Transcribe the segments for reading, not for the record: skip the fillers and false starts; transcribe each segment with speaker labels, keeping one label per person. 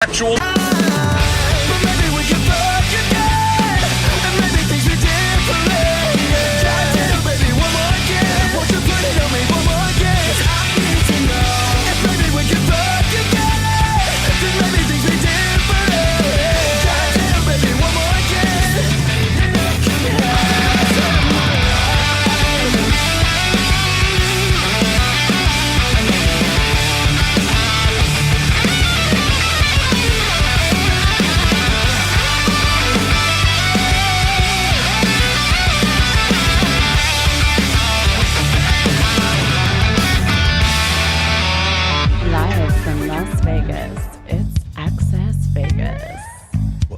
Speaker 1: Actual.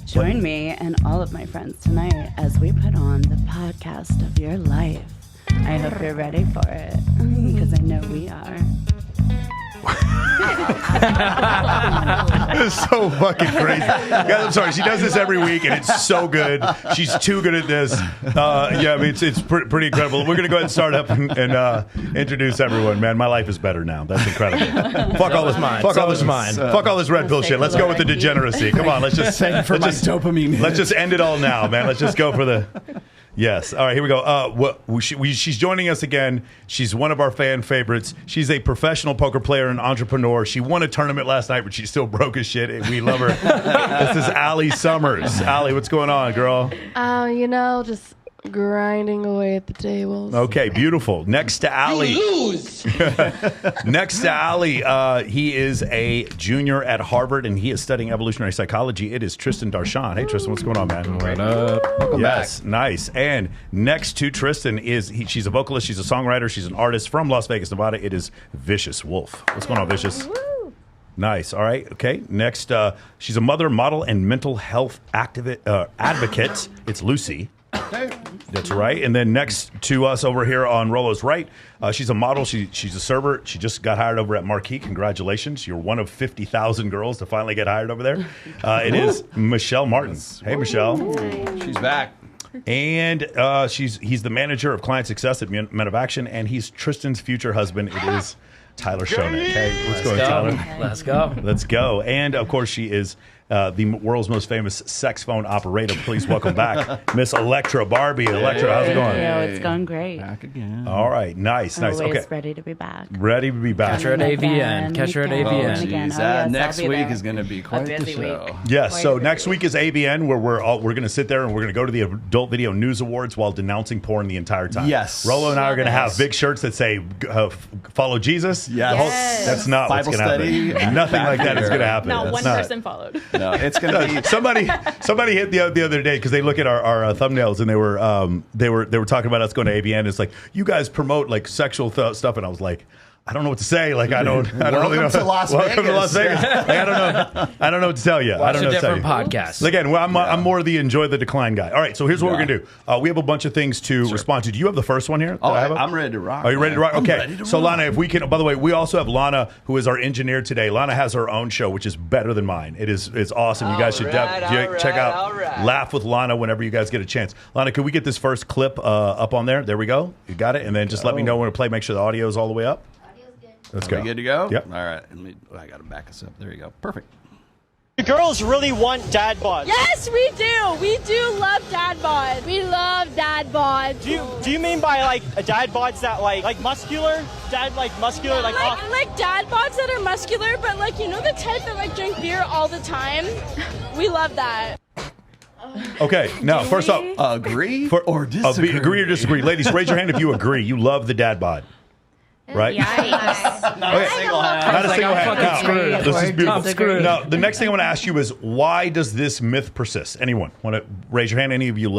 Speaker 2: Join me and all of my friends tonight as we put on the podcast of your life. I hope you're ready for it, because I know we are.
Speaker 3: It's so fucking crazy. Guys, I'm sorry. She does this every week, and it's so good. She's too good at this. Yeah, I mean, it's pretty incredible. We're going to go ahead and start up and introduce everyone. Man, my life is better now. That's incredible. Fuck all this mine. Fuck all this mine. Fuck all this red pill shit. Let's go with the degeneracy. Come on, let's just
Speaker 4: dopamine.
Speaker 3: Let's just end it all now, man. Let's just go for the. Yes. All right, here we go. She's joining us again. She's one of our fan favorites. She's a professional poker player and entrepreneur. She won a tournament last night, but she still broke as shit. We love her. This is Allie Summers. Allie, what's going on, girl?
Speaker 5: Just grinding away at the tables.
Speaker 3: Okay, beautiful. Next to Allie.
Speaker 1: You lose.
Speaker 3: Next to Allie, he is a junior at Harvard, and he is studying evolutionary psychology. It is Tristan Darshan. Hey, Tristan, what's going on, man?
Speaker 4: What up? Welcome
Speaker 3: Yes,
Speaker 4: back.
Speaker 3: nice. And next to Tristan is she's a vocalist, she's a songwriter, she's an artist from Las Vegas, Nevada. It is Vicious Wolf. What's going on, Vicious?
Speaker 5: Woo.
Speaker 3: Nice. All right. Okay. Next, she's a mother, model, and mental health advocate. It's Lucy. That's right. And then next to us over here on Rolo's right, she's a model. She's a server. She just got hired over at Marquee. Congratulations. You're one of 50,000 girls to finally get hired over there. It is Michelle Martin. Hey, Michelle.
Speaker 4: She's back.
Speaker 3: And he's the manager of client success at Men of Action, and he's Tristan's future husband. It is Tyler Schoeneck. Hey, what's going on, Tyler?
Speaker 4: Let's go.
Speaker 3: Let's go. And, of course, she is the world's most famous sex phone operator. Please welcome back Miss Electra Barbie. Electra, how's it going?
Speaker 2: It's going great.
Speaker 4: Back again.
Speaker 3: All right. Nice.
Speaker 2: Always
Speaker 3: Okay.
Speaker 2: ready to be back.
Speaker 3: Ready to be back.
Speaker 4: Catch her at AVN. Catch her at AVN.
Speaker 2: Again.
Speaker 6: Jeez,
Speaker 2: Oh, yes,
Speaker 6: next
Speaker 2: I'll be
Speaker 6: week
Speaker 2: there.
Speaker 6: is going to be quite the
Speaker 2: busy
Speaker 6: show.
Speaker 2: week.
Speaker 3: Yes. So
Speaker 2: Quite
Speaker 3: next
Speaker 2: busy
Speaker 3: week is AVN, where we're going to sit there and we're going to go to the Adult Video News Awards while denouncing porn the entire time.
Speaker 6: Yes.
Speaker 3: Rolo and I are going to have
Speaker 6: Yes.
Speaker 3: big shirts that say "Follow Jesus."
Speaker 6: Yes.
Speaker 3: The whole- That's not
Speaker 6: Bible
Speaker 3: what's going to
Speaker 6: study.
Speaker 3: happen. Nothing like that is going to happen.
Speaker 7: Not
Speaker 3: That's
Speaker 7: one
Speaker 3: not.
Speaker 7: person followed.
Speaker 6: No, it's going to be.
Speaker 3: Somebody hit the other day because they look at our thumbnails and they were talking about us going to AVN. It's like, you guys promote like sexual stuff, and I was like, I don't know what to say. Like, I don't really know.
Speaker 6: Welcome to Las
Speaker 3: Welcome to Las
Speaker 6: Vegas.
Speaker 3: Vegas. Like, I don't know what to tell you. I
Speaker 4: Watch
Speaker 3: don't
Speaker 4: a
Speaker 3: know what to tell
Speaker 4: different
Speaker 3: you.
Speaker 4: podcast.
Speaker 3: Again, I'm more the enjoy the decline guy. All right, so here's what we're gonna do. We have a bunch of things to respond to. Do you have the first one here?
Speaker 6: Oh,
Speaker 3: that I have up?
Speaker 6: I'm ready to rock.
Speaker 3: Are you ready to rock?
Speaker 6: I'm
Speaker 3: Okay.
Speaker 6: ready to
Speaker 3: So,
Speaker 6: rock.
Speaker 3: Lana, if we can, by the way, we also have Lana, who is our engineer today. Lana has her own show, which is better than mine. It's awesome. You guys should check out Laugh with Lana whenever you guys get a chance. Lana, could we get this first clip up on there? There we go. You got it? And then just let me know when to play. Make sure the audio is all the way up. Let's
Speaker 6: Are
Speaker 3: go.
Speaker 6: we good to go?
Speaker 3: Yep.
Speaker 6: All right. I got to back us up. There you go. Perfect.
Speaker 8: The girls really want dad bods.
Speaker 7: Yes, we do. We do love dad bods. We love dad bods.
Speaker 8: Do you mean by like a dad bods that like muscular? Dad muscular like
Speaker 7: like dad bods that are muscular, but like the type that like drink beer all the time. We love that.
Speaker 3: Okay. Now, first off,
Speaker 6: Agree or
Speaker 3: agree
Speaker 6: disagree?
Speaker 3: or disagree. Ladies, raise your hand if you agree. You love the dad bod. Right?
Speaker 6: Not a single hand.
Speaker 3: Not a single
Speaker 4: I'm
Speaker 3: hand.
Speaker 4: fucking
Speaker 3: Now,
Speaker 4: screwed.
Speaker 3: this is beautiful.
Speaker 4: I'm screwed.
Speaker 3: Now, the next thing I want to ask you is, why does this myth persist? Anyone want to raise your hand? Any of you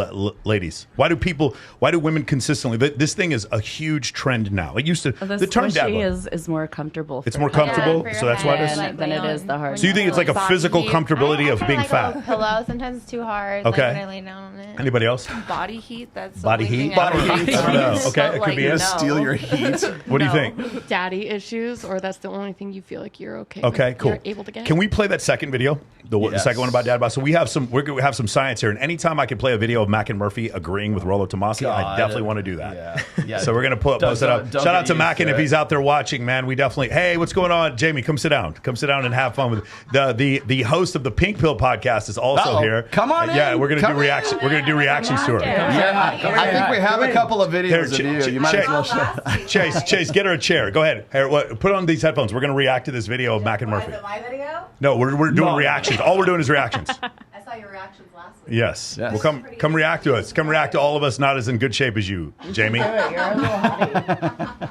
Speaker 3: ladies? Why do women consistently? This thing is a huge trend now. It used to,
Speaker 2: The
Speaker 3: the term dad
Speaker 2: squishy
Speaker 3: bod.
Speaker 2: is more comfortable.
Speaker 3: It's
Speaker 2: for
Speaker 3: more
Speaker 2: her
Speaker 3: comfortable,
Speaker 9: for
Speaker 3: so
Speaker 9: your
Speaker 3: that's why it is.
Speaker 9: head.
Speaker 2: than it is the hard.
Speaker 3: So you think it's like a physical comfortability of
Speaker 9: I
Speaker 3: being
Speaker 9: like
Speaker 3: fat?
Speaker 9: A pillow. Sometimes it's too hard.
Speaker 3: Okay.
Speaker 9: Like when I lay down on it.
Speaker 3: Anybody else?
Speaker 10: Body heat. That's the
Speaker 3: Body
Speaker 10: only
Speaker 3: heat?
Speaker 10: thing I
Speaker 3: Body
Speaker 10: don't
Speaker 3: heat? I don't know.
Speaker 10: use,
Speaker 3: Okay,
Speaker 10: but,
Speaker 3: it could be it.
Speaker 10: no.
Speaker 6: Steal your heat.
Speaker 3: What do you think? think?
Speaker 5: Daddy issues, or that's the only thing you feel like you're okay.
Speaker 3: Okay,
Speaker 5: with,
Speaker 3: cool.
Speaker 5: You're able to get.
Speaker 3: Can we play that second video? The
Speaker 6: Yes.
Speaker 3: second one about dad bod. So we have some science here, and anytime I can play a video of Mac and Murphy agreeing with Rollo Tomasi, I
Speaker 6: God.
Speaker 3: definitely want to do that.
Speaker 6: Yeah.
Speaker 3: So we're gonna post it up.
Speaker 6: don't
Speaker 3: Shout out
Speaker 6: get
Speaker 3: to
Speaker 6: used
Speaker 3: Mac,
Speaker 6: to
Speaker 3: and if
Speaker 6: it.
Speaker 3: he's out there watching, man, we definitely. Hey, what's going on, Jamie? Come sit down. Come sit down and have fun with the host of the Pink Pill podcast is also
Speaker 6: Uh-oh.
Speaker 3: here.
Speaker 6: Come on in.
Speaker 3: Yeah, we're gonna
Speaker 6: Come
Speaker 3: do reaction.
Speaker 6: in.
Speaker 3: We're gonna do reactions to her.
Speaker 6: Yeah, I think we have a couple of videos
Speaker 3: Here,
Speaker 6: of you. You might as well show.
Speaker 3: Chase, get her a chair. Go ahead. Here, put on these headphones. We're gonna react to this video of Mac and Murphy.
Speaker 1: My video?
Speaker 3: No, we're doing reactions. All we're doing is reactions.
Speaker 1: I saw your reactions last week.
Speaker 3: Yes.
Speaker 6: Yes.
Speaker 3: Well, come react to us. Come react to all of us not as in good shape as you, Jamie.
Speaker 1: You're a little hottie.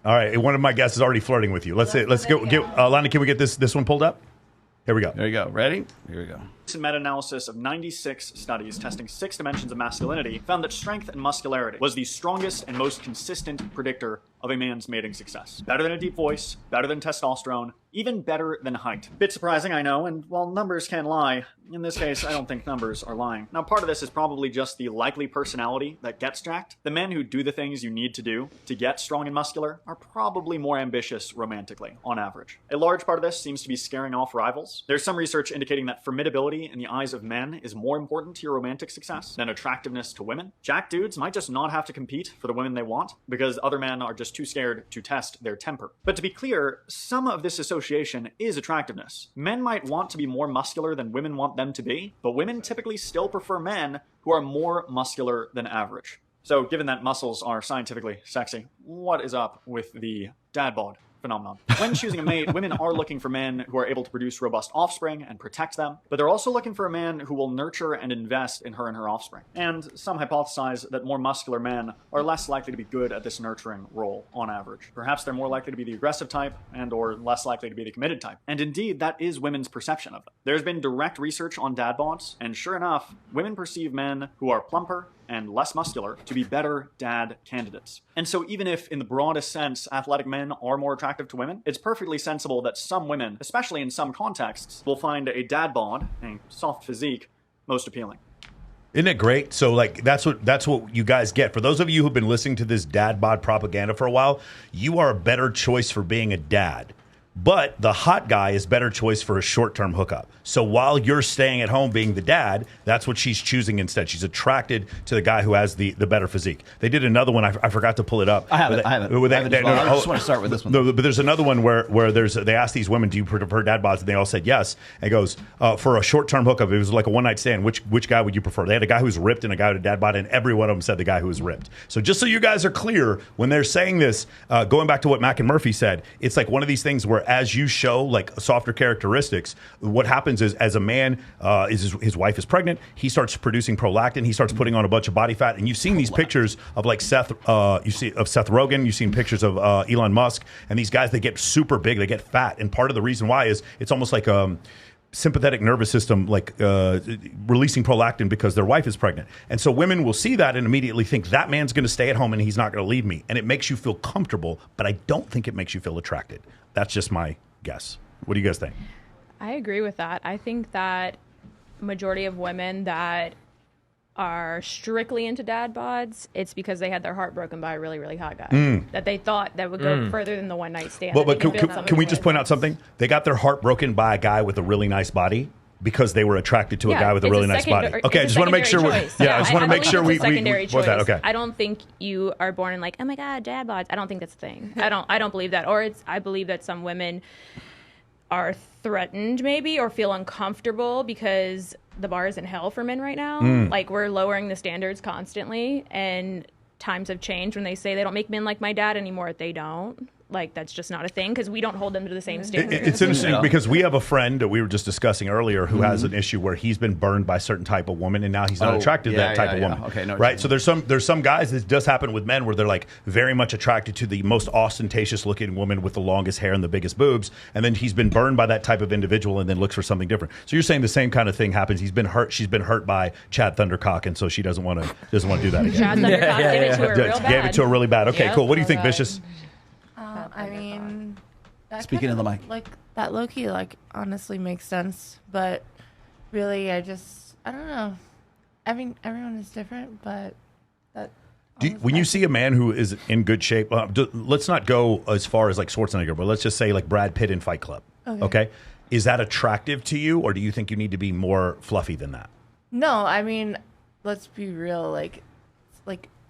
Speaker 3: All right. One of my guests is already flirting with you. Let's go. Lana, can we get this one pulled up? Here we go.
Speaker 6: There you go. Ready? Here we go.
Speaker 8: A meta-analysis of 96 studies testing 6 dimensions of masculinity found that strength and muscularity was the strongest and most consistent predictor of a man's mating success. Better than a deep voice, better than testosterone, even better than height. Bit surprising, I know, and while numbers can lie, in this case, I don't think numbers are lying. Now, part of this is probably just the likely personality that gets jacked. The men who do the things you need to do to get strong and muscular are probably more ambitious romantically, on average. A large part of this seems to be scaring off rivals. There's some research indicating that formidability in the eyes of men is more important to your romantic success than attractiveness to women. Jack dudes might just not have to compete for the women they want because other men are just too scared to test their temper. But to be clear, some of this association is attractiveness. Men might want to be more muscular than women want them to be, but women typically still prefer men who are more muscular than average. So given that muscles are scientifically sexy, what is up with the dad bod phenomenon? When choosing a mate, women are looking for men who are able to produce robust offspring and protect them, but they're also looking for a man who will nurture and invest in her and her offspring. And some hypothesize that more muscular men are less likely to be good at this nurturing role on average. Perhaps they're more likely to be the aggressive type and or less likely to be the committed type. And indeed, that is women's perception of them. There's been direct research on dad bods, and sure enough, women perceive men who are plumper and less muscular to be better dad candidates. And so even if in the broadest sense athletic men are more attractive to women, it's perfectly sensible that some women, especially in some contexts, will find a dad bod, a soft physique, most appealing.
Speaker 3: Isn't it great? So like that's what you guys get. For those of you who've been listening to this dad bod propaganda for a while, you are a better choice for being a dad. But the hot guy is better choice for a short-term hookup. So while you're staying at home being the dad, that's what she's choosing instead. She's attracted to the guy who has the better physique. They did another one. I forgot to pull it up.
Speaker 6: I have it. I just want to start with this one.
Speaker 3: No, but there's another one where they asked these women, do you prefer dad bods? And they all said yes. And it goes, for a short-term hookup, it was like a one-night stand. Which guy would you prefer? They had a guy who was ripped and a guy with a dad bod, and every one of them said the guy who was ripped. So just so you guys are clear, when they're saying this, going back to what Mac and Murphy said, it's like one of these things where as you show like softer characteristics, what happens is as a man, his wife is pregnant, he starts producing prolactin, he starts putting on a bunch of body fat, and you've seen these pictures of like Seth Rogen, you've seen pictures of Elon Musk, and these guys, they get super big, they get fat, and part of the reason why is it's almost like sympathetic nervous system like releasing prolactin because their wife is pregnant. And so women will see that and immediately think that man's going to stay at home and he's not going to leave me, and it makes you feel comfortable, but I don't think it makes you feel attracted. That's just my guess. What do you guys think?
Speaker 10: I agree with that. I think that majority of women that are strictly into dad bods, it's because they had their heart broken by a really, really hot guy that they thought that would go further than the one night stand.
Speaker 3: But can we just point out something? They got their heart broken by a guy with a really nice body because they were attracted to a guy with a really nice body. Okay, I just want to make sure I just want to make sure we that. Okay.
Speaker 10: I don't think you are born in like, oh my God, dad bods. I don't think that's a thing. I don't believe that. Or I believe that some women are threatened maybe or feel uncomfortable because the bar is in hell for men right now. Like we're lowering the standards constantly, and times have changed when they say they don't make men like my dad anymore. They don't. Like that's just not a thing because we don't hold them to the same standards.
Speaker 3: It's interesting because we have a friend that we were just discussing earlier who has an issue where he's been burned by a certain type of woman and now he's not attracted to that type of woman.
Speaker 6: Okay, no,
Speaker 3: right? So there's some guys, this does happen with men where they're like very much attracted to the most ostentatious looking woman with the longest hair and the biggest boobs, and then he's been burned by that type of individual and then looks for something different. So you're saying the same kind of thing happens. She's been hurt by Chad Thundercock, and so she doesn't want to do that again.
Speaker 10: Chad Thundercock gave it to her real bad.
Speaker 3: Gave it to her really bad. Okay, cool. What do you think, Vicious?
Speaker 1: I mean,
Speaker 6: Speaking in the mic.
Speaker 1: Like that low key, like honestly makes sense, but really, I don't know. I mean, everyone is different, but that
Speaker 3: When you see a man who is in good shape, let's not go as far as like Schwarzenegger, but let's just say like Brad Pitt in Fight Club. Okay. Is that attractive to you, or do you think you need to be more fluffy than that?
Speaker 1: No, I mean, let's be real. Like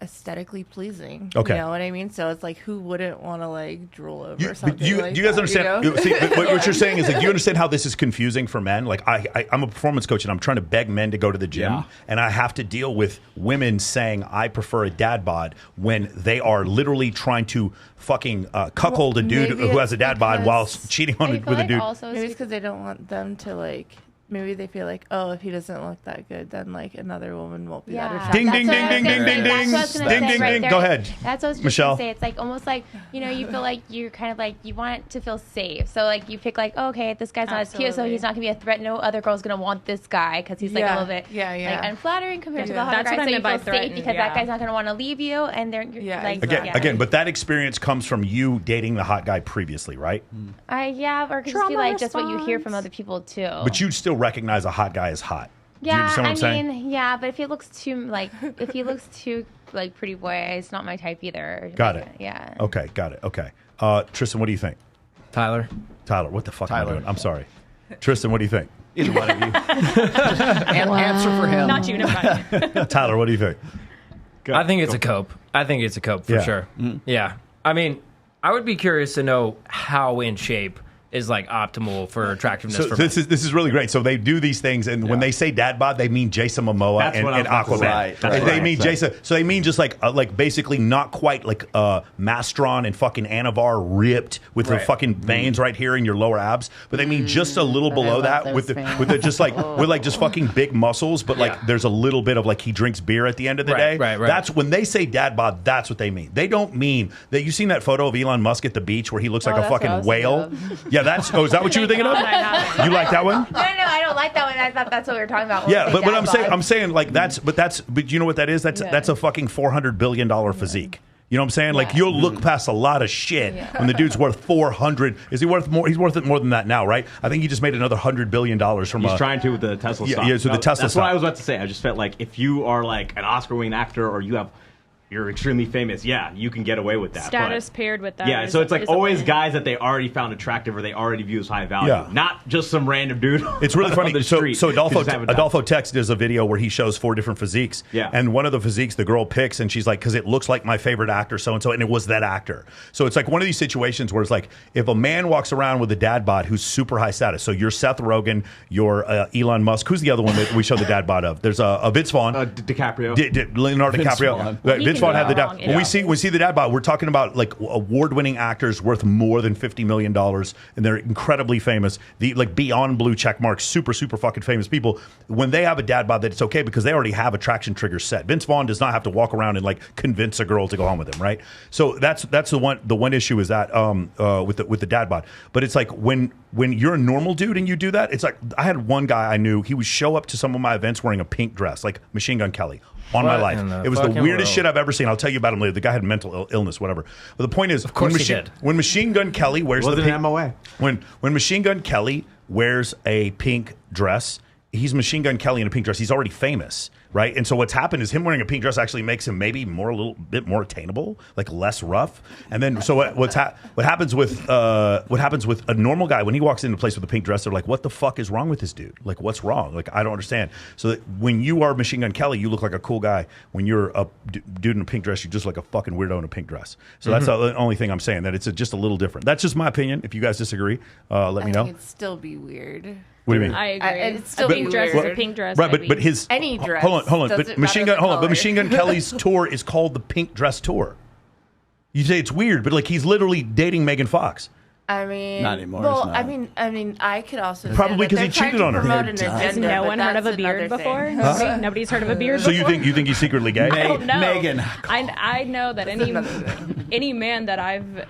Speaker 1: aesthetically pleasing.
Speaker 3: Okay.
Speaker 1: You know what I mean? So it's like, who wouldn't want to like drool over something?
Speaker 3: Do you guys understand?
Speaker 1: You know?
Speaker 3: See, what you're saying is like, do you understand how this is confusing for men? Like, I'm a performance coach, and I'm trying to beg men to go to the gym, and I have to deal with women saying I prefer a dad bod when they are literally trying to fucking cuckold a dude who has a dad bod while cheating on with a dude.
Speaker 1: Maybe it's because they don't want them to like. Maybe they feel like, oh, if he doesn't look that good, then like another woman won't be that attractive.
Speaker 3: Ding, ding, ding, ding, ding, ding, ding, ding, ding, ding. Go ahead.
Speaker 9: That's what I was just
Speaker 3: Michelle.
Speaker 9: gonna say. It's like almost like, you know, you feel like you're kind of like, you want to feel safe. So like you pick like, oh, okay, this guy's not as cute, so he's not gonna be a threat. No other girl's gonna want this guy because he's like a little bit like unflattering compared to the hotter guy. So you feel safe because that guy's not gonna want to leave you, and they're like
Speaker 3: Again, but that experience comes from you dating the hot guy previously, right?
Speaker 9: or could just be like just what you hear from other people too.
Speaker 3: But you'd still recognize a hot guy as hot. Do you understand what I'm saying?
Speaker 9: Yeah, but if he looks too pretty boy, it's not my type either.
Speaker 3: Got it.
Speaker 9: Yeah.
Speaker 3: Okay, got it. Okay. Tristan, what do you think?
Speaker 4: Tyler,
Speaker 3: what the fuck am I doing? I'm sorry. Tristan, what do you think?
Speaker 6: Either one of you. Answer for him.
Speaker 10: Not you, no.
Speaker 3: Tyler, what do you think?
Speaker 4: I think it's a cope. I think it's a cope for sure. Mm-hmm. Yeah. I mean, I would be curious to know how in shape is like optimal for attractiveness.
Speaker 3: So this is really great. So they do these things, and when they say dad bod, they mean Jason Momoa and Aquaman.
Speaker 6: Right.
Speaker 3: They mean Jason. So they mean just like basically not quite like Mastron and fucking Anavar ripped with the fucking veins right here in your lower abs, but they mean just a little below that with the just like with like just fucking big muscles, but like there's a little bit of like he drinks beer at the end of the day.
Speaker 4: Right.
Speaker 3: That's when they say dad bod. That's what they mean. They don't mean that. You seen that photo of Elon Musk at the beach where he looks like a fucking whale? Yeah, that's. Oh, is that what you were thinking of? You like that one?
Speaker 9: No, I don't like that one. I thought that's what we were talking about.
Speaker 3: Yeah, but I'm saying like but you know what that is? That's a fucking $400 billion physique. You know what I'm saying? Like you'll look past a lot of shit when the dude's worth 400. Is he worth more? He's worth it more than that now, right? I think he just made another $100 billion from.
Speaker 11: He's trying to with the Tesla stock.
Speaker 3: Yeah, so the Tesla
Speaker 11: That's
Speaker 3: stock.
Speaker 11: what I was about to say. I just felt like if you are like an Oscar-winning actor or you're extremely famous, you can get away with that.
Speaker 10: Status paired with that.
Speaker 11: Yeah, so it's like always guys that they already found attractive or they already view as high value.
Speaker 3: Yeah.
Speaker 11: Not just some random dude.
Speaker 3: It's really funny. So Adolfo
Speaker 11: Text
Speaker 3: Text does a video where he shows 4 different physiques.
Speaker 11: Yeah.
Speaker 3: And one of the physiques the girl picks, and she's like, because it looks like my favorite actor, so-and-so, and it was that actor. So it's like one of these situations where it's like, if a man walks around with a dad bod who's super high status, so you're Seth Rogen, you're Elon Musk, who's the other one that we show the dad bod of? There's a Vince Vaughn.
Speaker 11: DiCaprio.
Speaker 3: Leonardo DiCaprio. Vince Vaughn had the dad. When we see the dad bod, we're talking about like award-winning actors worth more than $50 million, and they're incredibly famous. The like beyond blue check marks, super fucking famous people. When they have a dad bod, that it's okay because they already have attraction triggers set. Vince Vaughn does not have to walk around and like convince a girl to go on with him, right? So that's the one issue is that with the dad bod. But it's like when you're a normal dude and you do that, it's like I had one guy I knew, he would show up to some of my events wearing a pink dress, like Machine Gun Kelly. On my life. It was the weirdest shit I've ever seen. I'll tell you about him later. The guy had mental illness, whatever. But the point is, when Machine Gun Kelly wears the pink,
Speaker 11: MOA.
Speaker 3: When Machine Gun Kelly wears a pink dress, he's Machine Gun Kelly in a pink dress. He's already famous, right? And so what's happened is him wearing a pink dress actually makes him maybe a little bit more attainable, like less rough. And then so what happens with a normal guy when he walks into a place with a pink dress, they're like, what the fuck is wrong with this dude? Like, what's wrong? Like, I don't understand. So that when you are Machine Gun Kelly, you look like a cool guy. When you're a dude in a pink dress, you're just like a fucking weirdo in a pink dress. So that's the only thing I'm saying, that it's just a little different. That's just my opinion. If you guys disagree, let me know.
Speaker 1: It'd still be weird.
Speaker 3: What do you mean?
Speaker 10: I agree.
Speaker 1: It'd still
Speaker 10: pink
Speaker 1: be
Speaker 10: dress
Speaker 1: weird.
Speaker 10: is a pink dress.
Speaker 3: Right, but his
Speaker 1: any dress.
Speaker 3: Hold on.
Speaker 1: But Machine
Speaker 3: Gun Kelly's tour is called the Pink Dress Tour. You say it's weird, but like he's literally dating Megan Fox.
Speaker 1: I mean,
Speaker 6: not anymore.
Speaker 1: Well, I mean, I could also
Speaker 3: probably because he cheated on her.
Speaker 10: Has no one heard of a beard before?
Speaker 3: Huh?
Speaker 10: Nobody's heard of a beard.
Speaker 3: So
Speaker 10: before?
Speaker 3: you think he's secretly gay?
Speaker 10: I don't know.
Speaker 6: Megan.
Speaker 10: I know that any man that I've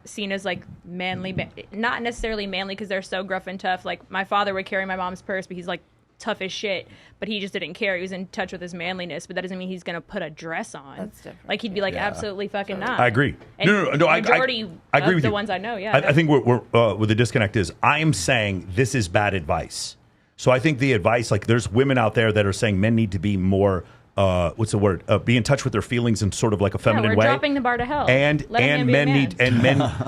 Speaker 10: seen as like manly, not necessarily manly because they're so gruff and tough. Like my father would carry my mom's purse, but he's like tough as shit, but he just didn't care. He was in touch with his manliness, but that doesn't mean he's gonna put a dress on.
Speaker 1: That's different.
Speaker 10: Like he'd be like, absolutely fucking not.
Speaker 3: I agree.
Speaker 10: And
Speaker 3: No.
Speaker 10: Majority
Speaker 3: I agree
Speaker 10: of
Speaker 3: with
Speaker 10: the
Speaker 3: you.
Speaker 10: ones I know,
Speaker 3: I think we're where the disconnect is. I am saying this is bad advice. So I think the advice, like there's women out there that are saying men need to be more what's the word? Be in touch with their feelings in sort of like a feminine
Speaker 10: we're
Speaker 3: way.
Speaker 10: dropping the bar to hell.
Speaker 3: And
Speaker 10: Letting
Speaker 3: men
Speaker 10: him be a
Speaker 3: need and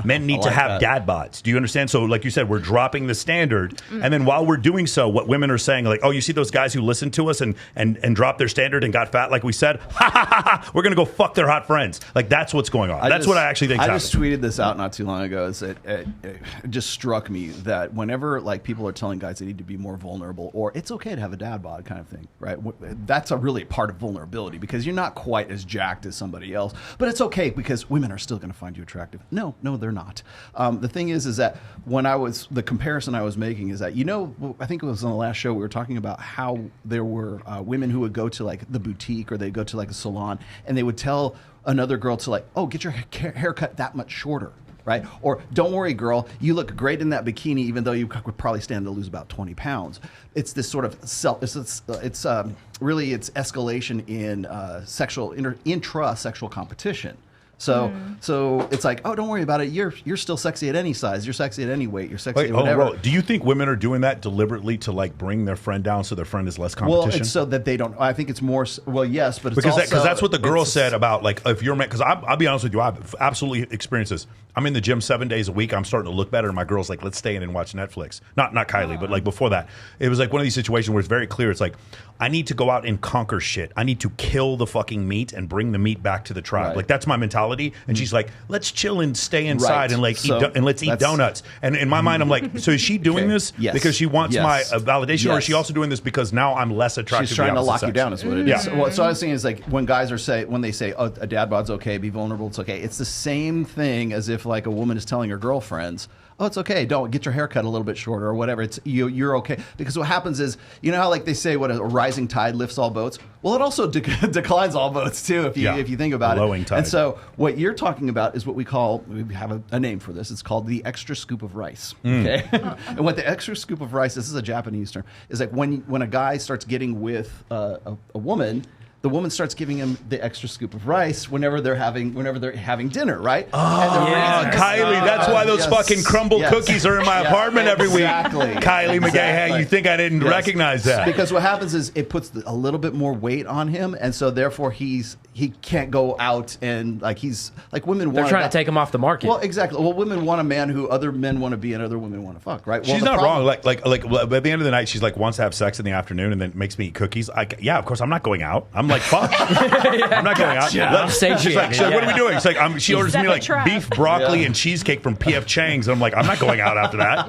Speaker 3: men need to
Speaker 12: like
Speaker 3: have
Speaker 12: that.
Speaker 3: dad bods. Do you understand? So like you said, we're dropping the standard, and then while we're doing so, what women are saying, like, oh, you see those guys who listen to us and dropped their standard and got fat, like we said, ha ha ha ha, we're gonna go fuck their hot friends. Like that's what's going on. That's what I actually think.
Speaker 12: I just tweeted this out not too long ago. It just struck me that whenever like people are telling guys they need to be more vulnerable, or it's okay to have a dad bod kind of thing, right? That's a really part of vulnerability because you're not quite as jacked as somebody else, but it's okay because women are still going to find you attractive. No, they're not. The thing is that the comparison I was making is that, I think it was on the last show we were talking about how there were women who would go to like the boutique or they go to like a salon and they would tell another girl to like, oh, get your haircut that much shorter. Right? Or don't worry, girl, you look great in that bikini, even though you could probably stand to lose about 20 pounds. It's this sort of it's really escalation in intra-sexual competition. So it's like, oh, don't worry about it. You're still sexy at any size. You're sexy at any weight. You're sexy at whatever.
Speaker 3: Do you think women are doing that deliberately to like bring their friend down so their friend is less competition?
Speaker 12: Well, it's so that they don't. I think it's more. Well, yes, but it's
Speaker 3: because that's what the girl said about like if you're because I'll be honest with you, I've absolutely experienced this. I'm in the gym 7 days a week. I'm starting to look better, and my girl's like, "Let's stay in and watch Netflix." Not Kylie, but like before that, it was like one of these situations where it's very clear. It's like I need to go out and conquer shit. I need to kill the fucking meat and bring the meat back to the tribe. Right. Like that's my mentality. And she's like, "Let's chill and stay inside and like let's eat donuts." And in my mind, I'm like, "So is she doing this because she wants my validation, or is she also doing this because now I'm less attractive?"
Speaker 12: She's trying to lock you down, is what it is. Yeah. So I was saying is like when guys when they say, "Oh, a dad bod's okay, be vulnerable, it's okay." It's the same thing as if like a woman is telling her girlfriends, "Oh, it's okay. Don't get your hair cut a little bit shorter or whatever. It's you're okay." Because what happens is, you know how like they say, "What a rising tide lifts all boats." Well, it also declines all boats too, if you think about it.
Speaker 3: Tide.
Speaker 12: And so what you're talking about is what we have a name for this. It's called the extra scoop of rice. Okay, and what the extra scoop of rice, this is a Japanese term, is like when a guy starts getting with a woman. The woman starts giving him the extra scoop of rice whenever they're having dinner, right?
Speaker 3: Oh, Kylie, that's why those fucking crumble cookies are in my apartment every week. Kylie McGahey, you think I didn't recognize that?
Speaker 12: Because what happens is it puts a little bit more weight on him, and so therefore he can't go out and like he's like women.
Speaker 4: They're trying to take him off the market.
Speaker 12: Well, exactly. Well, women want a man who other men want to be and other women want to fuck, right? Well,
Speaker 3: she's not wrong. Like at the end of the night, she's like wants to have sex in the afternoon and then makes me eat cookies. Yeah, of course I'm not going out. I'm like, fuck. I'm not going out.
Speaker 4: I'm satiated.
Speaker 3: She's like, so what are we doing? It's like she orders me like beef broccoli and cheesecake from P.F. Chang's. And I'm like, I'm not going out after that.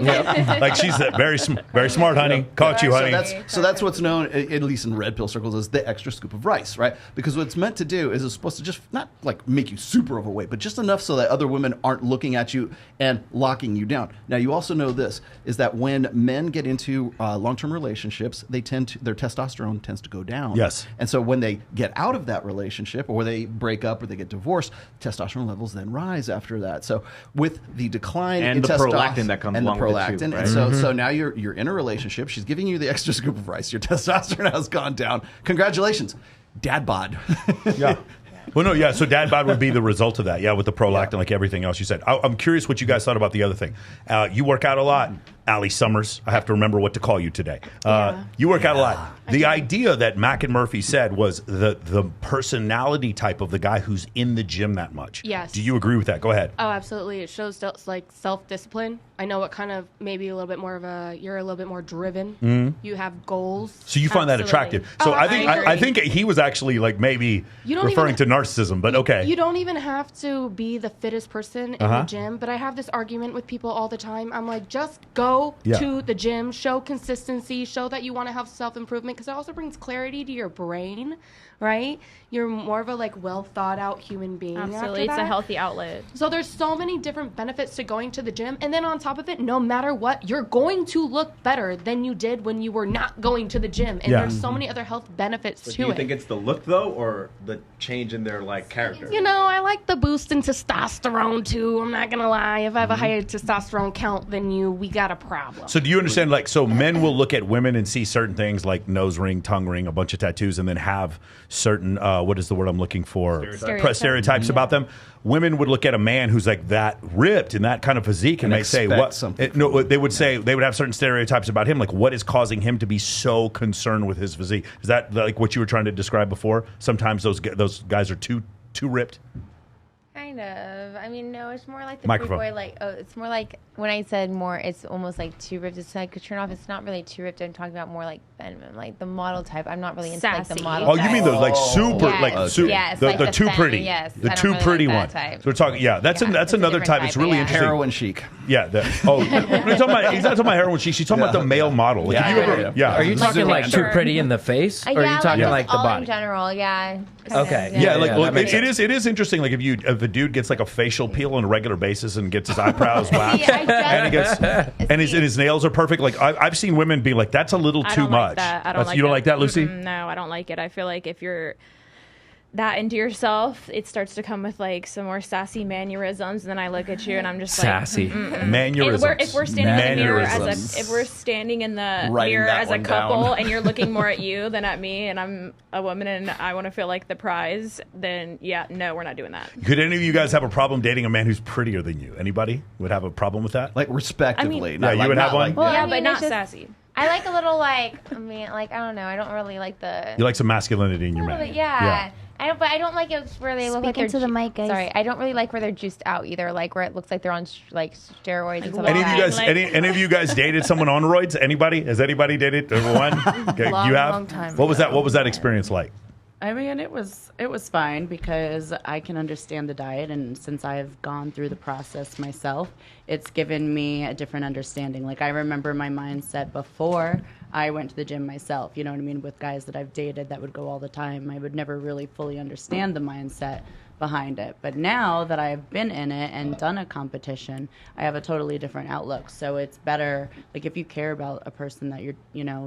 Speaker 3: Like she's very smart, honey. Caught you, honey.
Speaker 12: So that's what's known, at least in red pill circles, as the extra scoop of rice, right? Because what it's meant to do is it's supposed to just not like make you super overweight, but just enough so that other women aren't looking at you and locking you down. Now, you also know this, is that when men get into long-term relationships, their testosterone tends to go down.
Speaker 3: Yes.
Speaker 12: And so when they get out of that relationship or they break up or they get divorced, testosterone levels then rise after that. So with the decline in
Speaker 11: the prolactin that comes along with it too, right?
Speaker 12: And so now you're in a relationship. She's giving you the extra scoop of rice. Your testosterone has gone down. Congratulations. Dad bod.
Speaker 3: Yeah. Well, no, yeah. So dad bod would be the result of that. Yeah, with the prolactin, like everything else you said. I'm curious what you guys thought about the other thing. You work out a lot. Allie Summers, I have to remember what to call you today. You work out a lot. The idea that Mac and Murphy said was the personality type of the guy who's in the gym that much.
Speaker 5: Yes.
Speaker 3: Do you agree with that? Go ahead.
Speaker 5: Oh, absolutely. It shows like self-discipline. I know what kind of maybe a little bit more you're a little bit more driven. Mm-hmm. You have goals.
Speaker 3: So you find that attractive. So I think he was actually like maybe referring to narcissism, but okay.
Speaker 5: You don't even have to be the fittest person in the gym, but I have this argument with people all the time. I'm like, just go to the gym, show consistency, show that you want to have self-improvement, because it also brings clarity to your brain, right? You're more of a like well thought out human being.
Speaker 10: Absolutely. It's a healthy outlet.
Speaker 5: So there's so many different benefits to going to the gym, and then on top of it, no matter what, you're going to look better than you did when you were not going to the gym, and there's so many other health benefits to it.
Speaker 11: Do you think it's the look though, or the change in their like character.
Speaker 5: You know, I like the boost in testosterone too. I'm not gonna lie. If I have a higher testosterone count than you, we got a problem.
Speaker 3: So do you understand? Like, so men will look at women and see certain things like nose ring, tongue ring, a bunch of tattoos, and then have certain what is the word I'm looking for? Stereotypes about them. Women would look at a man who's like that ripped and that kind of physique, and they say what? No, they would say they would have certain stereotypes about him. Like, what is causing him to be so concerned with his physique? Is that like what you were trying to describe before? Sometimes those guys are too ripped.
Speaker 9: Kind of. I mean, no, it's more like the
Speaker 3: Microphone.
Speaker 9: pretty boy. Like, it's more like when I said more, it's almost like too ripped. It's like a turn off. It's not really too ripped. I'm talking about more like feminine, like the model type. I'm not really into like the model.
Speaker 3: Oh, you mean those like super,
Speaker 9: yes,
Speaker 3: the
Speaker 9: like
Speaker 3: too
Speaker 9: femme,
Speaker 3: pretty,
Speaker 9: yes,
Speaker 3: the
Speaker 9: I don't
Speaker 3: too
Speaker 9: really
Speaker 3: pretty
Speaker 9: like
Speaker 3: one.
Speaker 9: that type.
Speaker 3: So we're talking, that's another type. It's really interesting.
Speaker 12: Heroin chic.
Speaker 3: Yeah. He's not talking about heroin chic. She's talking about the male model. Like,
Speaker 4: Are you talking like too pretty in the face, or are you talking like the
Speaker 9: all
Speaker 4: body?
Speaker 9: in general? Yeah.
Speaker 4: Okay.
Speaker 3: It is interesting. Like if a dude gets like a facial peel on a regular basis and gets his eyebrows waxed, and his nails are perfect. Like I've seen women be like, "That's a little too much." You don't like that, Lucy?
Speaker 10: No, I don't like it. I feel like if you're that into yourself, it starts to come with like some more sassy mannerisms, and then I look at you and I'm just
Speaker 3: sassy
Speaker 10: like
Speaker 3: mannerisms.
Speaker 10: If we're standing in the mirror if we're standing in the mirror as a couple and you're looking more at you than at me, and I'm a woman and I want to feel like the prize, then no, we're not doing that.
Speaker 3: Could any of you guys have a problem dating a man who's prettier than you? Anybody would have a problem with that?
Speaker 12: Like respectively.
Speaker 3: You would have one.
Speaker 10: Well, but not sassy.
Speaker 9: I like a little I don't know. I don't really like the.
Speaker 3: You like some masculinity in your man.
Speaker 9: Yeah. But I don't like it where they look like they're
Speaker 13: into the mic, guys.
Speaker 9: Sorry, I don't really like where they're juiced out either. Like where it looks like they're on steroids and stuff
Speaker 3: Any
Speaker 9: like
Speaker 3: of you
Speaker 9: that.
Speaker 3: guys? Any of you guys dated someone on roids? Anybody? Has anybody dated one? Okay, you have.
Speaker 2: Long time
Speaker 3: What was that? What was that experience like?
Speaker 2: I mean, it was fine because I can understand the diet, and since I've gone through the process myself, it's given me a different understanding. Like I remember my mindset before I went to the gym myself. You know what I mean? With guys that I've dated that would go all the time, I would never really fully understand the mindset behind it. But now that I've been in it and done a competition, I have a totally different outlook. So it's better, like if you care about a person that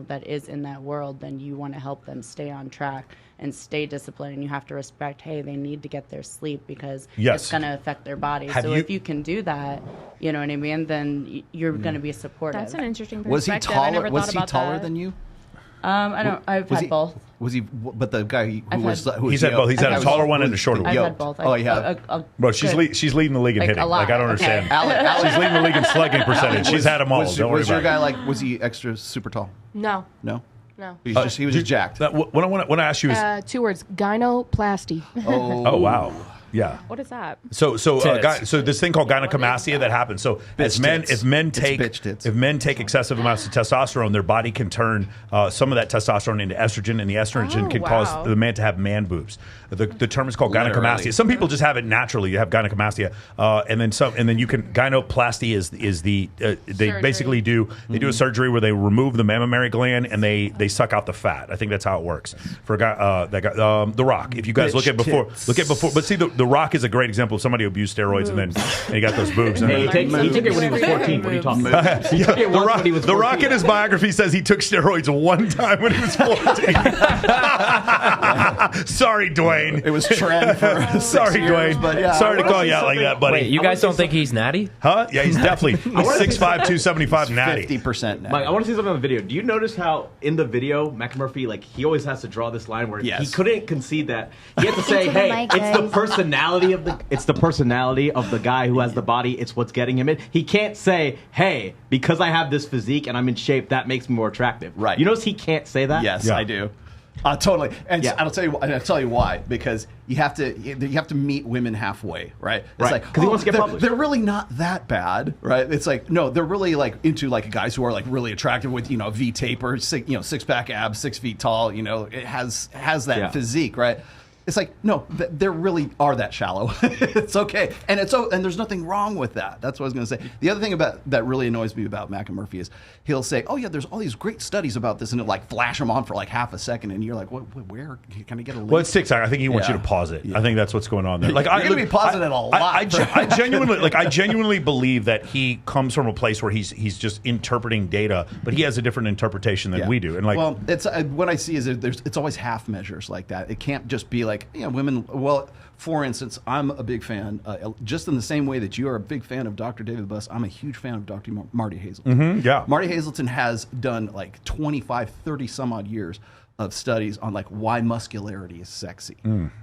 Speaker 2: that is in that world, then you want to help them stay on track and stay disciplined, and you have to respect, hey, they need to get their sleep because it's going to affect their body. If you can do that, you know what I mean, then you're going to be supportive.
Speaker 10: That's an interesting perspective.
Speaker 12: Was he taller?
Speaker 10: I never thought about
Speaker 12: taller
Speaker 10: that.
Speaker 12: than you?
Speaker 2: I've had both.
Speaker 12: Was he? But the guy
Speaker 3: He's had both. He's had a taller one and a shorter one.
Speaker 2: I've had both.
Speaker 12: Oh, yeah.
Speaker 3: Bro, she's leading the league in hitting. Like I don't understand. She's leading the league in slugging percentage. She's had them all. Don't worry
Speaker 12: was
Speaker 3: about
Speaker 12: your
Speaker 3: it.
Speaker 12: guy like? Was he extra super tall?
Speaker 5: No.
Speaker 12: No.
Speaker 5: He
Speaker 12: was just jacked.
Speaker 3: What I want to ask you is
Speaker 5: 2 words: gynoplasty.
Speaker 3: Oh wow. Yeah.
Speaker 10: What is that?
Speaker 3: So this thing called gynecomastia that happens. So if men take excessive amounts of testosterone, their body can turn some of that testosterone into estrogen, and the estrogen can cause the man to have man boobs. The term is called gynecomastia. Some people just have it naturally. You have gynecomastia, and then you can gynoplasty is the they basically do a surgery where they remove the mammary gland and they suck out the fat. I think that's how it works for a guy that guy The Rock. If you guys look at before, but see the Rock is a great example of somebody who abused steroids and he got those boobs.
Speaker 11: He took it when he was 14. What are you talking about?
Speaker 3: The Rock in his biography says he took steroids one time when he was 14. Sorry, Dwayne.
Speaker 12: It was trend for
Speaker 3: sorry, Dwayne.
Speaker 12: But yeah,
Speaker 3: sorry to call you out like that, buddy.
Speaker 4: Wait, you guys don't think he's natty?
Speaker 3: Huh? Yeah, he's definitely 6'5", 275 natty.
Speaker 12: 50% natty.
Speaker 11: Mike, I want to see something on the video. Do you notice how in the video McMurphy, like he always has to draw this line where he couldn't concede that. He had to say, "Hey, it's the personality of the guy who has the body. It's what's getting him in." He can't say, "Hey, because I have this physique and I'm in shape, that makes me more attractive."
Speaker 12: Right.
Speaker 11: You notice he can't say that?
Speaker 12: Yes, I do. Totally, and I'll tell you why. Because you have to meet women halfway, right? It's like
Speaker 11: because he wants to get published.
Speaker 12: They're really not that bad, right? It's like no, they're really like into like guys who are like really attractive with V taper, 6-pack abs, 6 feet tall. It has that physique, right? It's like no, they really are that shallow. It's okay, and there's nothing wrong with that. That's what I was going to say. The other thing that really annoys me about McMurphy is he'll say, "Oh yeah, there's all these great studies about this," and it'll like flash them on for like half a second, and you're like, "Where can I get a link?"
Speaker 3: Well, it's TikTok. I think he wants you to pause it. I think that's what's going on there. Like
Speaker 12: you're going to be pausing it a lot.
Speaker 3: I genuinely believe that he comes from a place where he's just interpreting data, but he has a different interpretation than we do. And like,
Speaker 12: well, it's what I see is it's always half measures like that. It can't just be like like, women. Well, for instance, I'm a big fan, just in the same way that you are a big fan of Dr. David Buss, I'm a huge fan of Dr. Marty Hazelton.
Speaker 3: Yeah.
Speaker 12: Marty Hazelton has done like 25, 30 some odd years of studies on like why muscularity is sexy,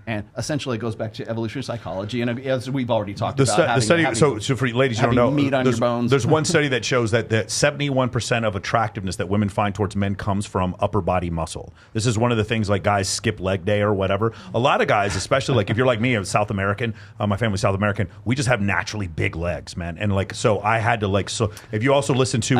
Speaker 12: and essentially it goes back to evolutionary psychology. And as we've already talked about,
Speaker 3: the study. So for ladies, you don't know,
Speaker 12: meat on your bones.
Speaker 3: There's one study that shows that 71% of attractiveness that women find towards men comes from upper body muscle. This is one of the things like guys skip leg day or whatever. A lot of guys, especially like if you're like me, I'm South American. My family's South American. We just have naturally big legs, man. And like so, I had to like so. If you also listen to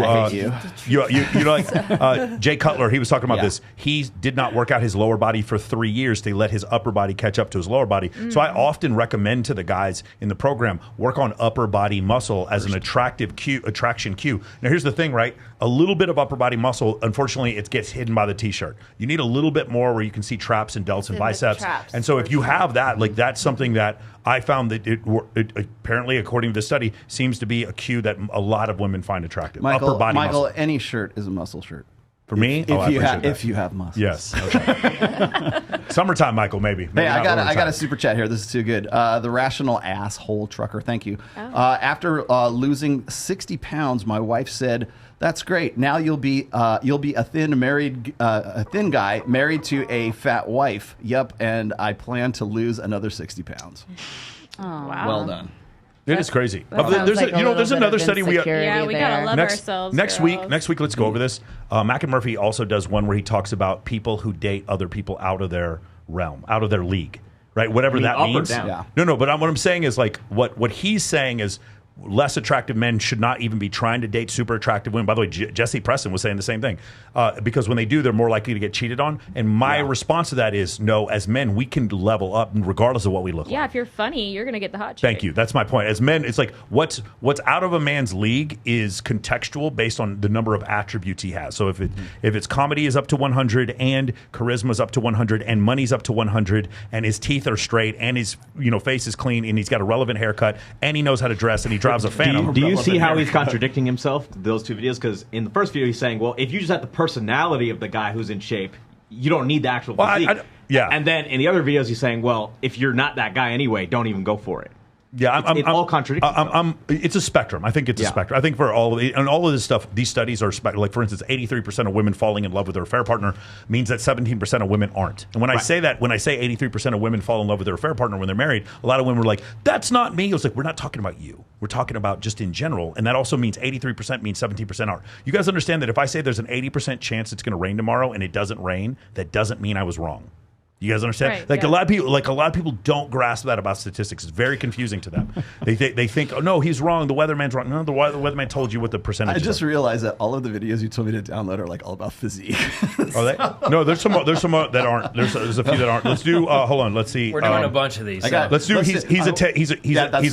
Speaker 3: you know like Jay Cutler, he was talking about this. He did not work out his lower body for 3 years to let his upper body catch up to his lower body. So I often recommend to the guys in the program, work on upper body muscle as an attraction cue. Now here's the thing, right? A little bit of upper body muscle, unfortunately, it gets hidden by the t-shirt. You need a little bit more where you can see traps and delts and biceps. And so if you have that, like that's something that I found that it apparently, according to the study, seems to be a cue that a lot of women find attractive.
Speaker 12: Michael,
Speaker 3: upper body muscle.
Speaker 12: any shirt is a muscle shirt.
Speaker 3: For me,
Speaker 12: if you have muscles.
Speaker 3: Yes. Okay. Summertime, Michael, maybe.
Speaker 12: Hey, I got a super chat here. This is too good. The Rational Asshole Trucker. Thank you. After losing 60 pounds, my wife said, "That's great. Now you'll be a thin guy married to a fat wife." Yep, and I plan to lose another 60 pounds.
Speaker 10: Oh, wow.
Speaker 12: Well done.
Speaker 3: It is crazy. There's another study we
Speaker 10: gotta love ourselves.
Speaker 3: Next week, let's go over this. McMurphy also does one where he talks about people who date other people out of their realm, out of their league, right? Whatever that means. No. But what I'm saying is like what he's saying is less attractive men should not even be trying to date super attractive women. By the way, Jesse Preston was saying the same thing because when they do, they're more likely to get cheated on. And my response to that is no. As men, we can level up regardless of what we look like.
Speaker 10: Yeah, if you're funny, you're gonna get the hot chick.
Speaker 3: Thank you. That's my point. As men, it's like what's out of a man's league is contextual based on the number of attributes he has. So if it's comedy is up to 100 and charisma is up to 100 and money's up to 100 and his teeth are straight and his face is clean and he's got a relevant haircut and he knows how to dress and he drives a Phantom.
Speaker 11: Do you see how he's contradicting himself, those two videos? Because in the first video, he's saying, well, if you just have the personality of the guy who's in shape, you don't need the actual physique. And then in the other videos, he's saying, well, if you're not that guy anyway, don't even go for it.
Speaker 3: Yeah,
Speaker 11: it's all contradicting.
Speaker 3: It's a spectrum. I think it's a spectrum. I think for all of this stuff, these studies are like, for instance, 83% of women falling in love with their affair partner means that 17% of women aren't. And when I say that, when I say 83% of women fall in love with their affair partner when they're married, a lot of women were like, "That's not me." It was like, we're not talking about you. We're talking about just in general, and that also means 83% means 17% aren't. You guys understand that if I say there's an 80% chance it's going to rain tomorrow and it doesn't rain, that doesn't mean I was wrong. You guys understand?
Speaker 10: Right,
Speaker 3: a lot of people don't grasp that about statistics. It's very confusing to them. They think, oh no, he's wrong. The weatherman's wrong. No, the weatherman told you what the percentage.
Speaker 12: I just realized that all of the videos you told me to download are like all about physique.
Speaker 3: Are they? No, there's some that aren't. There's a few that aren't. Let's do. Hold on. Let's see.
Speaker 4: We're doing a bunch of these.
Speaker 3: Let's do. He's a 10. He's a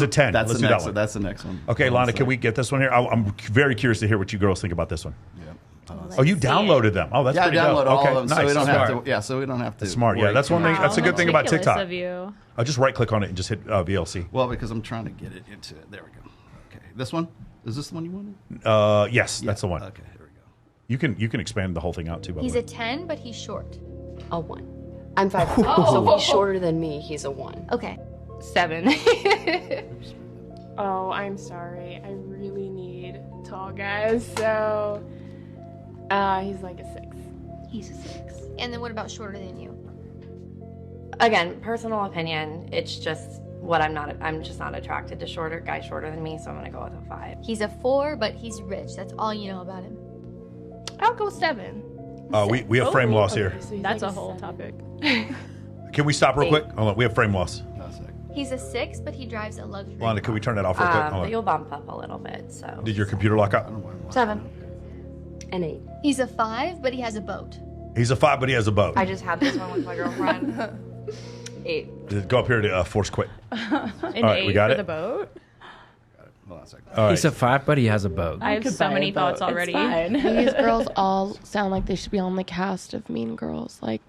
Speaker 3: 10.
Speaker 12: Let's
Speaker 3: do that one.
Speaker 12: That's the next one.
Speaker 3: Okay, Lana, can we get this one here? I'm very curious to hear what you girls think about this one. Oh, you downloaded them. Oh, that's pretty dope.
Speaker 12: I downloaded all of them,
Speaker 3: nice.
Speaker 12: so we don't have to. Yeah, so we don't have to.
Speaker 3: That's smart. Yeah, that's one thing. That's a good thing about TikTok.
Speaker 10: Of you.
Speaker 3: I'll just right click on it and just hit VLC.
Speaker 12: Well, because I'm trying to get it into it. There we go. Okay, this one. Is this the one you wanted?
Speaker 3: Yes, that's the one.
Speaker 12: Okay, here we go.
Speaker 3: You can expand the whole thing out too.
Speaker 13: He's a 10, but he's short. A 1. I'm 5'4", so if he's shorter than me, he's a 1. Okay. 7.
Speaker 5: Oh, I'm sorry. I really need tall guys, so he's like a 6.
Speaker 13: He's a 6. And then what about shorter than you?
Speaker 14: Again, personal opinion. It's just what I'm just not attracted to guys shorter than me, so I'm gonna go with a 5.
Speaker 13: He's a 4, but he's rich. That's all you know about him.
Speaker 5: I'll go 7.
Speaker 3: We have frame loss here.
Speaker 10: So that's like a whole topic.
Speaker 3: Can we stop real quick? Hold on, we have frame loss.
Speaker 13: He's a 6, but he drives a luxury.
Speaker 3: Lana, can we turn that off real quick? Hold on.
Speaker 14: You'll bump up a little bit. So.
Speaker 3: Did your computer lock up?
Speaker 13: 7.
Speaker 14: An 8.
Speaker 13: He's a 5, but he has a boat.
Speaker 3: He's a 5, but he has a boat.
Speaker 14: I just had this one with my girlfriend. 8.
Speaker 3: Go up here to force quit.
Speaker 10: An
Speaker 3: 8
Speaker 10: we got for the boat.
Speaker 12: Hold on a second.
Speaker 4: Right. He's a 5, but he has a boat.
Speaker 10: I have so many thoughts already.
Speaker 5: These girls all sound like they should be on the cast of Mean Girls. Like,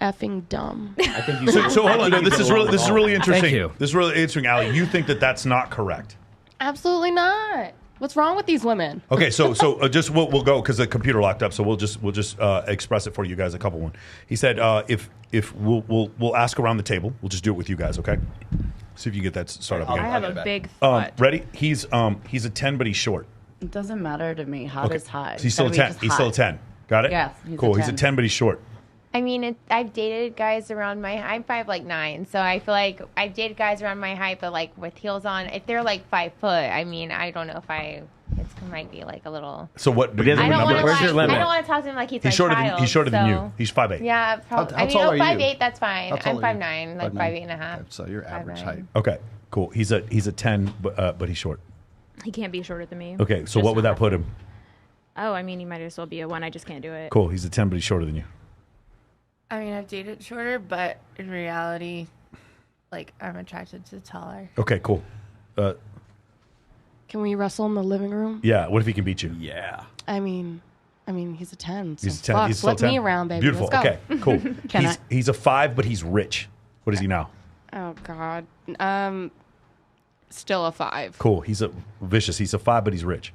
Speaker 5: effing dumb.
Speaker 11: I think you
Speaker 3: so hold on. No, this is really interesting.
Speaker 4: Thank you.
Speaker 3: This is really interesting, Allie. You think that that's not correct?
Speaker 5: Absolutely not. What's wrong with these women?
Speaker 3: Okay, so just we'll go because the computer locked up. So we'll just express it for you guys. A couple one. He said if we'll ask around the table. We'll just do it with you guys. Okay. See if you get that started up again.
Speaker 10: I have a big thought.
Speaker 3: Ready? He's a 10, but he's short.
Speaker 2: It doesn't matter to me. Hot is hot.
Speaker 3: So he's still a 10. He's still a 10. Got it?
Speaker 2: Yes.
Speaker 3: Cool. He's a 10, but he's short.
Speaker 9: I mean, I've dated guys around I'm 5'9", so I feel like I've dated guys around my height, but like with heels on, if they're like 5 foot, I mean, I don't know if it might be like a little.
Speaker 3: So what?
Speaker 4: Where's your limit?
Speaker 9: I don't want to talk to him like he's
Speaker 3: my
Speaker 9: child.
Speaker 3: He's shorter than you. He's 5'8".
Speaker 9: Yeah, probably.
Speaker 12: How tall are you?
Speaker 9: 5'8", that's fine. I'm 5'9", like
Speaker 12: 5'9".
Speaker 9: 5'8.5".
Speaker 12: Okay, so your average height.
Speaker 3: Okay, cool. He's a 10, but he's short.
Speaker 10: He can't be shorter than me.
Speaker 3: Okay, so what would that put him?
Speaker 10: Oh, I mean, he might as well be a 1. I just can't do it.
Speaker 3: Cool. He's a 10, but he's shorter than you.
Speaker 1: I mean, I've dated shorter, but in reality, like, I'm attracted to taller.
Speaker 3: Okay, cool.
Speaker 5: Can we wrestle in the living room?
Speaker 3: Yeah. What if he can beat you?
Speaker 12: Yeah.
Speaker 5: I mean, he's a 10. So
Speaker 3: He's a 10.
Speaker 5: fuck,
Speaker 3: He's still
Speaker 5: flip
Speaker 3: 10.
Speaker 5: me around, baby.
Speaker 3: Beautiful.
Speaker 5: Let's go.
Speaker 3: Okay, cool. He's a 5, but he's rich. What is he now?
Speaker 5: Oh God. Still a 5.
Speaker 3: Cool. He's a vicious. He's a 5, but he's rich.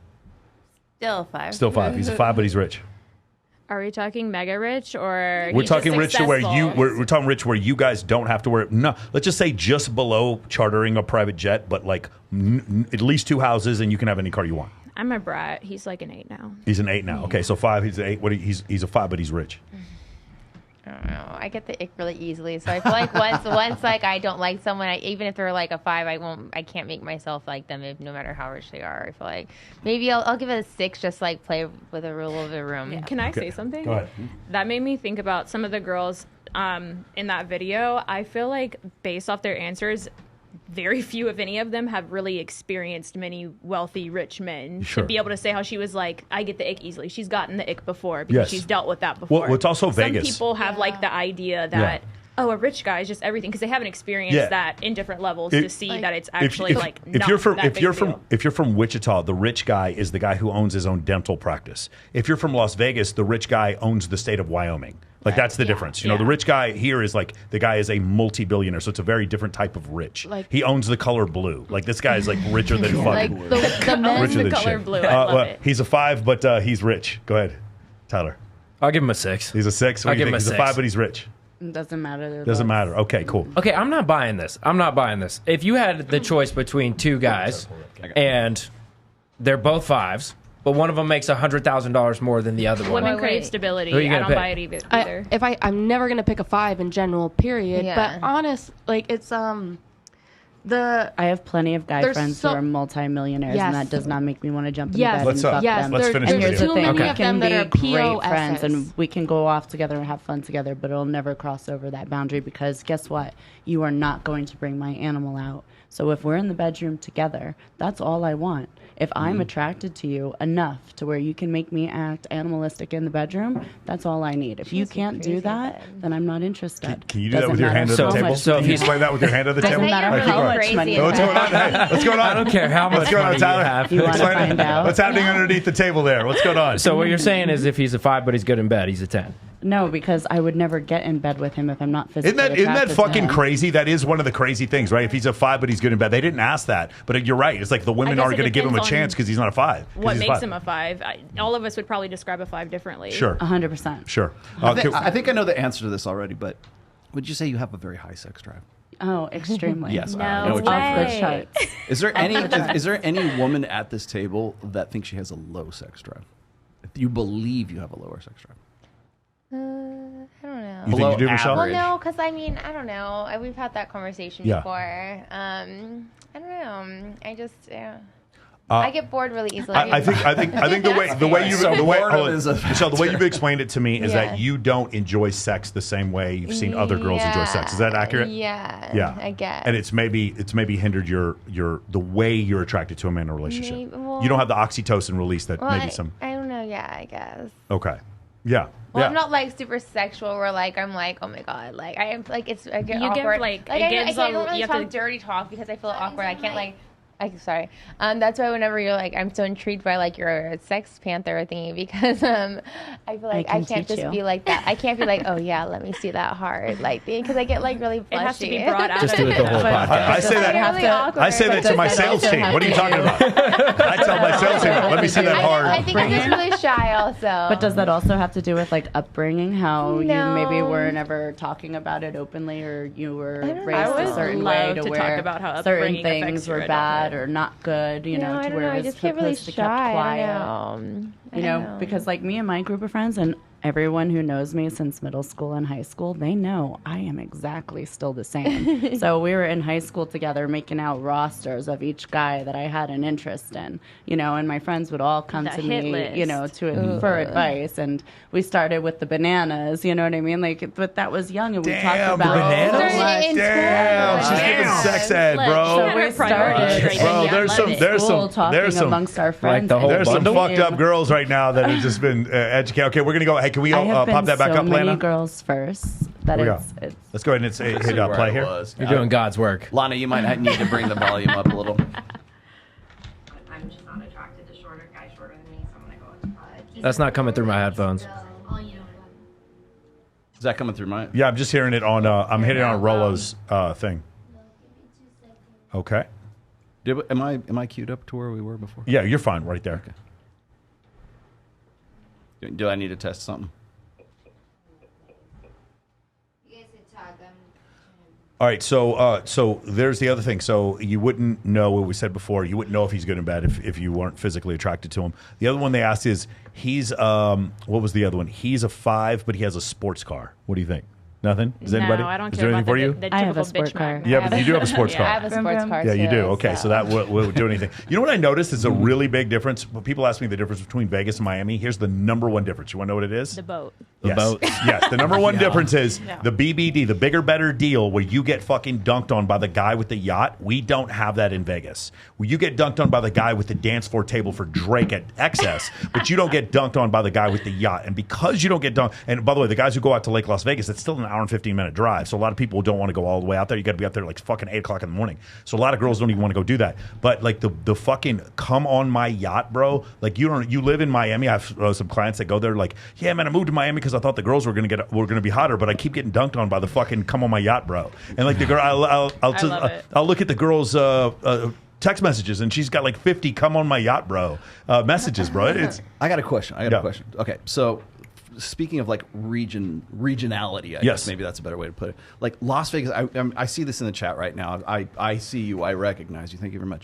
Speaker 1: Still a 5.
Speaker 3: Still 5. He's a 5, but he's rich.
Speaker 10: Are we talking mega rich or?
Speaker 3: We're talking
Speaker 10: just
Speaker 3: rich to where
Speaker 10: successful?
Speaker 3: we're talking rich where you guys don't have to worry. No, let's just say just below chartering a private jet, but like at least 2 houses, and you can have any car you want.
Speaker 10: I'm a brat. He's like an 8 now.
Speaker 3: He's an 8 now. Okay, so 5. He's an 8. He's a 5, but he's rich.
Speaker 9: I don't know. I get the ick really easily, so I feel like once like I don't like someone, even if they're like a 5, I can't make myself like them no matter how rich they are. I feel like maybe I'll give it a 6, just like play with the rule of the room.
Speaker 10: Yeah. Can I say something?
Speaker 3: Go ahead.
Speaker 10: That made me think about some of the girls in that video. I feel like based off their answers, very few, if any of them, have really experienced many wealthy, rich men
Speaker 3: Sure.
Speaker 10: to be able to say how she was like, I get the ick easily. She's gotten the ick before because
Speaker 3: Yes.
Speaker 10: she's dealt with that before.
Speaker 3: Well, it's also
Speaker 10: Some
Speaker 3: Vegas.
Speaker 10: people have like the idea that, oh, a rich guy is just everything because they haven't experienced that in different levels to see that it's actually like not that big a deal.
Speaker 3: If you're from Wichita, the rich guy is the guy who owns his own dental practice. If you're from Las Vegas, the rich guy owns the state of Wyoming. Like that's the difference. You know, the rich guy here is like the guy is a multi-billionaire, so it's a very different type of rich.
Speaker 5: Like-
Speaker 3: he owns the color blue. Like this guy is like richer than fucking.
Speaker 5: Like the men.
Speaker 3: richer than
Speaker 10: color
Speaker 3: shit.
Speaker 10: blue. I love it.
Speaker 3: He's a 5, but he's rich. Go ahead, Tyler.
Speaker 4: I'll give him a 6.
Speaker 3: He's a 6. What
Speaker 4: I'll
Speaker 3: do you
Speaker 4: give him
Speaker 3: think?
Speaker 4: a
Speaker 3: He's a
Speaker 4: 6.
Speaker 3: 5, but he's rich.
Speaker 2: It doesn't matter.
Speaker 3: Doesn't matter. Okay, cool.
Speaker 4: Okay, I'm not buying this. If you had the choice between 2 guys and they're both 5s, but one of them makes $100,000 more than the other one.
Speaker 10: Women crave stability.
Speaker 4: Who are you
Speaker 10: I
Speaker 4: gonna
Speaker 10: don't
Speaker 4: pick?
Speaker 10: buy it either.
Speaker 5: I'm never gonna pick a 5 in general, period.
Speaker 9: Yeah.
Speaker 5: But honest, like it's the
Speaker 2: I have plenty of guy
Speaker 5: There's
Speaker 2: friends
Speaker 5: so-
Speaker 2: who are multimillionaires,
Speaker 5: Yes.
Speaker 2: and that does not make me want to jump in
Speaker 5: Yes.
Speaker 2: the bed
Speaker 3: Let's,
Speaker 2: and fuck
Speaker 5: yes,
Speaker 2: them.
Speaker 3: let's
Speaker 5: there-
Speaker 3: finish
Speaker 5: and
Speaker 3: this
Speaker 5: there's
Speaker 3: video.
Speaker 5: too many
Speaker 2: We
Speaker 5: of
Speaker 2: can
Speaker 5: them that are
Speaker 2: be great friends,
Speaker 5: POSs.
Speaker 2: and we can go off together and have fun together, but it'll never cross over that boundary because guess what? You are not going to bring my animal out. So if we're in the bedroom together, that's all I want. If I'm attracted to you enough to where you can make me act animalistic in the bedroom, that's all I need. If you can't do that, then I'm not interested.
Speaker 3: Can you do that with your hand on the table?
Speaker 4: So if
Speaker 3: Can you
Speaker 4: he's
Speaker 3: explain that with your hand on the table?
Speaker 2: Doesn't matter
Speaker 3: Like,
Speaker 2: how
Speaker 3: keep going.
Speaker 2: much money.
Speaker 3: What's going on? Hey, what's going on?
Speaker 4: I don't care how much
Speaker 3: What's going on,
Speaker 4: money
Speaker 3: Tyler?
Speaker 4: you have.
Speaker 2: You wanna
Speaker 3: Explain it.
Speaker 2: find out?
Speaker 3: What's happening underneath the table there? What's going on?
Speaker 4: So what you're saying is if he's a 5 but he's good in bed, he's a 10.
Speaker 2: No, because I would never get in bed with him if I'm not physically
Speaker 3: Isn't that
Speaker 2: attracted to
Speaker 3: fucking
Speaker 2: him.
Speaker 3: crazy? That is one of the crazy things, right? If he's a 5 but he's good in bed, they didn't ask that, but you're right. It's like the women
Speaker 10: I guess
Speaker 3: aren't
Speaker 10: it
Speaker 3: going to give him a
Speaker 10: depends
Speaker 3: chance
Speaker 10: on
Speaker 3: because he's not a 5.
Speaker 10: What makes him a 5? All of us would probably describe a 5 differently.
Speaker 3: Sure,
Speaker 2: 100%.
Speaker 3: sure.
Speaker 12: I think I know the answer to this already, but would you say you have a very high sex drive?
Speaker 2: Oh, extremely.
Speaker 12: Yes.
Speaker 10: No
Speaker 12: I know what
Speaker 10: way.
Speaker 12: you're
Speaker 2: The charts.
Speaker 12: Is there any is there any woman at this table that thinks she has a low sex drive? If you believe you have a lower sex drive.
Speaker 9: I don't know.
Speaker 3: You think you do, Michelle?
Speaker 9: Well, no, because I mean, I don't know. We've had that conversation
Speaker 3: Yeah.
Speaker 9: before. I don't know. I just, I get bored really easily.
Speaker 3: I think the way Michelle, the way you've explained it to me is
Speaker 9: Yeah.
Speaker 3: that you don't enjoy sex the same way you've seen other girls enjoy sex. Is that accurate?
Speaker 9: Yeah.
Speaker 3: Yeah.
Speaker 9: I guess.
Speaker 3: And it's maybe hindered your the way you're attracted to a man in a relationship.
Speaker 9: Maybe- well-
Speaker 3: You don't have the oxytocin release that
Speaker 9: well,
Speaker 3: maybe some.
Speaker 9: I don't know. Yeah, I guess.
Speaker 3: Okay. Yeah.
Speaker 9: Well,
Speaker 3: yeah.
Speaker 9: I'm not like super sexual where like I'm like, oh my god, like I am like I get
Speaker 10: You give,
Speaker 9: awkward.
Speaker 10: like,
Speaker 9: I
Speaker 10: it gives
Speaker 9: don't
Speaker 10: you
Speaker 9: really
Speaker 10: have
Speaker 9: talk
Speaker 10: to-
Speaker 9: dirty talk because I feel awkward. I can't like Sorry. That's why whenever you're like, I'm so intrigued by like your Sex Panther thingy because I feel like I can't just be like that. I can't be like, oh yeah, let me see that hard like thing because I get like really blushy.
Speaker 10: It has to be brought out.
Speaker 3: Just do it the whole podcast. I say that. I say that to my sales team. What are you talking about? I tell my sales team, let me see that hard.
Speaker 9: I think I'm just really shy also.
Speaker 2: But does that also have to do with like upbringing? How you maybe were never talking about it openly, or you were raised a certain way to where
Speaker 10: talk about how
Speaker 2: certain things were bad or not good, you know, to where it was supposed to keep quiet. You know, because like me and my group of friends and everyone who knows me since middle school and high school, they know I am exactly still the same. So we were in high school together making out rosters of each guy that I had an interest in, you know, and my friends would all come to me, you know, for advice. And we started with the bananas, you know what I mean? Like, but that was young and we talked about
Speaker 3: bananas. Damn, she's giving sex ed, bro.
Speaker 2: So we started,
Speaker 3: bro. There's some
Speaker 2: amongst our friends.
Speaker 3: There's some fucked up girls right now that have just been educated. Okay, we're gonna go. Hey, can we pop that back up, Lana?
Speaker 2: Many girls first. That it's
Speaker 3: Let's go ahead and hit play here.
Speaker 4: You're doing God's work.
Speaker 12: Lana, you might need to bring the volume up a little.
Speaker 14: I'm just not attracted to shorter guys shorter than me, so I'm gonna go with
Speaker 4: That's not coming through my headphones.
Speaker 12: Is that coming through mine?
Speaker 3: Yeah, I'm just hearing it on. I'm hitting on Rolo's thing. Okay.
Speaker 12: Am I queued up to where we were before?
Speaker 3: Yeah, you're fine right there.
Speaker 12: Okay. Do I need to test something?
Speaker 3: All right, so there's the other thing. So you wouldn't know what we said before. You wouldn't know if he's good and bad if you weren't physically attracted to him. The other one they asked is he's what was the other one? He's a 5, but he has a sports car. What do you think? Nothing? Does anybody?
Speaker 10: No, I don't
Speaker 3: Is
Speaker 10: care
Speaker 3: there
Speaker 10: about
Speaker 3: anything for you?
Speaker 2: I have a sports car.
Speaker 3: Yeah, but you do have a sports car.
Speaker 9: I have a sports car.
Speaker 3: Yeah, you do.
Speaker 9: too,
Speaker 3: Okay, so that would do anything. You know what I noticed is a really big difference. When people ask me the difference between Vegas and Miami, here's the number one difference. You want to know what it is?
Speaker 10: The boat.
Speaker 3: The boat. Yes, the number one difference is the BBD, the bigger, better deal, where you get fucking dunked on by the guy with the yacht. We don't have that in Vegas. Where you get dunked on by the guy with the dance floor table for Drake at Excess, but you don't get dunked on by the guy with the yacht. And because you don't get dunked, and by the way, the guys who go out to Lake Las Vegas, it's still an hour and 15-minute drive. So a lot of people don't want to go all the way out there. You got to be out there like fucking 8 o'clock in the morning. So a lot of girls don't even want to go do that. But like the fucking come on my yacht, bro. Like you live in Miami. I have some clients that go there like, yeah, man, I moved to Miami because I thought the girls were gonna be hotter, but I keep getting dunked on by the fucking come on my yacht, bro. And like the girl, I'll look at the girl's text messages, and she's got like 50 come on my yacht, bro messages, bro.
Speaker 12: I got a question. Okay, so speaking of like regionality, I guess maybe that's a better way to put it. Like Las Vegas, I see this in the chat right now. I see you. I recognize you. Thank you very much.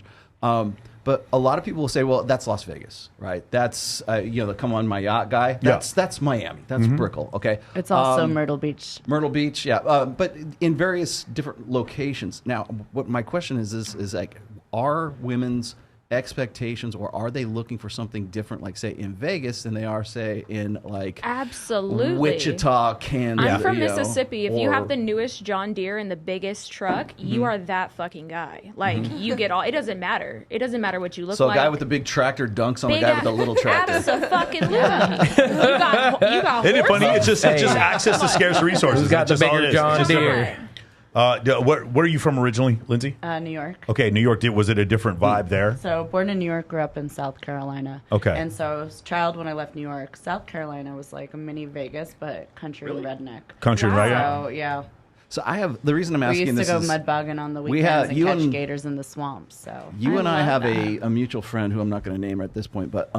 Speaker 12: But a lot of people will say, well, that's Las Vegas, right? That's, the come on my yacht guy. That's Miami. That's Brickell, okay?
Speaker 2: It's also Myrtle Beach.
Speaker 12: Myrtle Beach, yeah. But in various different locations. Now, what my question is like, are women's expectations, or are they looking for something different, like say in Vegas than they are say in like
Speaker 10: absolutely
Speaker 12: Wichita, Kansas?
Speaker 10: I'm from Mississippi. If you have the newest John Deere and the biggest truck, you are that fucking guy. Like you get all. It doesn't matter. It doesn't matter what you look like.
Speaker 12: So a guy with the big tractor dunks on the guy with the little tractor.
Speaker 10: Absolutely. You got.
Speaker 3: Isn't it funny? It's just access to scarce resources.
Speaker 4: Who's got the bigger John Deere?
Speaker 3: Where are you from originally, Lindsay?
Speaker 2: New York.
Speaker 3: Okay, New York. Was it a different vibe there?
Speaker 2: So born in New York, grew up in South Carolina.
Speaker 3: Okay.
Speaker 2: And so I was a child when I left New York. South Carolina was like a mini Vegas, but country and redneck.
Speaker 3: Country and redneck.
Speaker 2: So yeah.
Speaker 12: So I have the reason I'm asking this.
Speaker 2: We used to go mud bogging on the weekends and catch gators in the swamps. So
Speaker 12: you and I have a mutual friend who I'm not going to name at this point, but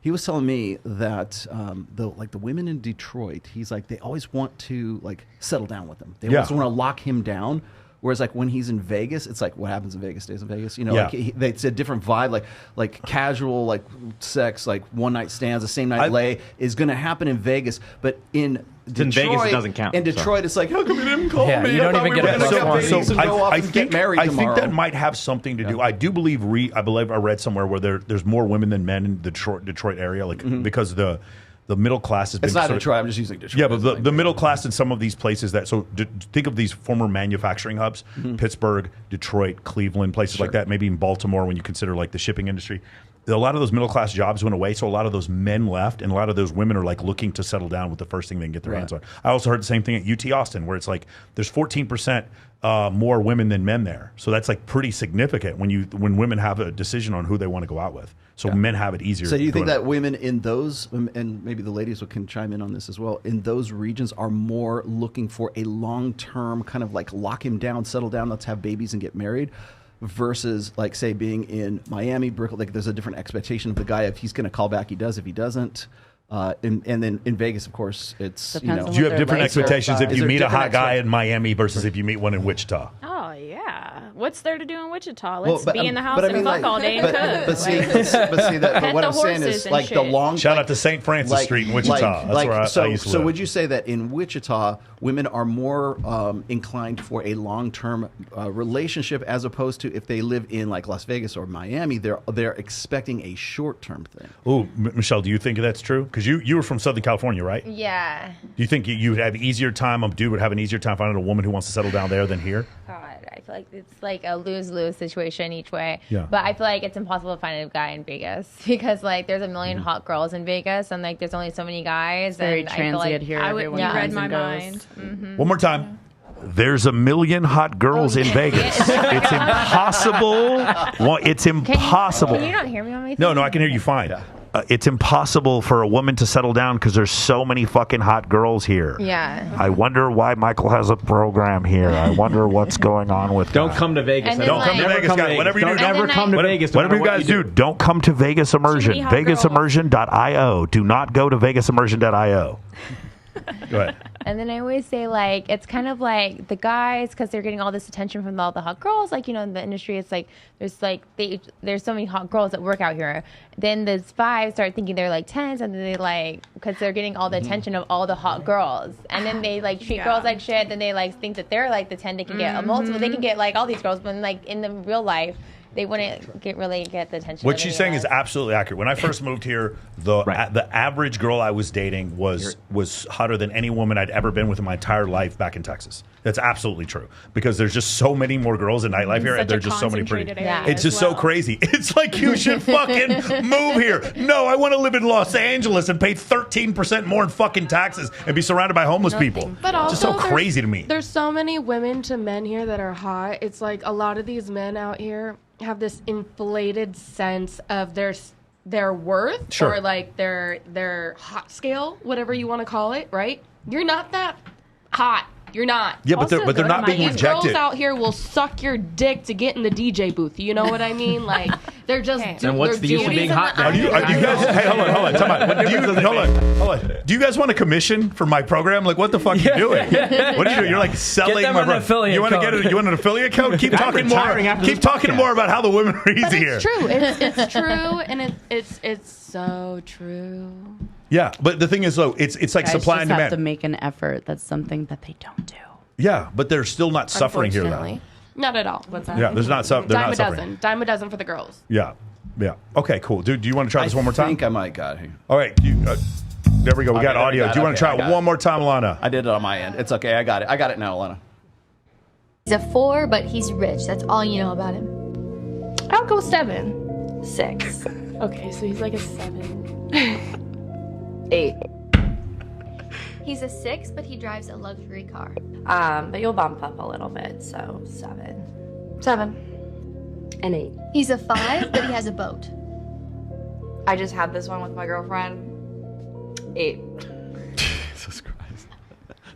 Speaker 12: he was telling me that the women in Detroit, he's like, they always want to like settle down with him. They always want to lock him down. Whereas like when he's in Vegas, it's like what happens in Vegas stays in Vegas. You know, like it's a different vibe. Like casual, like sex, like one night stands, the same night lay is going to happen in Vegas, but in Detroit,
Speaker 11: Vegas, it doesn't count.
Speaker 12: In Detroit, it's like, how come you didn't call me?
Speaker 4: You don't even get
Speaker 3: I think that might have something to do. I do believe I read somewhere where there's more women than men in the Detroit area, like because the middle class has been.
Speaker 12: It's not Detroit. I'm just using Detroit.
Speaker 3: Yeah, but the middle class in some of these places think of these former manufacturing hubs: Pittsburgh, Detroit, Cleveland, places like that. Maybe in Baltimore, when you consider like the shipping industry. a lot of those middle class jobs went away, so a lot of those men left, and a lot of those women are like looking to settle down with the first thing they can get their hands on. I also heard the same thing at UT Austin, where it's like there's 14% more women than men there, so that's like pretty significant when women have a decision on who they want to go out with. So men have it easier.
Speaker 12: So do you think that women in those, and maybe the ladies can chime in on this as well, in those regions are more looking for a long-term kind of like lock him down, settle down, let's have babies and get married, versus like say being in Miami, Brooklyn, like there's a different expectation of the guy. If he's going to call back, he does. If he doesn't, and then in Vegas, of course, it's
Speaker 3: do you have different expectations if you meet a hot guy in Miami versus if you meet one in Wichita?
Speaker 10: Oh yeah, what's there to do in Wichita? Let's be in the house and fuck all day and cook.
Speaker 12: But what I'm saying is like the long.
Speaker 3: Shout out to St. Francis Street in Wichita. That's where I used to live.
Speaker 12: So would you say that in Wichita, women are more inclined for a long-term relationship as opposed to if they live in like Las Vegas or Miami, they're expecting a short-term thing?
Speaker 3: Oh, Michelle, do you think that's true? Because you were from Southern California, right?
Speaker 9: Yeah.
Speaker 3: Do you think you would have easier time? A dude would have an easier time finding a woman who wants to settle down there than here?
Speaker 9: God, I feel like it's like a lose-lose situation each way.
Speaker 3: Yeah.
Speaker 9: But I feel like it's impossible to find a guy in Vegas because like there's a million hot girls in Vegas and like there's only so many guys.
Speaker 2: It's very
Speaker 9: and I feel like
Speaker 2: here.
Speaker 10: You read my mind.
Speaker 9: Mm-hmm.
Speaker 3: One more time. There's a million hot girls in Vegas. It's impossible. Well, it's impossible.
Speaker 9: Can you not hear me on my
Speaker 3: No, I can hear you fine. Yeah. It's impossible for a woman to settle down because there's so many fucking hot girls here.
Speaker 9: Yeah.
Speaker 3: I wonder why Michael has a program here. I wonder what's going on with
Speaker 11: Don't come to Vegas.
Speaker 3: Don't come to Vegas, guys. Whatever you do,
Speaker 11: never come to Vegas.
Speaker 3: Whatever you guys do, don't come to Vegas Immersion. VegasImmersion.io. Do not go to VegasImmersion.io. Go ahead.
Speaker 9: And then I always say, like, it's kind of like the guys, because they're getting all this attention from all the hot girls. Like, you know, in the industry, it's like there's so many hot girls that work out here. Then the 5 start thinking they're like 10s, and then they like, because they're getting all the attention of all the hot girls. And then they like treat girls like shit. Then they like think that they're like the 10. They can get a multiple. They can get like all these girls, but like in the real life, they wouldn't really get the attention.
Speaker 3: What she's saying is absolutely accurate. When I first moved here, the average girl I was dating was hotter than any woman I'd ever been with in my entire life back in Texas. That's absolutely true because there's just so many more girls in nightlife here, and there's just so many pretty. It's just so crazy. It's like you should fucking move here. No, I want to live in Los Angeles and pay 13% more in fucking taxes and be surrounded by homeless people.
Speaker 5: But also,
Speaker 3: it's just so crazy to me.
Speaker 5: There's so many women to men here that are hot. It's like a lot of these men out here have this inflated sense of their worth or like their hot scale, whatever you want to call it, right? You're not that hot. You're not.
Speaker 3: Yeah, but they're not being rejected.
Speaker 5: Girls out here will suck your dick to get in the DJ booth. You know what I mean? Like they're just.
Speaker 11: And what's the use of being hot?
Speaker 3: Are you guys? Hey, hold on. Time out. Hold on. Do you guys want a commission for my program? Like, what the fuck are you doing? What are you doing? You're like selling my program. You want to get it? You want an affiliate code? Keep talking more. Keep talking more about how the women are easy here.
Speaker 5: It's true. It's true, and it's so true.
Speaker 3: Yeah, but the thing is, though, it's like
Speaker 2: guys
Speaker 3: supply and demand.
Speaker 2: Have to make an effort. That's something that they don't do.
Speaker 3: Yeah, but they're still not suffering here, though.
Speaker 5: Not at all. What's that?
Speaker 3: Yeah, there's not. They're not suffering.
Speaker 5: Dime a dozen for the girls.
Speaker 3: Yeah. Okay, cool. Dude, do you want to try this one more time?
Speaker 12: I think I might got it.
Speaker 3: All right. There we go. We got audio. Do you want to try it one more time, Lana?
Speaker 12: I did it on my end. It's okay. I got it. I got it now, Lana.
Speaker 15: He's a 4, but he's rich. That's all you know about him.
Speaker 5: I'll go 7.
Speaker 15: 6.
Speaker 5: Okay, so he's like a 7.
Speaker 15: 8. He's a 6, but he drives a luxury car.
Speaker 14: But you'll bump up a little bit, so 7.
Speaker 15: 7. And 8. He's a 5, but he has a boat.
Speaker 14: I just had this one with my girlfriend. 8.
Speaker 11: Jesus Christ.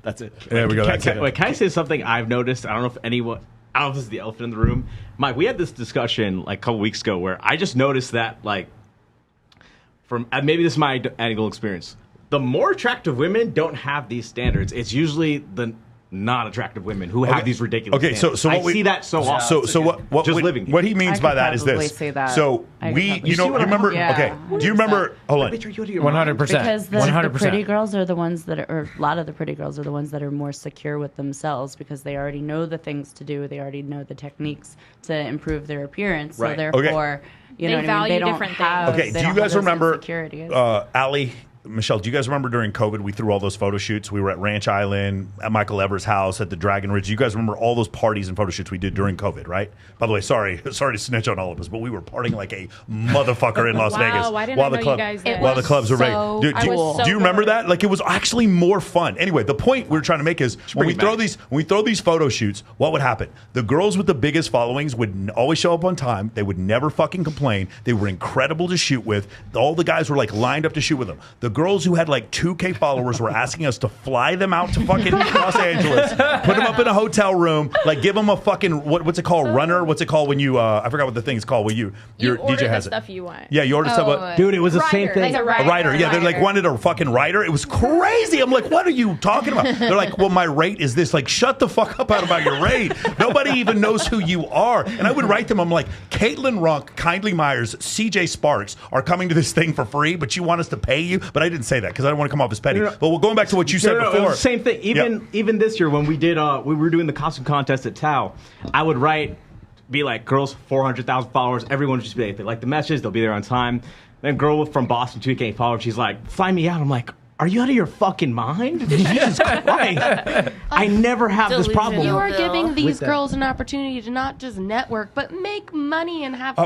Speaker 11: That's it.
Speaker 3: There we go.
Speaker 11: Can I say something I've noticed? I don't know if this is the elephant in the room. Mike, we had this discussion like a couple weeks ago where I just noticed that like from maybe this is my anecdotal experience. The more attractive women don't have these standards. It's usually the not attractive women who have these ridiculous standards.
Speaker 3: So what
Speaker 11: I see that so often.
Speaker 3: So what he means by that is this.
Speaker 2: Say that.
Speaker 3: So you remember?
Speaker 2: Yeah.
Speaker 3: Okay. Do you remember? Hold on.
Speaker 4: 100%.
Speaker 2: Because the pretty girls are the ones that are, or a lot of the pretty girls are the ones that are more secure with themselves because they already know the things to do. They already know the techniques to improve their appearance.
Speaker 3: Right.
Speaker 2: So therefore, you know what I mean? They don't have.
Speaker 3: Okay. Do you guys remember Allie Michelle, do you guys remember during COVID we threw all those photo shoots? We were at Ranch Island, at Michael Ever's house, at the Dragon Ridge. You guys remember all those parties and photo shoots we did during COVID, right? By the way, sorry to snitch on all of us, but we were partying like a motherfucker in Las Vegas
Speaker 10: Why didn't I know you guys did?
Speaker 3: while the clubs were
Speaker 10: so
Speaker 3: ready. Do you remember that? Like, it was actually more fun. Anyway, the point we were trying to make is when we throw these photo shoots, what would happen? The girls with the biggest followings would always show up on time. They would never fucking complain. They were incredible to shoot with. All the guys were like lined up to shoot with them. The girls who had like 2K followers were asking us to fly them out to fucking Los Angeles, put them up in a hotel room, like give them a fucking what's it called, runner? What's it called when you I forgot what the thing is called when your DJ has
Speaker 10: stuff you want.
Speaker 3: Yeah, you order stuff.
Speaker 11: Dude, it was the same thing.
Speaker 10: Like
Speaker 3: a rider. Yeah, they like wanted a fucking rider. It was crazy. I'm like, what are you talking about? They're like, well, my rate is this. Like, shut the fuck up about your rate. Nobody even knows who you are. And I would write them. I'm like, Caitlin Runk, Kindly Myers, CJ Sparks are coming to this thing for free, but you want us to pay you? But I didn't say that because I don't want to come off as petty. But we're going back to what you said before.
Speaker 11: It was the same thing. Even this year when we did we were doing the costume contest at Tao, I would be like, girls 400,000 followers. Everyone would just be like, if they like the message, they'll be there on time. Then girl from Boston 2K followers, she's like, fly me out. I'm like, are you out of your fucking mind? Jesus Christ. I never have this problem.
Speaker 5: You are giving these girls an opportunity to not just network, but make money and have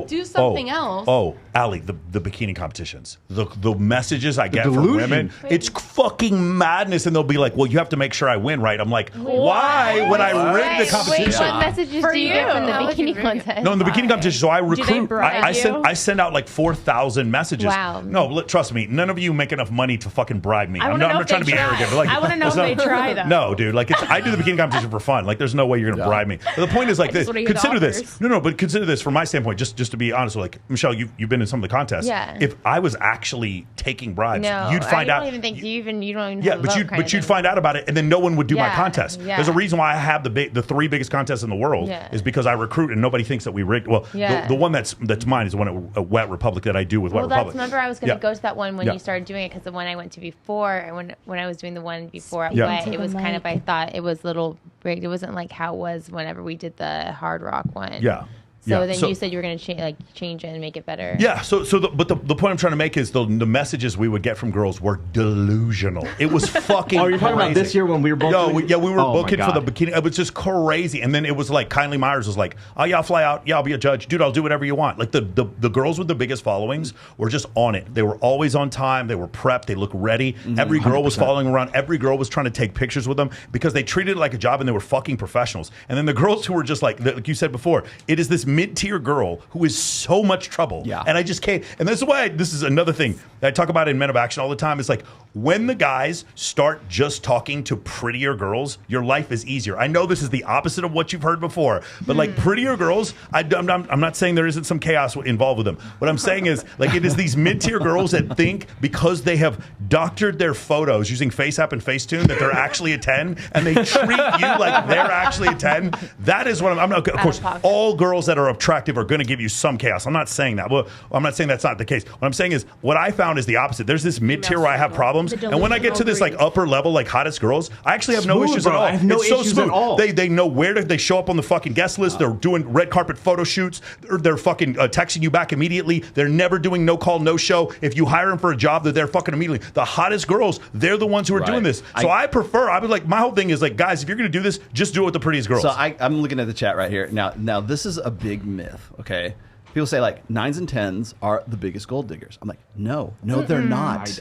Speaker 5: do something else.
Speaker 3: Oh, Allie, the bikini competitions. The messages I get from women, it's fucking madness. And they'll be like, well, you have to make sure I win, right? I'm like, why would I rig the competition?
Speaker 9: Wait, what messages do you get from the bikini contest?
Speaker 3: No, in the bikini competition, so I recruit.
Speaker 9: I
Speaker 3: I send out like 4,000 messages.
Speaker 9: Wow.
Speaker 3: No, trust me, none of you make enough money to fucking bribe me. I'm not trying to be arrogant. But like,
Speaker 10: I want to know if they try, though.
Speaker 3: No, dude. Like, I do the bikini competition for fun. Like, there's no way you're going to bribe me. But the point is, like, this. Consider this. No, but consider this from my standpoint. Just to be honest, like, Michelle, you've been in some of the contests.
Speaker 9: Yeah.
Speaker 3: If I was actually taking bribes,
Speaker 9: no,
Speaker 3: you'd find out.
Speaker 9: I don't even think you don't even.
Speaker 3: Yeah, but you'd find out about it, and then no one would do my contest.
Speaker 9: Yeah.
Speaker 3: There's a reason why I have the 3 biggest contests in the world is because I recruit, and nobody thinks that we rigged. Well, the one that's mine is the one at Wet Republic that I do with Wet Republic.
Speaker 9: Remember, I was going to go to that one when you started doing it because the one I went to before, and when I was doing the one before at Wet, it was kind of, I thought it was a little rigged. It wasn't like how it was whenever we did the Hard Rock one.
Speaker 3: Yeah.
Speaker 9: So then you said you were going to change it and make it better.
Speaker 3: Yeah. But the point I'm trying to make is the messages we would get from girls were delusional. It was fucking.
Speaker 11: Oh, you're talking about this year when we were both.
Speaker 3: We were booking for the bikini. It was just crazy. And then it was like Kindly Myers was like, "Oh yeah, I'll fly out. Yeah, I'll be a judge, dude. I'll do whatever you want." Like the girls with the biggest followings were just on it. They were always on time. They were prepped. They looked ready. Every girl was following around. Every girl was trying to take pictures with them because they treated it like a job and they were fucking professionals. And then the girls who were just like you said before, it is this mid-tier girl who is so much trouble.
Speaker 12: Yeah.
Speaker 3: And I just can't. And this is why this is another thing that I talk about in Men of Action all the time. It's like when the guys start just talking to prettier girls, your life is easier. I know this is the opposite of what you've heard before, but like prettier girls, I'm not saying there isn't some chaos involved with them. What I'm saying is like it is these mid-tier girls that think because they have doctored their photos using FaceApp and Facetune that they're actually a 10 and they treat you like they're actually a 10. That is what I'm not, of course, all girls that are attractive are going to give you some chaos. I'm not saying that. Well, I'm not saying that's not the case. What I'm saying is what I found is the opposite. There's this mid-tier where I have problems, and when I get to this like upper level, like hottest girls, I actually have no issues at all.
Speaker 11: I have no issues at all.
Speaker 3: They know where they show up on the fucking guest list. They're doing red carpet photo shoots. They're fucking texting you back immediately. They're never doing no call, no show. If you hire them for a job, they're there fucking immediately. The hottest girls, they're the ones who are doing this. So I would like, my whole thing is like, guys, if you're going to do this, just do it with the prettiest girls.
Speaker 12: So I'm looking at the chat right here. Now this is a big myth, okay? People say like 9s and 10s are the biggest gold diggers. I'm like, no, they're not. It's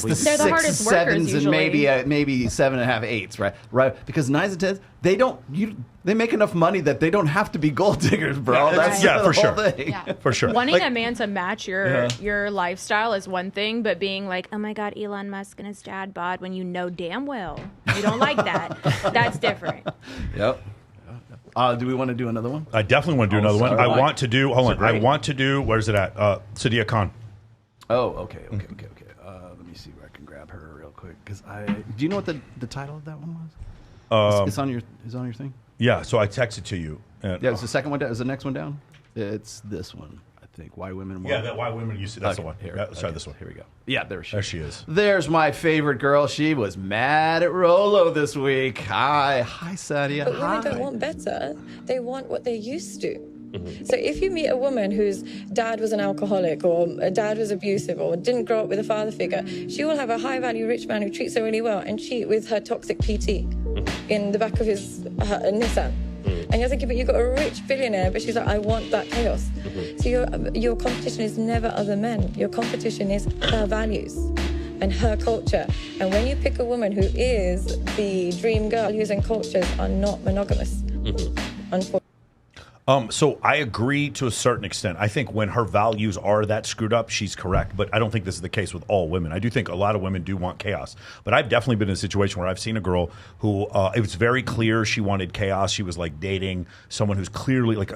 Speaker 12: the 6s, 7s, and maybe 7.5, 8s, right? Because 9s and 10s, they make enough money that they don't have to be gold diggers, bro. That's the
Speaker 3: for
Speaker 12: whole
Speaker 3: sure.
Speaker 12: thing.
Speaker 3: Yeah. For sure.
Speaker 10: Wanting a man to match your lifestyle is one thing, but being like, oh my God, Elon Musk and his dad bod when you know damn well you don't like that, that's different.
Speaker 12: Yep. Do we want to do another one?
Speaker 3: I definitely want to do another one. I want to do. Hold on. I want to do. Where's it at? Sadia Khan.
Speaker 12: Oh, okay. Let me see where I can grab her real quick. Because do you know what the title of that one was? It's on your thing.
Speaker 3: Yeah. So I texted to you.
Speaker 12: It's the second one down. Is the next one down? It's this one. I think Why Women.
Speaker 3: Yeah, that Why Women used to. That's the one.
Speaker 12: Here,
Speaker 3: let's try this one.
Speaker 12: Here we go. Yeah, there she
Speaker 3: is.
Speaker 12: There's my favorite girl. She was mad at Rolo this week. Hi, Sadia.
Speaker 16: But women don't want better. They want what they're used to. So if you meet a woman whose dad was an alcoholic or a dad was abusive or didn't grow up with a father figure, she will have a high-value rich man who treats her really well and cheat with her toxic PT in the back of his Nissan. And you're thinking, but you've got a rich billionaire, but she's like, I want that chaos. So your competition is never other men. Your competition is her values and her culture. And when you pick a woman who is the dream girl, whose cultures are not monogamous, unfortunately.
Speaker 3: So I agree to a certain extent. I think when her values are that screwed up, she's correct. But I don't think this is the case with all women. I do think a lot of women do want chaos. But I've definitely been in a situation where I've seen a girl who it was very clear she wanted chaos. She was like dating someone who's clearly like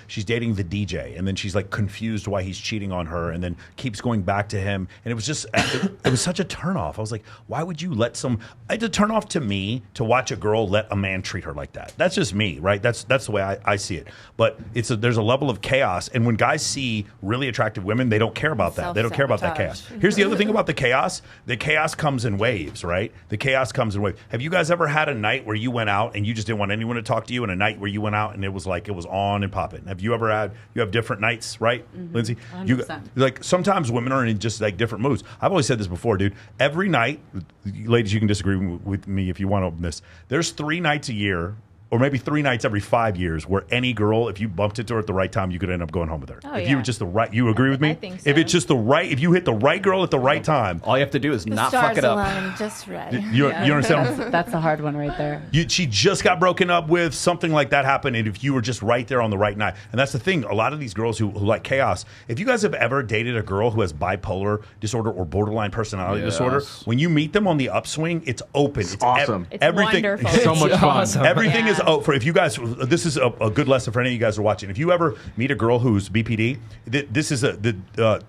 Speaker 3: she's dating the DJ, and then she's like confused why he's cheating on her, and then keeps going back to him. And it was just it was such a turnoff. I was like, why would you let it's a turnoff to me to watch a girl let a man treat her like that. That's just me, right? That's the way I see it. But there's a level of chaos, and when guys see really attractive women, they don't care about that. They don't care about that chaos. Here's the other thing about the chaos: the chaos comes in waves, right? The chaos comes in waves. Have you guys ever had a night where you went out and you just didn't want anyone to talk to you, and a night where you went out and it was on and popping? Have you ever had? You have different nights, right, Lindsay?
Speaker 2: 100%.
Speaker 3: Like sometimes women are in just like different moods. I've always said this before, dude. Every night, ladies, you can disagree with me if you want to open this. There's 3 nights a year, or maybe 3 nights every 5 years, where any girl, if you bumped into her at the right time, you could end up going home with her. You were just you agree with me?
Speaker 10: I think so.
Speaker 3: If it's just if you hit the right girl at the right time,
Speaker 11: all you have to do is not fuck it up.
Speaker 1: Just right.
Speaker 3: You understand?
Speaker 2: That's a hard one right there.
Speaker 3: She just got broken up with, something like that happened, and if you were just right there on the right night. And that's the thing, a lot of these girls who like chaos, if you guys have ever dated a girl who has bipolar disorder or borderline personality disorder, when you meet them on the upswing, it's open. It's
Speaker 11: awesome.
Speaker 10: It's
Speaker 3: everything,
Speaker 10: wonderful.
Speaker 11: So much fun.
Speaker 4: Awesome.
Speaker 3: Everything is for if you guys. This is a good lesson for any of you guys who are watching. If you ever meet a girl who's BPD, this is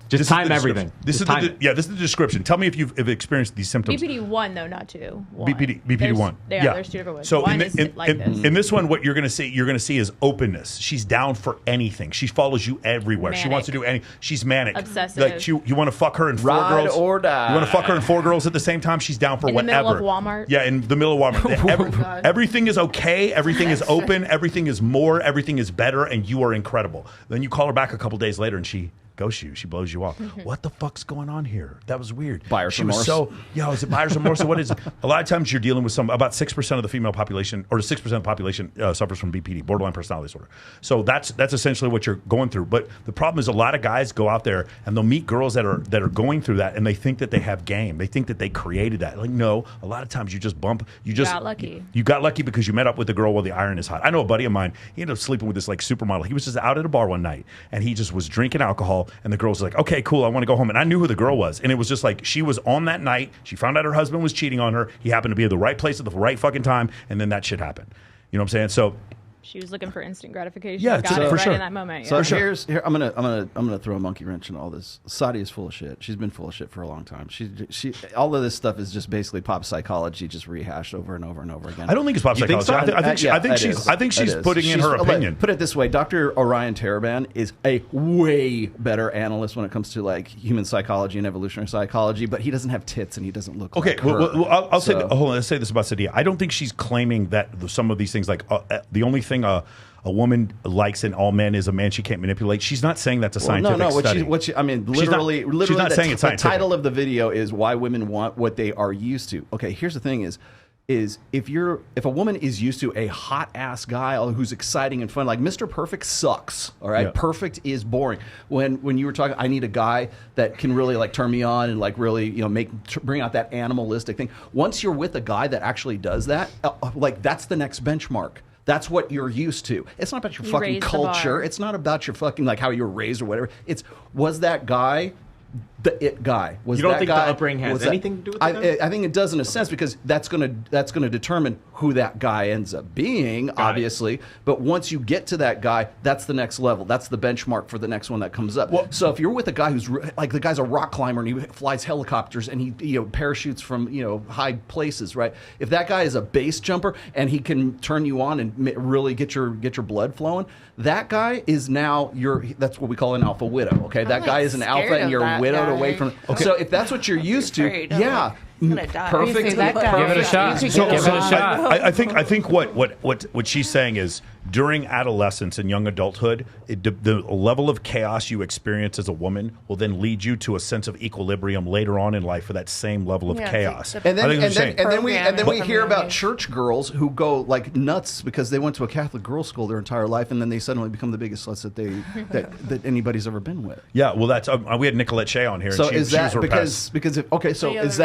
Speaker 11: just time everything.
Speaker 3: This is the description. Tell me if you've experienced these symptoms.
Speaker 10: BPD 1 though, not 2.
Speaker 3: BPD 1.
Speaker 10: Yeah, there's 2 different ones.
Speaker 3: So
Speaker 10: one is like this.
Speaker 3: In this one, what you're going to see is openness. She's down for anything. She follows you everywhere.
Speaker 10: Manic.
Speaker 3: She wants to do She's manic,
Speaker 10: obsessive.
Speaker 3: Like you want to fuck her and 4
Speaker 11: Ride
Speaker 3: girls
Speaker 11: or die.
Speaker 3: You want to fuck her and 4 girls at the same time. She's down for
Speaker 10: in
Speaker 3: whatever.
Speaker 10: In the middle of Walmart.
Speaker 3: Yeah, in the middle of Walmart. Everything is okay. Everything is open. Everything is more. Everything is better, and you are incredible. Then you call her back a couple days later, and she ghosts you. She blows you off. What the fuck's going on here? That was weird.
Speaker 12: Buyer's remorse.
Speaker 3: Is it buyer's remorse? So what is it? A lot of times you're dealing with about 6% of the female population, or 6% of the population suffers from BPD, borderline personality disorder. So that's essentially what you're going through. But the problem is a lot of guys go out there and they'll meet girls that are going through that, and they think that they have game. They think that they created that. Like, no, a lot of times you just bump. You got lucky. You got lucky because you met up with the girl while the iron is hot. I know a buddy of mine, he ended up sleeping with this like supermodel. He was just out at a bar one night, and he just was drinking alcohol, and the girl was like, okay, cool, I want to go home. And I knew who the girl was. And it was just like, she was on that night. She found out her husband was cheating on her. He happened to be at the right place at the right fucking time. And then that shit happened. You know what I'm saying? So
Speaker 10: she was looking for instant gratification.
Speaker 3: Yeah,
Speaker 10: got it right in that moment.
Speaker 12: So here I'm gonna throw a monkey wrench in all this. Saudi is full of shit. She's been full of shit for a long time. She all of this stuff is just basically pop psychology, just rehashed over and over and over again.
Speaker 3: I don't think it's pop psychology. So? I think she's putting in her opinion.
Speaker 12: Put it this way: Dr. Orion Taraban is a way better analyst when it comes to like human psychology and evolutionary psychology, but he doesn't have tits and he doesn't look like her.
Speaker 3: Well, I'll say. Hold on, let's say this about Sadia. I don't think she's claiming that some of these things, like the only thing a woman likes in all men is a man she can't manipulate. She's not saying that's a scientific study.
Speaker 12: Literally,
Speaker 3: she's not saying it's
Speaker 12: the
Speaker 3: scientific.
Speaker 12: title of the video is why women want what they are used to. Okay, here's the thing: is if a woman is used to a hot ass guy who's exciting and fun, like Mr. Perfect sucks. All right, perfect is boring. When you were talking, I need a guy that can really like turn me on and like really bring out that animalistic thing. Once you're with a guy that actually does that, like that's the next benchmark. That's what you're used to. It's not about your fucking culture. It's not about your fucking like how you were raised or whatever. Was that guy the it guy?
Speaker 11: You don't think the upbringing has anything to do with it?
Speaker 12: I think it does in a sense, because that's gonna determine who that guy ends up being, obviously. But once you get to that guy, that's the next level. That's the benchmark for the next one that comes up. Well, so if you're with a guy who's like, the guy's a rock climber and he flies helicopters and he parachutes from high places, right? If that guy is a base jumper and he can turn you on and really get your blood flowing, that guy is now that's what we call an alpha widow. Okay, that guy is an alpha and you're widowed away from. Okay. So if that's what you're used to, perfect.
Speaker 4: Give it a shot. Give it a shot.
Speaker 3: I think what she's saying is during adolescence and young adulthood, the level of chaos you experience as a woman will then lead you to a sense of equilibrium later on in life for that same level of chaos.
Speaker 12: And then we hear about church girls who go like nuts because they went to a Catholic girls' school their entire life, and then they suddenly become the biggest sluts that anybody's ever been with.
Speaker 3: Yeah, well, that's we had Nicolette Shea on here.
Speaker 12: So
Speaker 3: and
Speaker 12: is that because is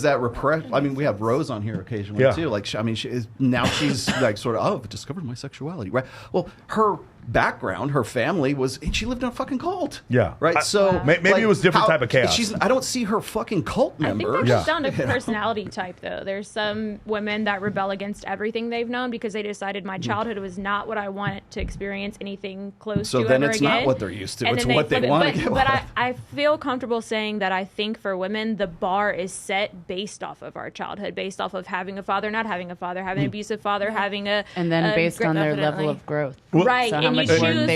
Speaker 12: that repressed? I mean, we have Rose on here occasionally too. Like, she's like sort of I've discovered my sexuality, right? Well, her background, her family she lived in a fucking cult.
Speaker 3: Yeah.
Speaker 12: Right. So
Speaker 3: maybe it was different type of chaos.
Speaker 12: I don't see her fucking cult member.
Speaker 10: I think that's down to personality type, though. There's some women that rebel against everything they've known because they decided my childhood was not what I want to experience anything close to ever again.
Speaker 12: So then it's not what they're used to. It's what they want to get.
Speaker 10: But I feel comfortable saying that I think for women, the bar is set based off of our childhood, based off of having a father, not having a father, having an abusive father, having a...
Speaker 2: And then based on their level of growth.
Speaker 10: Right.
Speaker 2: So
Speaker 10: and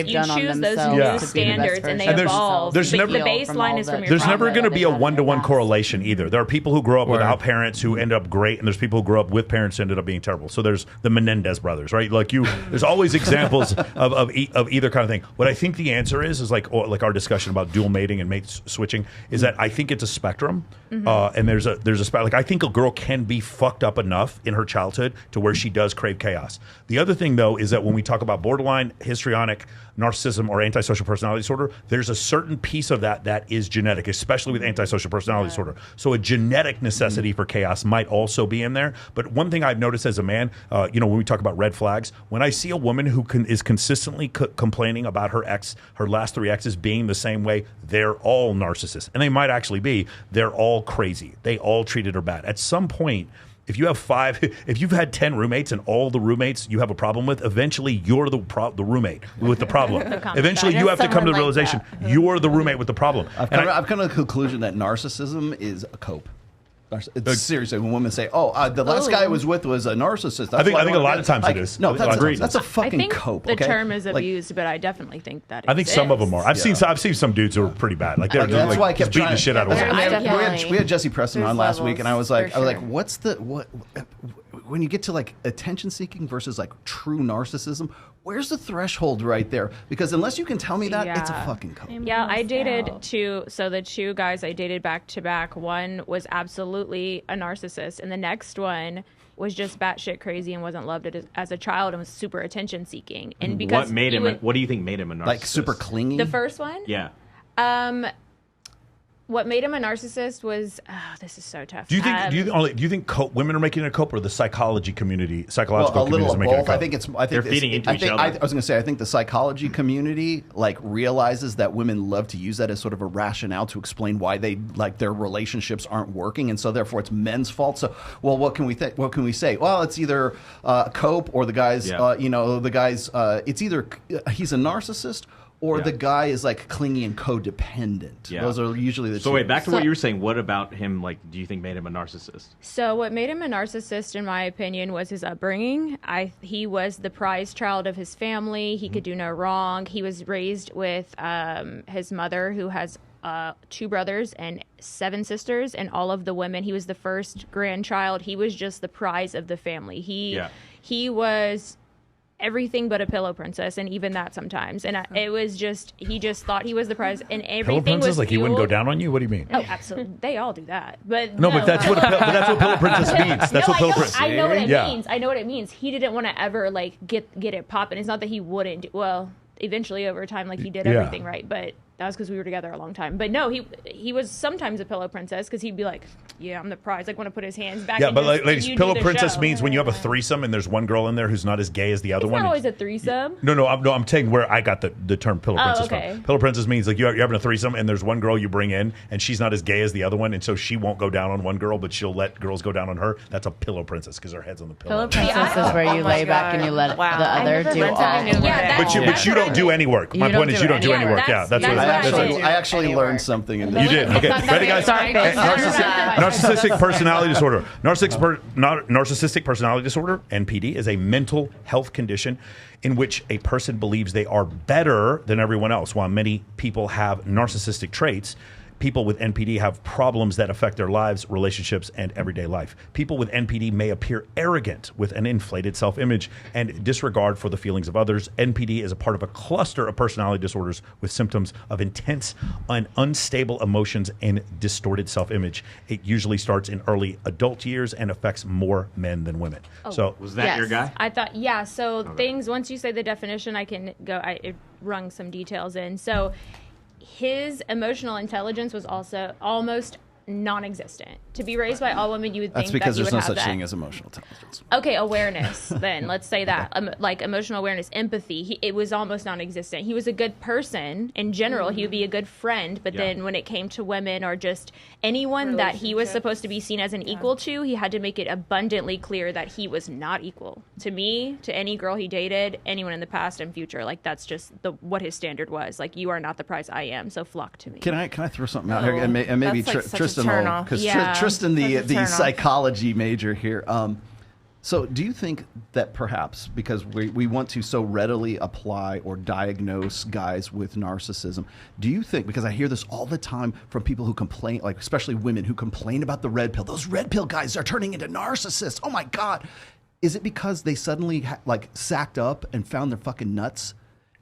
Speaker 10: you choose those new standards and they evolve.
Speaker 3: There's
Speaker 10: but the baseline is from your
Speaker 3: There's
Speaker 10: father.
Speaker 3: never going to be a one-to-one correlation either. There are people who grow up without parents who end up great, and there's people who grow up with parents who ended up being terrible. So there's the Menendez brothers, right? Like there's always examples of either kind of thing. What I think the answer is like our discussion about dual mating and mate switching is that I think it's a spectrum, and there's a like I think a girl can be fucked up enough in her childhood to where she does crave chaos. The other thing though is that when we talk about borderline, histrionic, narcissism, or antisocial personality disorder, there's a certain piece of that is genetic, especially with antisocial personality disorder. So a genetic necessity for chaos might also be in there. But one thing I've noticed as a man, when we talk about red flags, when I see a woman who is consistently complaining about her last 3 exes being the same way, they're all narcissists. And they might actually be. They're all crazy. They all treated her bad. At some point, if you have if you've had 10 roommates and all the roommates you have a problem with, eventually you're the roommate with the problem. Eventually you have to come to the realization you're the roommate with the problem.
Speaker 12: I've come to the conclusion that narcissism is a cope. It's seriously, when women say, the last guy I was with was a narcissist.
Speaker 3: I think a lot of times it is.
Speaker 12: No, that's a fucking cope.
Speaker 10: The term is abused, but I definitely think that
Speaker 3: I think some of them are. I've seen some dudes who are pretty bad. Like they're
Speaker 12: that's why I kept
Speaker 3: beating the shit out of
Speaker 12: women. We had Jesse Preston on last week, and I was like, what's when you get to like attention seeking versus like true narcissism? Where's the threshold right there? Because unless you can tell me that, it's a fucking cope.
Speaker 10: Yeah, I dated two. So the 2 guys I dated back to back, one was absolutely a narcissist, and the next one was just batshit crazy and wasn't loved as a child and was super attention seeking. And because
Speaker 11: what do you think made him a narcissist?
Speaker 12: Like super clingy?
Speaker 10: The first one?
Speaker 11: Yeah.
Speaker 10: What made him a narcissist was this is so tough.
Speaker 3: Do you think women are making it a cope, or the psychological community is making
Speaker 12: both.
Speaker 3: it a cope?
Speaker 12: I think they're feeding into each other. I was going to say I think the psychology community realizes that women love to use that as sort of a rationale to explain why their relationships aren't working, and so therefore it's men's fault. So what can we say? Well, it's either cope or the guy's it's either he's a narcissist or the guy is like clingy and codependent. Yeah. Those are usually the two.
Speaker 11: So wait, back to what you were saying. What about him, do you think made him a narcissist?
Speaker 10: So what made him a narcissist, in my opinion, was his upbringing. He was the prize child of his family. He could do no wrong. He was raised with his mother, who has 2 brothers and 7 sisters, and all of the women. He was the first grandchild. He was just the prize of the family. He was everything but a pillow princess, and even that sometimes. And it was just, he just thought he was the prize, and everything
Speaker 3: pillow princess,
Speaker 10: was
Speaker 3: like he wouldn't go down on you? What do you mean?
Speaker 10: Oh, absolutely. They all do that. But
Speaker 3: but that's what pillow princess means. That's what pillow princess.
Speaker 10: I know what it means. I know what it means. He didn't want to ever get it popping. It's not that he wouldn't. Eventually over time, he did everything right, but that was because we were together a long time. But no, he was sometimes a pillow princess because he'd be like, yeah, I'm the prize. Want to put his hands back.
Speaker 3: Yeah, but ladies, pillow princess means when you have a threesome and there's one girl in there who's not as gay as the other one.
Speaker 10: It's not always a threesome.
Speaker 3: No, I'm saying where I got the term pillow princess
Speaker 10: from.
Speaker 3: Pillow princess means you're having a threesome and there's one girl you bring in and she's not as gay as the other one, and so she won't go down on one girl, but she'll let girls go down on her. That's a pillow princess because her head's on the pillow.
Speaker 2: Pillow princess is where you lay back and you let the other do all.
Speaker 3: But you don't do any work. My point is you don't do any work. Yeah, that's what
Speaker 12: I actually learned something in this.
Speaker 3: You did. Okay, ready, guys? Narcissistic personality disorder. Narcissistic personality disorder, NPD, is a mental health condition in which a person believes they are better than everyone else. While many people have narcissistic traits, people with NPD have problems that affect their lives, relationships, and everyday life. People with NPD may appear arrogant with an inflated self-image and disregard for the feelings of others. NPD is a part of a cluster of personality disorders with symptoms of intense and unstable emotions and distorted self-image. It usually starts in early adult years and affects more men than women. So
Speaker 11: was that your guy?
Speaker 10: I thought, so things, once you say the definition, I can go, it rung some details in. So his emotional intelligence was also almost non-existent. To be raised by all women, you would think
Speaker 12: that's because
Speaker 10: that you
Speaker 12: there's
Speaker 10: would
Speaker 12: no
Speaker 10: have
Speaker 12: such
Speaker 10: that.
Speaker 12: thing as emotional intelligence.
Speaker 10: Okay, awareness then. Let's say that. Like emotional awareness, empathy, it was almost non-existent. He was a good person in general. He would be a good friend, but then when it came to women or just anyone that he was supposed to be seen as an equal to, he had to make it abundantly clear that he was not equal to me, to any girl he dated, anyone in the past and future. Like that's just what his standard was. Like, you are not the prize I am, so flock to me.
Speaker 12: Can I throw something out here? And maybe Tristan will, because Tristan, the psychology major here. So do you think that perhaps because we want to so readily apply or diagnose guys with narcissism, do you think, because I hear this all the time from people who complain, like especially women who complain about the red pill, those red pill guys are turning into narcissists. Oh my God. Is it because they suddenly sacked up and found their fucking nuts?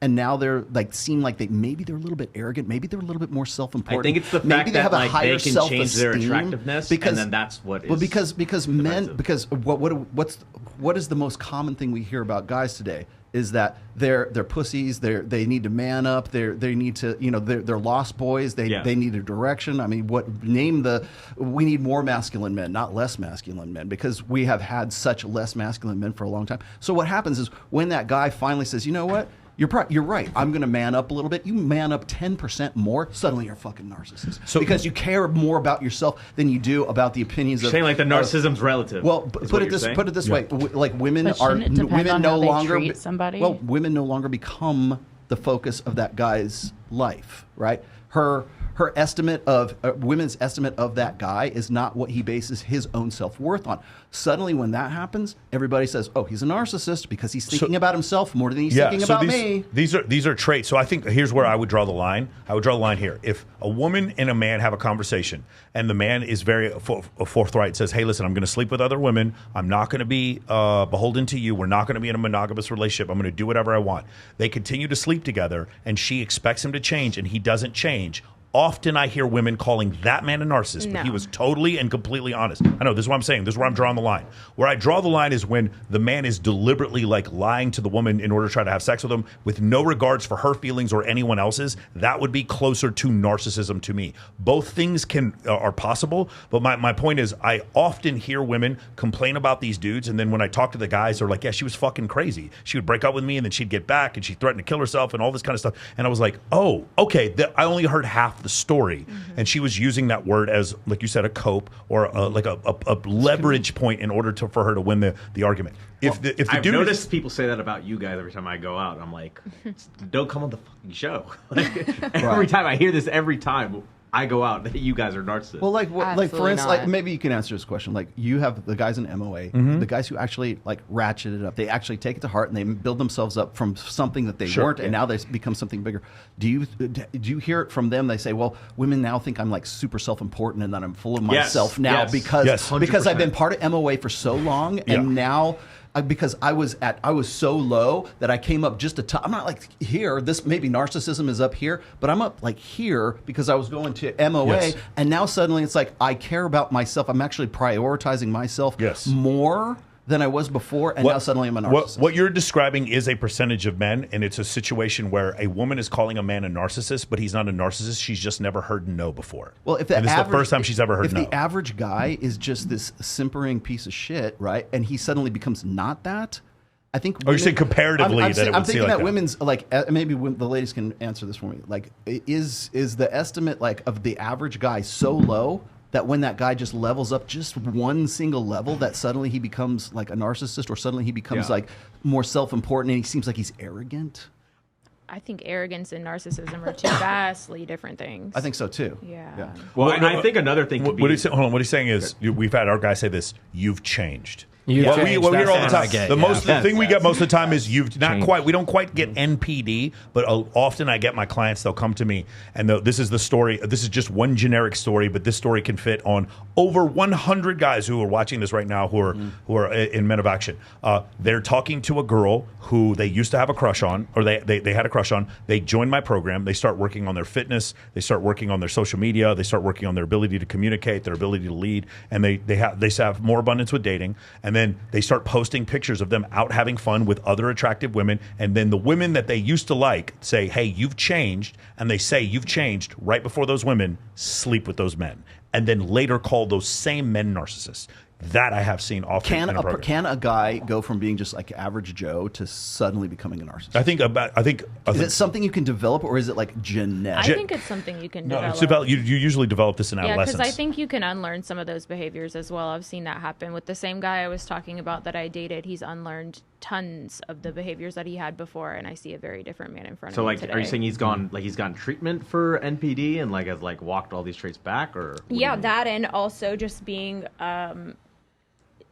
Speaker 12: And now they're seem like maybe they're a little bit arrogant. Maybe they're a little bit more self-important.
Speaker 11: I think it's the fact
Speaker 12: maybe they have
Speaker 11: that
Speaker 12: a higher
Speaker 11: they can change their attractiveness, and then that's what is.
Speaker 12: Well, because men, because what is the most common thing we hear about guys today is that they're pussies. They need to man up. They need to they're lost boys. They need a direction. I mean, we need more masculine men, not less masculine men, because we have had such less masculine men for a long time. So what happens is when that guy finally says, you know what? You're right. I'm going to man up a little bit. You man up 10% more, suddenly you're a fucking narcissist. So, because you care more about yourself than you do about the opinions of...
Speaker 11: Saying like the narcissism's relative.
Speaker 12: Well, put it this way. Like women no longer...
Speaker 2: somebody?
Speaker 12: Well, women no longer become the focus of that guy's life, right? Her estimate of women's estimate of that guy is not what he bases his own self-worth on. Suddenly, when that happens, everybody says, "Oh, he's a narcissist because he's thinking about himself more than he's thinking about me."
Speaker 3: These are traits. So I think here's where I would draw the line. I would draw the line here. If a woman and a man have a conversation, and the man is very forthright, says, "Hey, listen, I'm going to sleep with other women. I'm not going to be beholden to you. We're not going to be in a monogamous relationship. I'm going to do whatever I want." They continue to sleep together, and she expects him to change, and he doesn't change. Often I hear women calling that man a narcissist, but he was totally and completely honest. I know, this is what I'm saying. This is where I'm drawing the line. Where I draw the line is when the man is deliberately lying to the woman in order to try to have sex with him with no regards for her feelings or anyone else's. That would be closer to narcissism to me. Both things are possible, but my point is I often hear women complain about these dudes, and then when I talk to the guys, they're like, yeah, she was fucking crazy. She would break up with me, and then she'd get back, and she threatened to kill herself and all this kind of stuff. And I was like, oh, okay, I only heard half the story, and she was using that word as, like you said, a cope or a leverage point in order for her to win the argument. If the
Speaker 11: I've
Speaker 3: dude
Speaker 11: noticed people say that about you guys every time I go out. I'm like, don't come on the fucking show. Every time I hear this, every time I go out, that you guys are narcissists.
Speaker 12: Well, like for instance, maybe you can answer this question. Like, you have the guys in MOA, the guys who actually ratchet it up. They actually take it to heart and they build themselves up from something that they weren't, and now they become something bigger. Do you hear it from them? They say, well, women now think I'm super self-important and that I'm full of myself now because I've been part of MOA for so long, and now. Because I was so low that I came up just a touch. I'm not here. This maybe narcissism is up here, but I'm up here because I was going to MOA, and now suddenly it's I care about myself. I'm actually prioritizing myself more than I was before, and now suddenly I'm a narcissist.
Speaker 3: What you're describing is a percentage of men, and it's a situation where a woman is calling a man a narcissist, but he's not a narcissist. She's just never heard no before.
Speaker 12: Well, if
Speaker 3: this is the first time she's ever heard no.
Speaker 12: If the average guy is just this simpering piece of shit, right, and he suddenly becomes not that, I think.
Speaker 3: You're saying comparatively I'm
Speaker 12: thinking that women's maybe the ladies can answer this for me. Is the estimate of the average guy so low that when that guy just levels up just one single level, that suddenly he becomes a narcissist, or suddenly he becomes more self-important and he seems like he's arrogant?
Speaker 10: I think arrogance and narcissism are two vastly different things.
Speaker 12: I think so too.
Speaker 10: Yeah.
Speaker 11: Well, and I think another thing could be...
Speaker 3: What he's saying is, we've had our guy say this, you've changed. What we hear all the time. The thing we get most of the time is you've not quite. We don't quite get NPD, but often I get my clients. They'll come to me, and this is the story. This is just one generic story, but this story can fit on over 100 guys who are watching this right now, who are in Men of Action. They're talking to a girl who they used to have a crush on, or they had a crush on. They join my program. They start working on their fitness. They start working on their social media. They start working on their ability to communicate, their ability to lead, and they have more abundance with dating. And then they start posting pictures of them out having fun with other attractive women. And then the women that they used to like say, hey, you've changed. And they say you've changed right before those women sleep with those men. And then later call those same men narcissists. That I have seen often.
Speaker 12: Can a guy go from being just like average Joe to suddenly becoming a narcissist?
Speaker 3: I think
Speaker 12: is it something you can develop, or is it like genetic?
Speaker 10: I think it's something you can develop.
Speaker 3: It's about, you usually develop this in adolescence.
Speaker 10: Yeah, because I think you can unlearn some of those behaviors as well. I've seen that happen with the same guy I was talking about that I dated. He's unlearned tons of the behaviors that he had before, and I see a very different man in front of me today.
Speaker 11: Are you saying he's gotten treatment for NPD and has walked all these traits back, or?
Speaker 10: Yeah, that, and also just being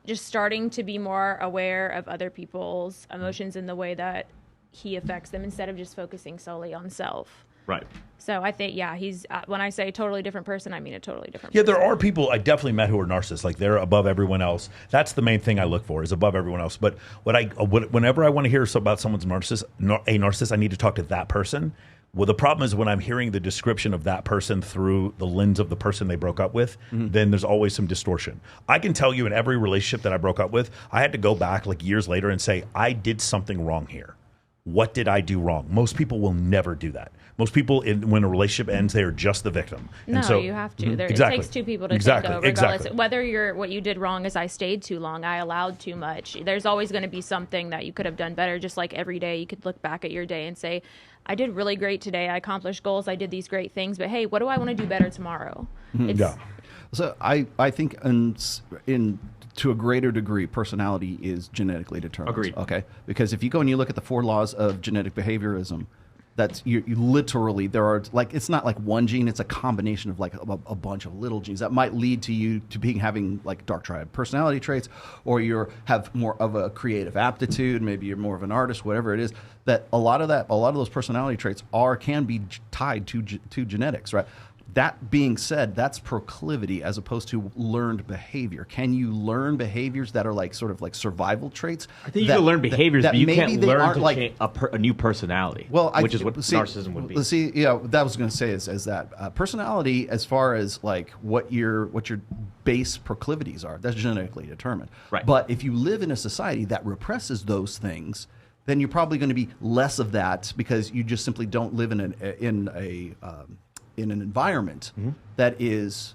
Speaker 10: just starting to be more aware of other people's emotions in the way that he affects them, instead of just focusing solely on self.
Speaker 11: Right.
Speaker 10: So I think, he's when I say totally different person, I mean a totally different
Speaker 3: person.
Speaker 10: Yeah,
Speaker 3: there are people I definitely met who are narcissists. Like, they're above everyone else. That's the main thing I look for, is above everyone else. But whenever I want to hear about someone's narcissist, I need to talk to that person. Well, the problem is when I'm hearing the description of that person through the lens of the person they broke up with, then there's always some distortion. I can tell you in every relationship that I broke up with, I had to go back years later and say, I did something wrong here. What did I do wrong? Most people will never do that. Most people, when a relationship ends, they are just the victim.
Speaker 10: No,
Speaker 3: and so,
Speaker 10: you have to.
Speaker 3: Exactly.
Speaker 10: It takes two people to tango, regardless. Whether what you did wrong is I stayed too long, I allowed too much. There's always going to be something that you could have done better. Just like every day, you could look back at your day and say, I did really great today. I accomplished goals. I did these great things. But hey, what do I want to do better tomorrow?
Speaker 12: So I think to a greater degree, personality is genetically determined.
Speaker 11: Agreed.
Speaker 12: Okay, because if you go and you look at the 4 laws of genetic behaviorism, that's you literally, there are it's not like one gene, it's a combination of a bunch of little genes that might lead to you to having dark triad personality traits, or you have more of a creative aptitude, maybe you're more of an artist, whatever it is. That a lot of those personality traits can be tied to genetics, right? That being said, that's proclivity as opposed to learned behavior. Can you learn behaviors that are sort of survival traits?
Speaker 11: I think you can learn behaviors, but you can't learn to change a new personality.
Speaker 12: Well,
Speaker 11: which is what narcissism would be.
Speaker 12: See, that I was going to say is that personality, as far as what your base proclivities are, that's genetically determined.
Speaker 11: Right.
Speaker 12: But if you live in a society that represses those things, then you're probably going to be less of that, because you just simply don't live in an environment that is,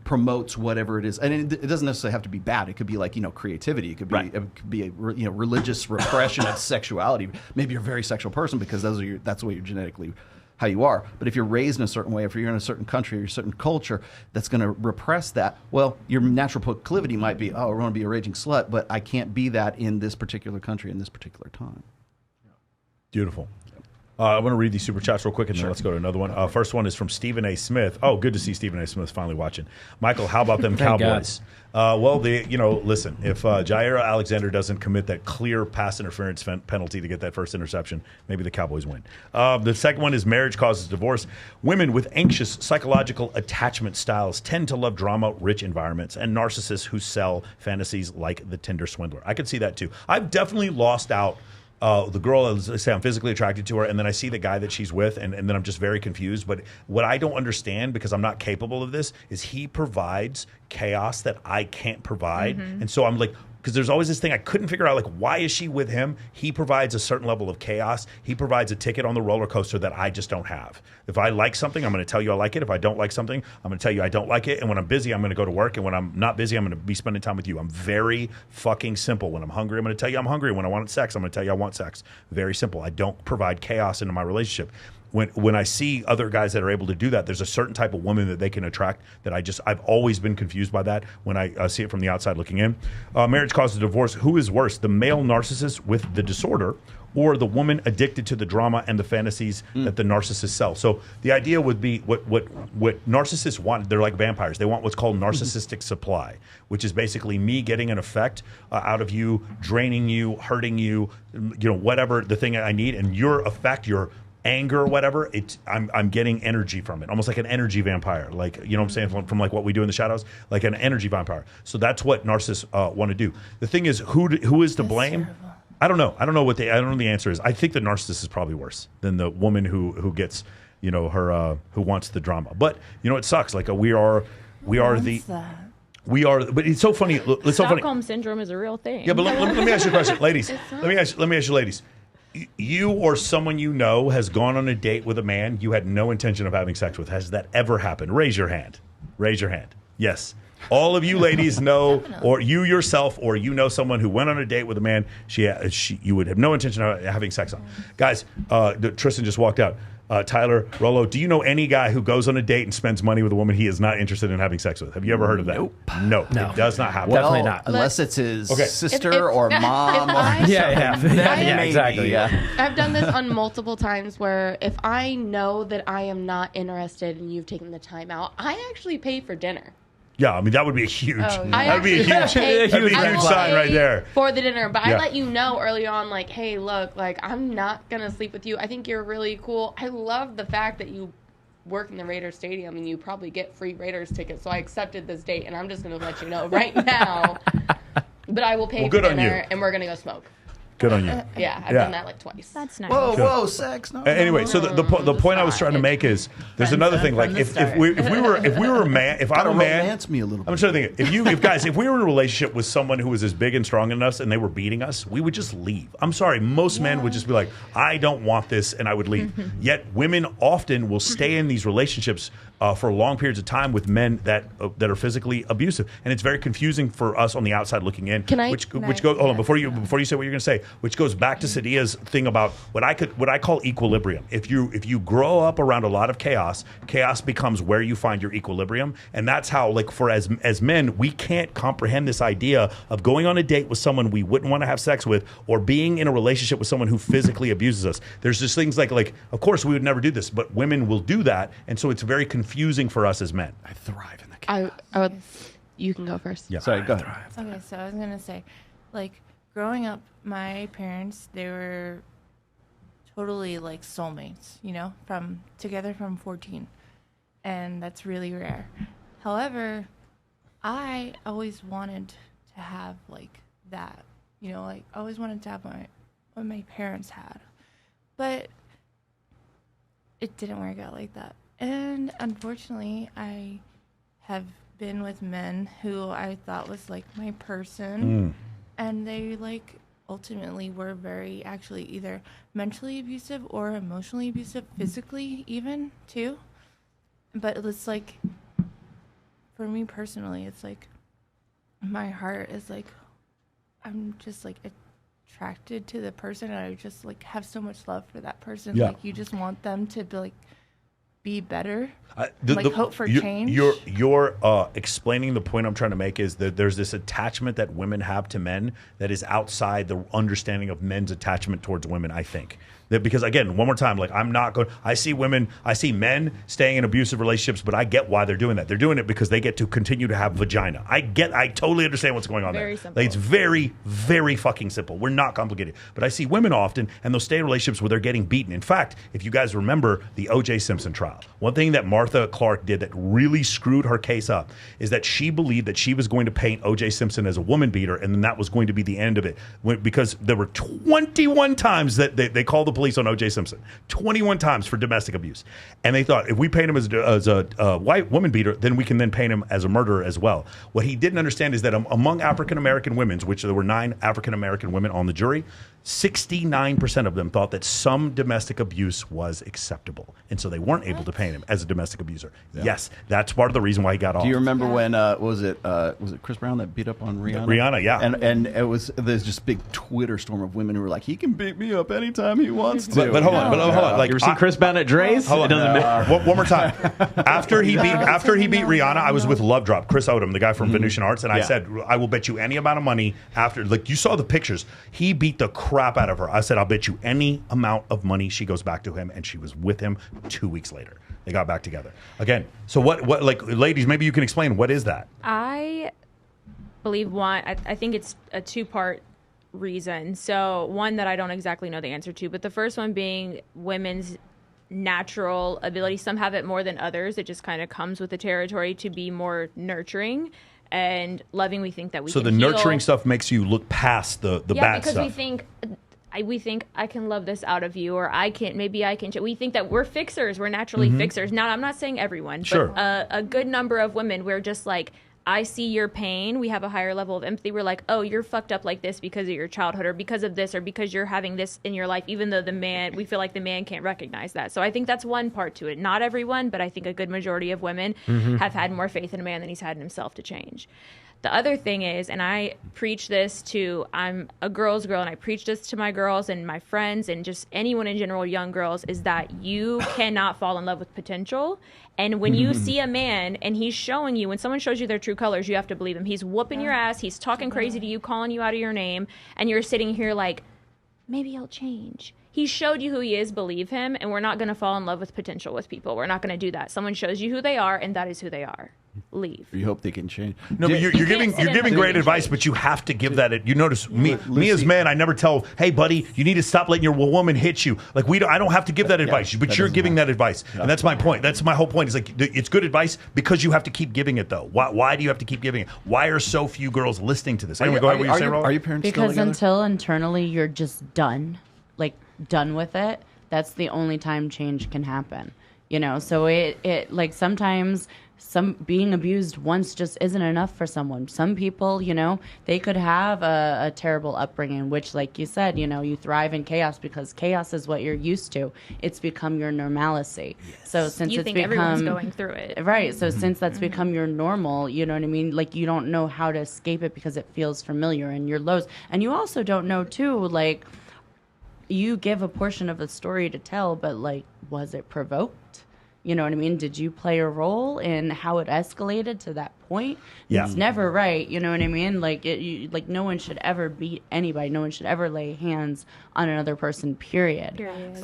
Speaker 12: promotes whatever it is, and it doesn't necessarily have to be bad. It could be creativity. It could be a religious repression of sexuality. Maybe you're a very sexual person because that's the way you're genetically how you are. But if you're raised in a certain way, if you're in a certain country or a certain culture that's going to repress that, well, your natural proclivity might be, I want to be a raging slut, but I can't be that in this particular country in this particular time.
Speaker 3: Beautiful. I want to read these super chats real quick, and then let's go to another one. First one is from Stephen A. Smith. Oh, good to see Stephen A. Smith finally watching. Michael, how about them Cowboys? Listen, if Jair Alexander doesn't commit that clear pass interference penalty to get that first interception, maybe the Cowboys win. The second one is marriage causes divorce. Women with anxious psychological attachment styles tend to love drama-rich environments, and narcissists who sell fantasies like the Tinder swindler. I could see that too. I've definitely lost out. The girl, I say I'm physically attracted to her, and then I see the guy that she's with, and then I'm just very confused. But what I don't understand, because I'm not capable of this, is he provides chaos that I can't provide. And so I'm like, because there's always this thing I couldn't figure out, why is she with him? He provides a certain level of chaos. He provides a ticket on the roller coaster that I just don't have. If I like something, I'm going to tell you I like it. If I don't like something, I'm going to tell you I don't like it. And when I'm busy, I'm going to go to work. And when I'm not busy, I'm going to be spending time with you. I'm very fucking simple. When I'm hungry, I'm going to tell you I'm hungry. When I want sex, I'm going to tell you I want sex. Very simple. I don't provide chaos into my relationship. when I see other guys that are able to do that, there's a certain type of woman that they can attract that I've always been confused by that when I see it from the outside looking in. Marriage causes divorce. Who is worse, the male narcissist with the disorder, or the woman addicted to the drama and the fantasies that the narcissist sells? So the idea would be what narcissists want. They're like vampires. They want what's called narcissistic supply, which is basically me getting an effect out of you, draining you, hurting you, whatever the thing I need, and your effect, your anger or whatever, I'm getting energy from it, almost like an energy vampire, like, what I'm saying, from like what we do in the shadows, like an energy vampire. So that's what narcissists want to do. The thing is, who is to blame? Terrible. I don't know. I don't know what the answer is. I think the narcissist is probably worse than the woman who gets, her who wants the drama. But it sucks. Like but it's so funny. It's so funny.
Speaker 10: Stockholm syndrome is a real thing.
Speaker 3: Yeah, but let me ask you a question, ladies. Let me ask you, ladies. You or someone has gone on a date with a man you had no intention of having sex with. Has that ever happened? Raise your hand. Raise your hand. Yes. All of you ladies know, or you yourself, or someone who went on a date with a man you would have no intention of having sex on. Guys, Tristan just walked out. Tyler, Rollo, do you know any guy who goes on a date and spends money with a woman he is not interested in having sex with? Have you ever heard of that?
Speaker 12: Nope.
Speaker 3: No, it does not happen.
Speaker 12: Well,
Speaker 4: definitely not.
Speaker 12: Unless it's his sister or mom.
Speaker 4: Exactly.
Speaker 5: Yeah. I've done this on multiple times where if I know that I am not interested and you've taken the time out, I actually pay for dinner.
Speaker 3: Yeah, I mean, that would be a huge,
Speaker 5: that'd be a huge
Speaker 3: sign right there.
Speaker 5: For the dinner. But I let you know early on, like, hey, look, like, I'm not going to sleep with you. I think you're really cool. I love the fact that you work in the Raiders Stadium and you probably get free Raiders tickets. So I accepted this date, and I'm just going to let you know right now. But I will pay for dinner, and we're going to go smoke.
Speaker 3: Good on you.
Speaker 5: I've done that like twice.
Speaker 10: That's nice.
Speaker 12: Whoa, sex. No,
Speaker 3: anyway, so the point I was trying to make is there's another thing. Like if we were a man, if I'm a man,
Speaker 12: romance me a little bit.
Speaker 3: I'm trying to think. If we were in a relationship with someone who was as big and strong as us and they were beating us, we would just leave. I'm sorry, most men would just be like, I don't want this, and I would leave. Yet women often will stay in these relationships for long periods of time with men that are physically abusive, and it's very confusing for us on the outside looking in. Which goes hold on before you say what you're going to say, which goes back to Sadia's thing about what I call equilibrium. If you grow up around a lot of chaos becomes where you find your equilibrium, and that's how, like, for as men, we can't comprehend this idea of going on a date with someone we wouldn't want to have sex with, or being in a relationship with someone who physically abuses us. There's just things like of course we would never do this, but women will do that, and so it's very confusing for us as men.
Speaker 12: I thrive in the chaos.
Speaker 5: I would. You can go first.
Speaker 3: Yeah.
Speaker 12: Sorry, go ahead.
Speaker 1: Okay, so I was gonna say, like, growing up, my parents, they were totally like soulmates, from together from 14, and that's really rare. However, I always wanted to have like that, like I always wanted to have what my parents had, but it didn't work out like that. And unfortunately, I have been with men who I thought was like my person, and they like ultimately were actually either mentally abusive or emotionally abusive, physically even too. But it's like, for me personally, it's like my heart is like, I'm just like attracted to the person, and I just like have so much love for that person. Like you just want them to be better, hope for change. You're
Speaker 3: explaining the point I'm trying to make is that there's this attachment that women have to men that is outside the understanding of men's attachment towards women, I think. Because again, one more time, like I see men staying in abusive relationships, but I get why they're doing that. They're doing it because they get to continue to have vagina. I totally understand what's going on there.
Speaker 10: Simple.
Speaker 3: Like, it's very, very fucking simple. We're not complicated. But I see women often, and they'll stay in relationships where they're getting beaten. In fact, if you guys remember the O.J. Simpson trial, one thing that Martha Clark did that really screwed her case up is that she believed that she was going to paint O.J. Simpson as a woman beater, and then that was going to be the end of it. Because there were 21 times that they called the police on O.J. Simpson, 21 times for domestic abuse, and they thought if we paint him as a white woman beater, then we can then paint him as a murderer as well. What he didn't understand is that among African American women, which there were 9 African American women on the jury, 69% of them thought that some domestic abuse was acceptable, and so they weren't able to pay him as a domestic abuser. Yeah. Yes, that's part of the reason why he got off.
Speaker 12: Do you remember when was it Chris Brown that beat up on Rihanna?
Speaker 3: Rihanna, yeah.
Speaker 12: And there's just big Twitter storm of women who were like, he can beat me up anytime he wants to.
Speaker 3: But hold on.
Speaker 11: Like, you ever seen Chris Brown at Dre's?
Speaker 3: Hold on. One more time. After he beat Rihanna, I was with Love Drop, Chris Odom, the guy from Venetian Arts, and I said, I will bet you any amount of money after, like, you saw the pictures. He beat the crap out of her. I said, I'll bet you any amount of money she goes back to him, and she was with him 2 weeks later. They got back together again. So what like, ladies, maybe you can explain, what is that?
Speaker 10: I believe I think it's a two-part reason. So one that I don't exactly know the answer to, but the first one being women's natural ability. Some have it more than others. It just kind of comes with the territory to be more nurturing and loving. We think that we
Speaker 3: so
Speaker 10: can
Speaker 3: the
Speaker 10: heal.
Speaker 3: Nurturing stuff makes you look past the bad
Speaker 10: because
Speaker 3: stuff.
Speaker 10: we think I can love this out of you, or I can. We think that we're fixers. We're naturally fixers. Now, I'm not saying everyone,
Speaker 3: sure.
Speaker 10: but a good number of women, we're just like, I see your pain. We have a higher level of empathy. We're like, oh, you're fucked up like this because of your childhood, or because of this, or because you're having this in your life, even though we feel like the man can't recognize that. So I think that's one part to it. Not everyone, but I think a good majority of women have had more faith in a man than he's had in himself to change. The other thing is, and I preach this I'm a girl's girl, and I preach this to my girls and my friends and just anyone in general, young girls, is that you cannot fall in love with potential. And when you see a man and he's showing you, when someone shows you their true colors, you have to believe him. He's whooping your ass. He's talking crazy to you, calling you out of your name. And you're sitting here like, maybe he'll change. He showed you who he is, believe him. And we're not going to fall in love with potential with people. We're not going to do that. Someone shows you who they are, and that is who they are. Leave.
Speaker 12: You hope they can change.
Speaker 3: No, but you're giving great advice, but you have to give that. You notice me as man, I never tell, hey buddy, you need to stop letting your woman hit you. Like I don't have to give that advice, but you're giving that advice, and that's my point. That's my whole point. Is like it's good advice because you have to keep giving it though. Why do you have to keep giving it? Why are so few girls listening to this? Anyway, go ahead. What you saying,
Speaker 12: are your parents
Speaker 2: because
Speaker 12: still
Speaker 2: until internally you're just done with it, that's the only time change can happen. So it like sometimes being abused once just isn't enough for someone. Some people, they could have a terrible upbringing, which, like you said, you thrive in chaos because chaos is what you're used to. It's become your normalcy. Yes. So since
Speaker 10: you think everyone's going through it,
Speaker 2: right? So since that's become your normal, you know what I mean? Like you don't know how to escape it because it feels familiar, and your lows, and you also don't know too, like. You give a portion of the story to tell, but was it provoked? You know what I mean? Did you play a role in how it escalated to that point?
Speaker 3: Yeah.
Speaker 2: It's never right. You know what I mean? No one should ever beat anybody. No one should ever lay hands on another person, period.
Speaker 10: Yes.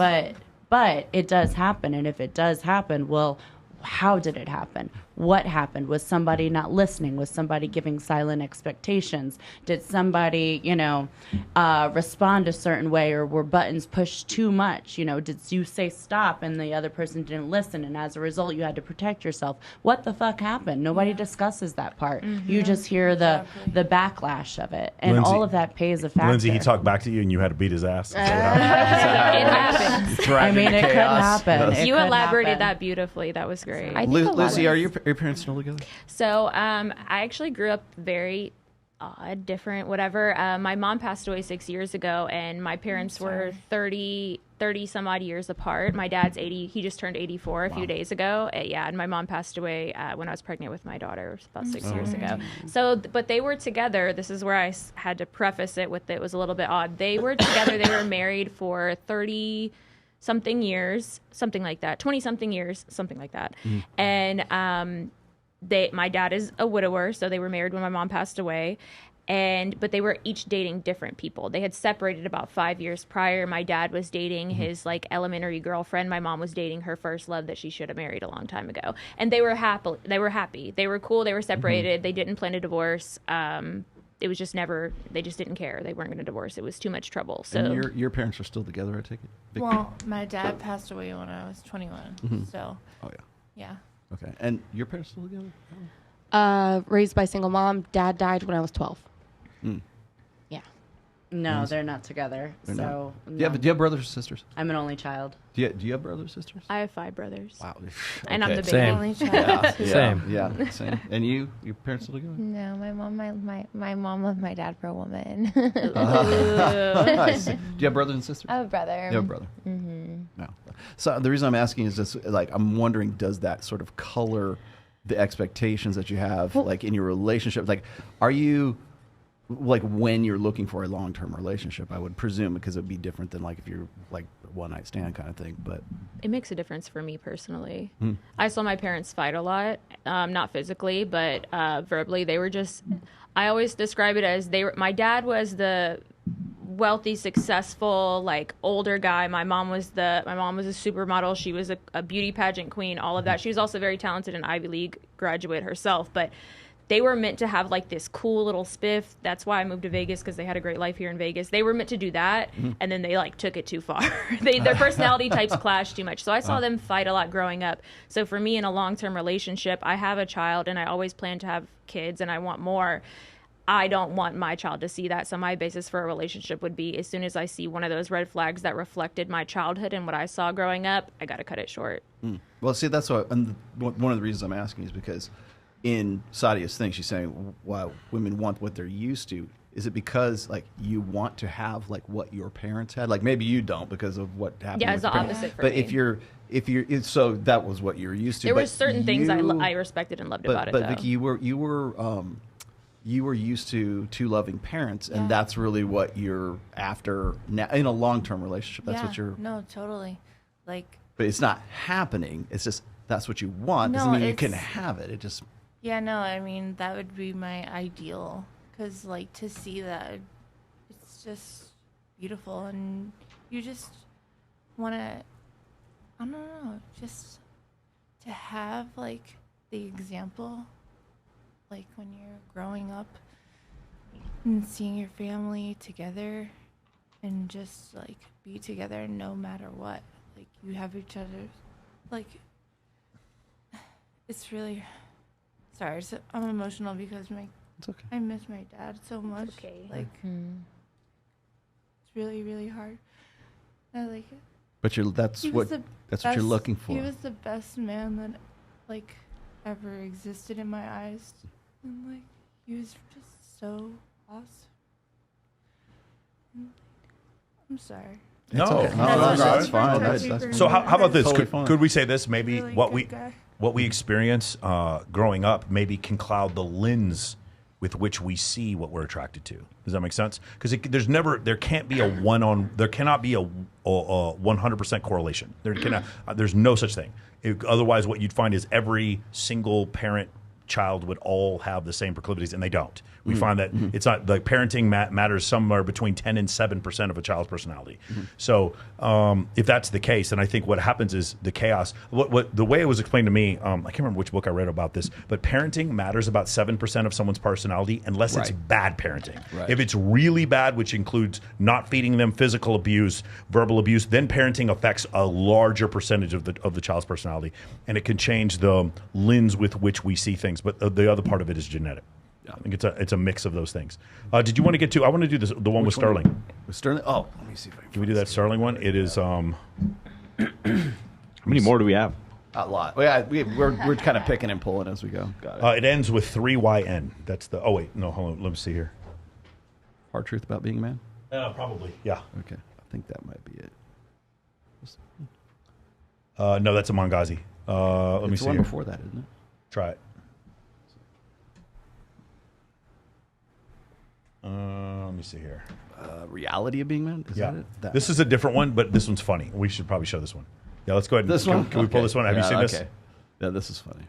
Speaker 2: But it does happen. And if it does happen, well, how did it happen? What happened? Was somebody not listening? Was somebody giving silent expectations? Did somebody, respond a certain way, or were buttons pushed too much? Did you say stop and the other person didn't listen, and as a result you had to protect yourself? What the fuck happened? Nobody discusses that part. You just hear the backlash of it, and
Speaker 3: Lindsay,
Speaker 2: all of that plays a factor.
Speaker 3: Lindsay, he talked back to you and you had to beat his ass.
Speaker 10: It happens.
Speaker 2: I mean, it could happen.
Speaker 10: You elaborated that beautifully. That was great.
Speaker 12: Lucy, are your parents still together?
Speaker 10: So I actually grew up very odd, different, whatever. My mom passed away 6 years ago, and my parents were 30 some odd years apart. My dad's 80. He just turned 84 a few days ago. And my mom passed away when I was pregnant with my daughter about 6 years ago. So, but they were together. This is where I had to preface it with it was a little bit odd. They were together. They were married for 30-something years, something like that, 20-something years, something like that. And my dad is a widower, so they were married when my mom passed away. But they were each dating different people. They had separated about 5 years prior. My dad was dating his elementary girlfriend. My mom was dating her first love that she should have married a long time ago. And they were happy. They were happy. They were cool. They were separated. They didn't plan a divorce. It was just never. They just didn't care. They weren't going to divorce. It was too much trouble. So
Speaker 12: and your parents are still together, I take it?
Speaker 1: Well, my dad passed away when I was 21. So.
Speaker 12: Oh yeah.
Speaker 1: Yeah.
Speaker 12: Okay. And your parents still together?
Speaker 5: Raised by single mom. Dad died when I was 12.
Speaker 12: Mm.
Speaker 5: Yeah.
Speaker 2: No, they're not together.
Speaker 12: They're
Speaker 2: so
Speaker 12: not. Do you have brothers or sisters?
Speaker 2: I'm an only child.
Speaker 12: Do you have brothers or sisters?
Speaker 10: I have 5 brothers.
Speaker 12: Wow.
Speaker 10: And I'm the baby.
Speaker 4: Same.
Speaker 1: Only child.
Speaker 4: Same.
Speaker 12: Yeah, same. And your parents still together?
Speaker 9: No, my mom left my dad for a woman.
Speaker 12: I see. Do you have brothers and sisters?
Speaker 9: I have a brother.
Speaker 12: You have a brother.
Speaker 9: Mm-hmm.
Speaker 12: No. So the reason I'm asking is just like I'm wondering, does that sort of color the expectations that you have, like in your relationship? Like, are you like when you're looking for a long-term relationship? I would presume, because it'd be different than like if you're like a one-night stand kind of thing. But
Speaker 10: it makes a difference for me personally. I saw my parents fight a lot, not physically, but verbally. They were just. I always describe it as my dad was the wealthy, successful, like older guy. My mom was a supermodel. She was a beauty pageant queen, all of that. She was also very talented, and Ivy League graduate herself, but they were meant to have like this cool little spiff. That's why I moved to Vegas, because they had a great life here in Vegas. They were meant to do that, and then they like took it too far. Their personality types clashed too much. So I saw them fight a lot growing up. So for me, in a long-term relationship, I have a child, and I always plan to have kids, and I want more. I don't want my child to see that. So my basis for a relationship would be, as soon as I see one of those red flags that reflected my childhood and what I saw growing up, I got to cut it short.
Speaker 12: Well, see, that's what, and one of the reasons I'm asking is because in Sadia's thing, she's saying, wow, women want what they're used to. Is it because like you want to have like what your parents had? Like maybe you don't because of what happened.
Speaker 10: Yeah,
Speaker 12: with
Speaker 10: it's the
Speaker 12: your parents.
Speaker 10: opposite for
Speaker 12: but
Speaker 10: me.
Speaker 12: if you're so that was what you're used to.
Speaker 10: There
Speaker 12: but
Speaker 10: were certain things I respected and loved about it.
Speaker 12: But
Speaker 10: though.
Speaker 12: Vicky, you were used to two loving parents, and that's really what you're after now in a long-term relationship. That's what you're.
Speaker 1: No, totally. Like.
Speaker 12: But it's not happening. It's just that's what you want.
Speaker 1: No,
Speaker 12: doesn't mean you can have it. It just.
Speaker 1: Yeah, no, I mean that would be my ideal, because like to see that, it's just beautiful, and you just want to. I don't know, just to have like the example. Like when you're growing up and seeing your family together and just like be together no matter what. Like you have each other. Like it's really sorry. I'm emotional because
Speaker 12: it's okay.
Speaker 1: I miss my dad so much.
Speaker 10: It's okay.
Speaker 1: Like it's really, really hard. I like it.
Speaker 12: But that's what you're looking for.
Speaker 1: He was the best man that like ever existed in my eyes. And like he was just so awesome. I'm sorry.
Speaker 3: No,
Speaker 12: okay. That's fine.
Speaker 3: So how about this?
Speaker 12: Totally
Speaker 3: could we say this? Maybe
Speaker 1: really
Speaker 3: what we experience growing up maybe can cloud the lens with which we see what we're attracted to. Does that make sense? Because there cannot be a 100% correlation. There's no such thing. Otherwise, what you'd find is every single parent child would all have the same proclivities, and they don't. We find that it's not like parenting matters somewhere between 10 and 7% of a child's personality. So if that's the case, then I think what happens is the chaos. What the way it was explained to me, I can't remember which book I read about this, but parenting matters about 7% of someone's personality unless it's bad parenting.
Speaker 12: Right.
Speaker 3: If it's really bad, which includes not feeding them, physical abuse, verbal abuse, then parenting affects a larger percentage of the child's personality, and it can change the lens with which we see things. But the other part of it is genetic. I think it's a mix of those things. Did you want to get to? I want to do the one with Sterling.
Speaker 12: With Sterling? Oh, let me see if I can.
Speaker 3: Can we do that Sterling one? It is.
Speaker 11: How many more do we have?
Speaker 12: A lot. We're kind of picking and pulling as we go. Got it.
Speaker 3: It ends with 3YN. That's the. Oh wait, no, hold on. Let me see here.
Speaker 12: Hard truth about being a man.
Speaker 3: Probably. Yeah.
Speaker 12: Okay, I think that might be it.
Speaker 3: No, that's a Mangazi. Let me see.
Speaker 12: It's the one
Speaker 3: here.
Speaker 12: before that, isn't it?
Speaker 3: Try it. Let me see here.
Speaker 12: Reality of being man? Is that it?
Speaker 3: This is a different one, but this one's funny. We should probably show this one. Yeah, let's go ahead.
Speaker 12: This one?
Speaker 3: Can we pull this one? Have you seen this?
Speaker 12: Okay. Yeah, this is funny.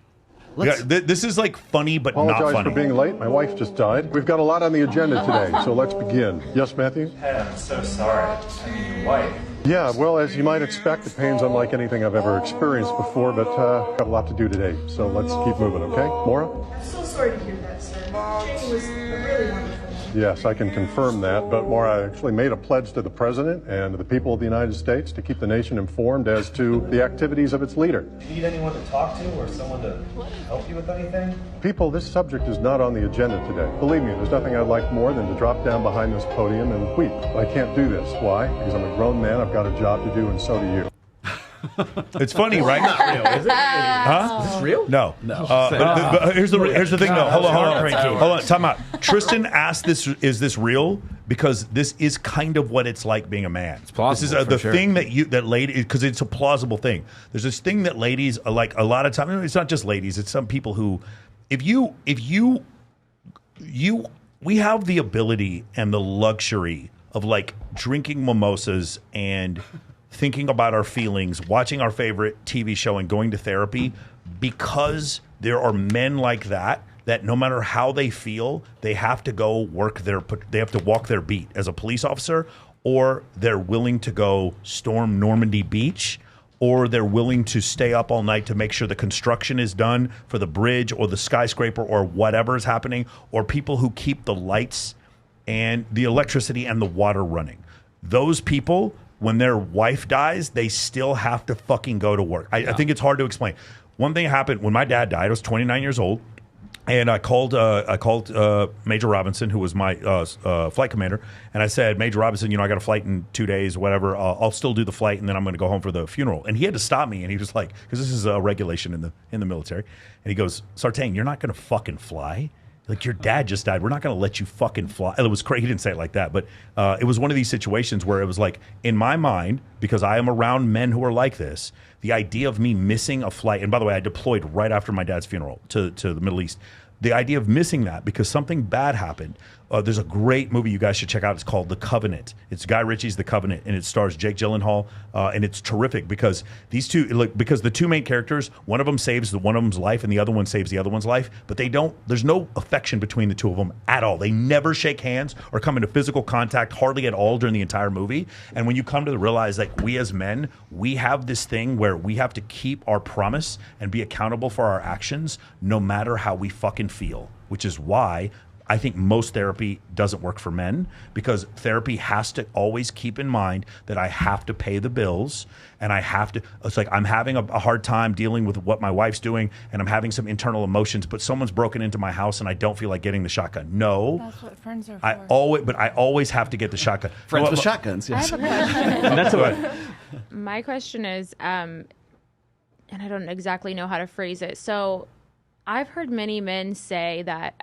Speaker 3: This is like funny, but not funny.
Speaker 17: Apologize for being late. My wife just died. We've got a lot on the agenda today, so let's begin. Yes, Matthew?
Speaker 18: Hey, I'm so sorry. I mean, your wife.
Speaker 17: Yeah, well, as you might expect, the pain's unlike anything I've ever experienced before, but got a lot to do today, so let's keep moving, okay? Maura?
Speaker 19: I'm so sorry to hear that, sir. Jamie was a really wonderful woman.
Speaker 17: Yes, I can confirm that. But more, I actually made a pledge to the president and to the people of the United States to keep the nation informed as to the activities of its leader.
Speaker 18: Do you need anyone to talk to or someone to help you with anything?
Speaker 17: People, this subject is not on the agenda today. Believe me, there's nothing I'd like more than to drop down behind this podium and weep. But I can't do this. Why? Because I'm a grown man, I've got a job to do, and so do you.
Speaker 3: It's funny, right?
Speaker 11: Not real, is it?
Speaker 3: Huh?
Speaker 11: Is this real?
Speaker 3: No.
Speaker 11: No.
Speaker 3: But here's the thing, though. Hold
Speaker 11: Hold
Speaker 3: on. Time out. Tristan asked this, is this real? Because this is kind of what it's like being a man. It's
Speaker 19: plausible,
Speaker 3: This is the
Speaker 19: for sure.
Speaker 3: thing that ladies, because it's a plausible thing. There's this thing that ladies are like a lot of times. It's not just ladies. It's some people who, we have the ability and the luxury of like drinking mimosas and thinking about our feelings, watching our favorite TV show and going to therapy because there are men like that no matter how they feel, they have to go they have to walk their beat as a police officer, or they're willing to go storm Normandy Beach, or they're willing to stay up all night to make sure the construction is done for the bridge or the skyscraper or whatever is happening, or people who keep the lights and the electricity and the water running. Those people, when their wife dies, they still have to fucking go to work. I think it's hard to explain. One thing happened when my dad died. I was 29 years old, and I called Major Robinson, who was my flight commander, and I said, Major Robinson, I got a flight in 2 days, whatever. I'll still do the flight, and then I'm going to go home for the funeral. And he had to stop me, and he was like, because this is a regulation in the military, and he goes, Sartain, you're not going to fucking fly. Like, your dad just died. We're not going to let you fucking fly. It was crazy. He didn't say it like that, but it was one of these situations where it was like, in my mind, because I am around men who are like this, the idea of me missing a flight, and by the way, I deployed right after my dad's funeral to the Middle East. The idea of missing that because something bad happened. There's a great movie you guys should check out. It's called The Covenant. It's Guy Ritchie's The Covenant, and it stars Jake Gyllenhaal, and it's terrific because because the two main characters, one of them saves one of them's life, and the other one saves the other one's life, but there's no affection between the two of them at all. They never shake hands or come into physical contact, hardly at all during the entire movie. And when you come to realize, like, we as men, we have this thing where we have to keep our promise and be accountable for our actions, no matter how we fucking feel, which is why I think most therapy doesn't work for men, because therapy has to always keep in mind that I have to pay the bills, and it's like I'm having a hard time dealing with what my wife's doing, and I'm having some internal emotions, but someone's broken into my house and I don't feel like getting the shotgun. No.
Speaker 1: That's what friends are for.
Speaker 3: I always have to get the shotgun.
Speaker 12: Friends with shotguns, yes.
Speaker 10: I have a question.
Speaker 3: That's what.
Speaker 10: My question is, and I don't exactly know how to phrase it. So I've heard many men say that,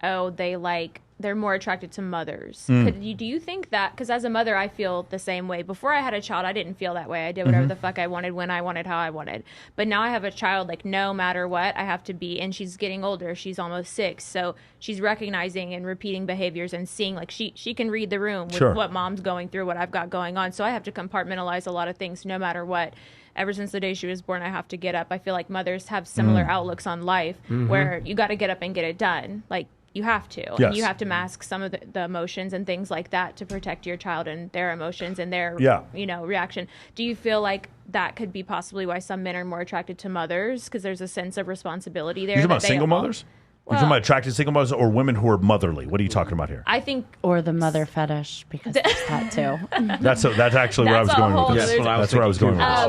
Speaker 10: they're more attracted to mothers. Do you think that, because as a mother, I feel the same way. Before I had a child, I didn't feel that way. I did whatever the fuck I wanted, when I wanted, how I wanted. But now I have a child, like, no matter what, I have to be, and she's getting older. She's almost 6. So she's recognizing and repeating behaviors and seeing, like, she can read the room with what mom's going through, what I've got going on. So I have to compartmentalize a lot of things no matter what. Ever since the day she was born, I have to get up. I feel like mothers have similar outlooks on life, where you got to get up and get it done. Like, you have to.
Speaker 3: Yes.
Speaker 10: And you have to mask some of the emotions and things like that to protect your child and their emotions and their reaction. Do you feel like that could be possibly why some men are more attracted to mothers, because there's a sense of responsibility there?
Speaker 3: You're talking about single mothers? You're talking about attracted single mothers or women who are motherly? What are you talking about here?
Speaker 10: I think,
Speaker 2: or the mother fetish, because there's that too.
Speaker 3: That's actually where I was going with this. That's where I was going with this.
Speaker 10: I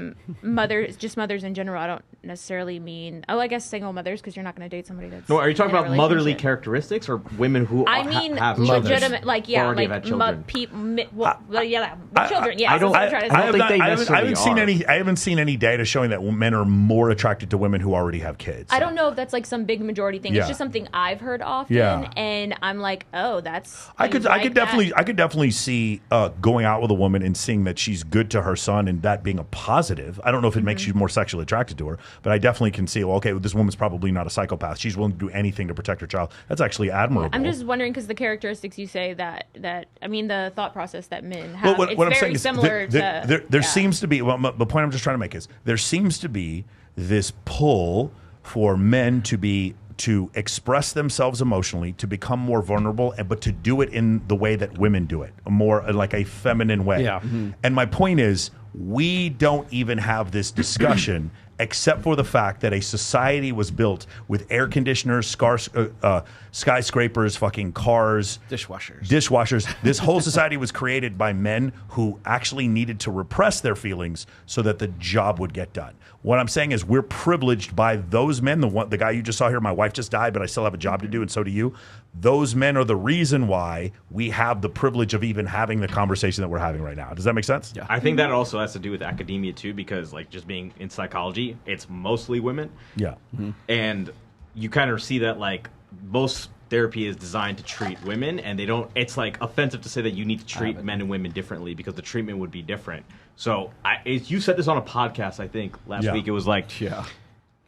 Speaker 10: think mothers in general. I don't necessarily mean. I guess single mothers, because you're not going to date somebody that's.
Speaker 11: No, are you talking
Speaker 10: in a
Speaker 11: about motherly
Speaker 10: relationship.
Speaker 11: characteristics or women who?
Speaker 10: I mean,
Speaker 11: have
Speaker 10: legitimate,
Speaker 11: already had children?
Speaker 10: Children. Yeah,
Speaker 11: I
Speaker 3: haven't seen any data showing that men are more attracted to women who already have kids.
Speaker 10: I don't know if that's like some big majority thing.
Speaker 3: Yeah.
Speaker 10: It's just something I've heard often, and I'm like, oh, that's.
Speaker 3: I could definitely see going out with a woman and seeing that she's good to her son and that being a positive. I don't know if it makes you more sexually attracted to her, but I definitely can see. Well, okay, this woman's probably not a psychopath. She's willing to do anything to protect her child. That's actually admirable.
Speaker 10: I'm just wondering, because the characteristics you say that I mean, the thought process that men have,
Speaker 3: what
Speaker 10: it's
Speaker 3: I'm
Speaker 10: very
Speaker 3: saying is
Speaker 10: similar to.
Speaker 3: There seems to be. Well, the point I'm just trying to make is there seems to be this pull for men to express themselves emotionally, to become more vulnerable, but to do it in the way that women do it, more like a feminine way.
Speaker 19: Yeah.
Speaker 3: And my point is, we don't even have this discussion except for the fact that a society was built with air conditioners, skyscrapers, fucking cars, dishwashers. This whole society was created by men who actually needed to repress their feelings so that the job would get done. What I'm saying is we're privileged by those men. The guy you just saw here, my wife just died, but I still have a job to do, and so do you. Those men are the reason why we have the privilege of even having the conversation that we're having right now. Does that make sense?
Speaker 11: Yeah. I think that also has to do with academia too, because like just being in psychology, it's mostly women.
Speaker 3: Yeah.
Speaker 11: Mm-hmm. And you kind of see that like most therapy is designed to treat women, and they don't. It's like offensive to say that you need to treat men and women differently because the treatment would be different. So you said this on a podcast, I think last week. It was like,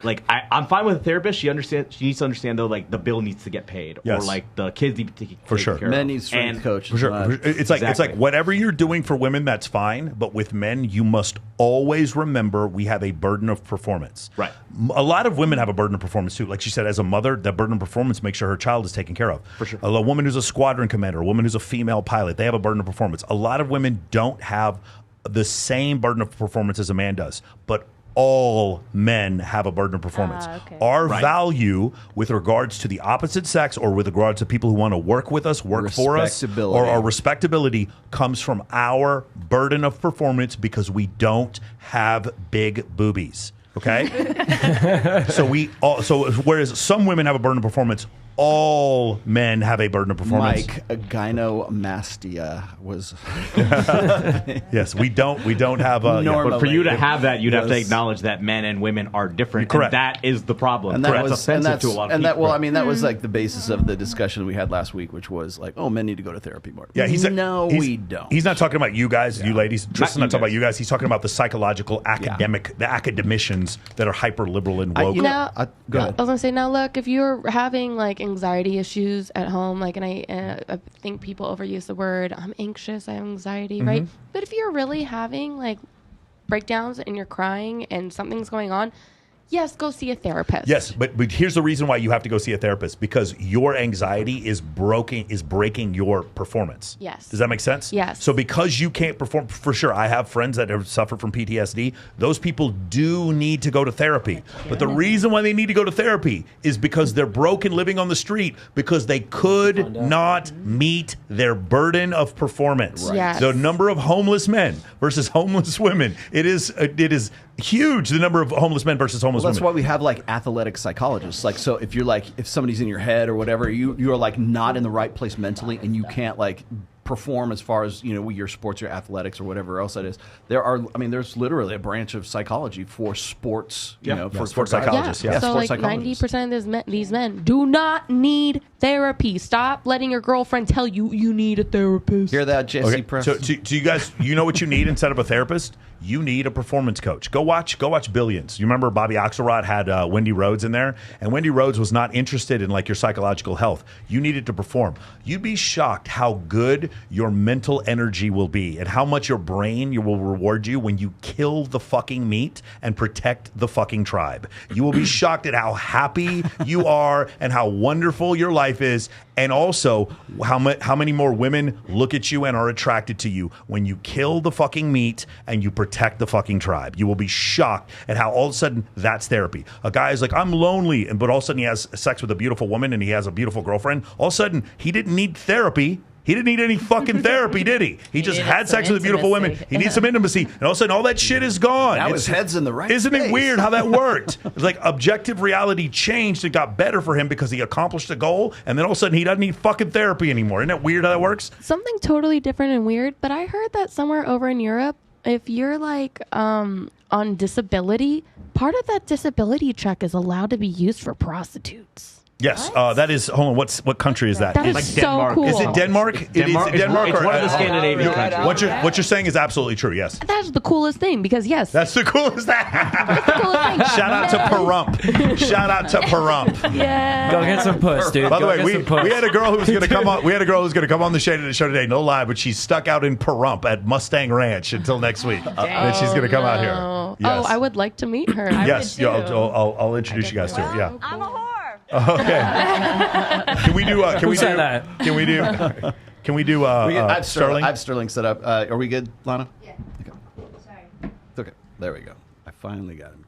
Speaker 11: like I'm fine with a therapist. She needs to understand though, like the bill needs to get paid, or like the kids need to take care of.
Speaker 12: Men need strength coaches.
Speaker 3: For sure. It's like whatever you're doing for women, that's fine. But with men, you must always remember we have a burden of performance.
Speaker 11: Right.
Speaker 3: A lot of women have a burden of performance too. Like she said, as a mother, that burden of performance makes sure her child is taken care of.
Speaker 11: For sure.
Speaker 3: A woman who's a squadron commander, a woman who's a female pilot, they have a burden of performance. A lot of women don't have the same burden of performance as a man does, but all men have a burden of performance. Our value with regards to the opposite sex or with regards to people who want to work with us, work for us, or our respectability comes from our burden of performance because we don't have big boobies. Okay? So whereas some women have a burden of performance, all men have a burden of performance.
Speaker 12: Mike, a gynomastia was.
Speaker 3: Yes, we don't have a.
Speaker 11: But for you to have that, you'd have to acknowledge that men and women are different.
Speaker 3: Correct.
Speaker 11: And that is the problem.
Speaker 12: And that
Speaker 11: that's offensive to a lot of people.
Speaker 12: That was like the basis of the discussion we had last week, which was like, oh, men need to go to therapy more.
Speaker 3: Yeah,
Speaker 12: we don't.
Speaker 3: He's not talking about you guys, you ladies. Tristan's not talking about you guys. He's talking about the psychological, the academicians that are hyper liberal and woke.
Speaker 12: Go ahead.
Speaker 5: I was gonna say, now look, if you're having like anxiety issues at home, like, and I think people overuse the word, I'm anxious, I have anxiety, right? But if you're really having like breakdowns and you're crying and something's going on, yes, go see a therapist.
Speaker 3: Yes, but here's the reason why you have to go see a therapist, because your anxiety is breaking your performance.
Speaker 5: Yes.
Speaker 3: Does that make sense?
Speaker 5: Yes.
Speaker 3: So because you can't perform, for sure, I have friends that have suffered from PTSD. Those people do need to go to therapy. But the reason why they need to go to therapy is because they're broken living on the street because they could not meet their burden of performance.
Speaker 5: Right. Yes.
Speaker 3: The number of homeless men versus homeless women, it is huge, the number of homeless men versus homeless
Speaker 12: That's
Speaker 3: women.
Speaker 12: why we have like athletic psychologists. Like, so if you're like, if somebody's in your head or whatever, you are like not in the right place mentally, and you can't like perform as far as, you know, your sports or athletics or whatever else that is. There's literally a branch of psychology for sports. For
Speaker 3: sports psychologists.
Speaker 5: So
Speaker 3: sports
Speaker 5: like 90% of these men do not need therapy. Stop letting your girlfriend tell you you need a therapist.
Speaker 12: Hear that, Jesse?
Speaker 3: Okay. So to you guys, you know what you need instead of a therapist? You need a performance coach. Go watch Billions. You remember Bobby Axelrod had Wendy Rhodes in there, and Wendy Rhodes was not interested in like your psychological health. You needed to perform. You'd be shocked how good your mental energy will be and how much your brain will reward you when you kill the fucking meat and protect the fucking tribe. You will be shocked at how happy you are and how wonderful your life is, and also how many more women look at you and are attracted to you when you kill the fucking meat and you protect the fucking tribe. You will be shocked at how all of a sudden that's therapy. A guy is like, I'm lonely, but all of a sudden he has sex with a beautiful woman and he has a beautiful girlfriend. All of a sudden he didn't need therapy. He didn't need any fucking therapy, did he? He just had sex with a beautiful woman. He needs some intimacy. And all of a sudden, all that shit is gone.
Speaker 12: Now his head's in the right
Speaker 3: Isn't
Speaker 12: place.
Speaker 3: it weird how that worked? It's like objective reality changed and got better for him because he accomplished a goal. And then all of a sudden, he doesn't need fucking therapy anymore. Isn't it weird how that works?
Speaker 5: Something totally different and weird, but I heard that somewhere over in Europe, if you're like on disability, part of that disability check is allowed to be used for prostitutes.
Speaker 3: Yes, that is. Hold on, what country is that?
Speaker 5: That is
Speaker 11: like
Speaker 5: so
Speaker 11: Denmark.
Speaker 5: cool.
Speaker 3: Is it Denmark?
Speaker 11: Denmark
Speaker 3: It's Denmark.
Speaker 11: it's
Speaker 3: or,
Speaker 11: one of the Scandinavian countries.
Speaker 3: What you're saying is absolutely true. Yes,
Speaker 5: That's the coolest thing because yes,
Speaker 3: that's the coolest.
Speaker 5: that's the coolest thing.
Speaker 3: Shout out to Pahrump. Shout out to Pahrump.
Speaker 5: Yeah.
Speaker 4: Go get some puss, dude.
Speaker 3: By the
Speaker 4: Go
Speaker 3: way,
Speaker 4: get some puss.
Speaker 3: we had a girl who was going to come on. We had a girl who was going to come on the show today. No lie, but she's stuck out in Pahrump at Mustang Ranch until next week. And she's going to come out here. Yes.
Speaker 5: Oh, I would like to meet her.
Speaker 3: Yes, I'll introduce you guys to her. Yeah.
Speaker 7: I'm a whore.
Speaker 3: Okay. Can we do? Can we do?
Speaker 12: I have
Speaker 3: Sterling.
Speaker 12: I have Sterling set up. Are we good, Lana?
Speaker 15: Yeah.
Speaker 12: Okay. Sorry. It's okay. There we go. I finally got him.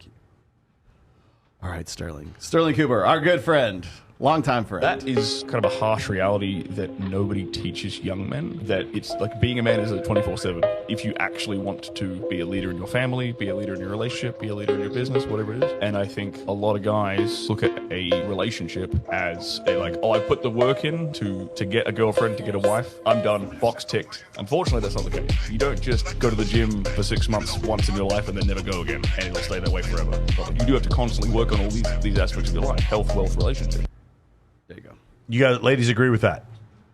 Speaker 12: All right, Sterling Cooper, our good friend. Longtime friend.
Speaker 19: That is kind of a harsh reality that nobody teaches young men, that it's like being a man is a 24/7. If you actually want to be a leader in your family, be a leader in your relationship, be a leader in your business, whatever it is. And I think a lot of guys look at a relationship as a like, oh, I put the work in to get a girlfriend, to get a wife. I'm done. Box ticked. Unfortunately, that's not the case. You don't just go to the gym for 6 months once in your life and then never go again, and it'll stay that way forever. But you do have to constantly work on all these aspects of your life: health, wealth, relationship.
Speaker 12: There you go.
Speaker 3: You guys, ladies, agree with that?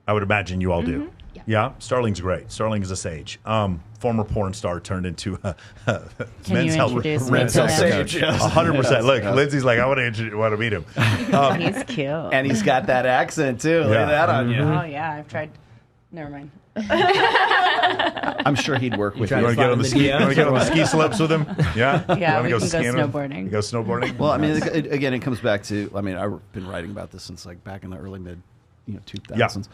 Speaker 3: I would imagine you all do. Yeah, Starling's great. Starling is a sage. Former porn star turned into men's health sage. 100%. Look, Lindsay's like, I want to meet him.
Speaker 2: He's cute,
Speaker 6: and he's got that accent too. Look at that on you.
Speaker 2: Oh yeah, I've tried. Never mind.
Speaker 12: I'm sure he'd work with you.
Speaker 3: You want to get on the ski slopes with him? Yeah.
Speaker 2: Yeah, we
Speaker 3: can
Speaker 2: go snowboarding.
Speaker 3: Go snowboarding.
Speaker 12: Well, I mean, again, it comes back to. I mean, I've been writing about this since like back in the early mid, 2000s.
Speaker 3: Yeah.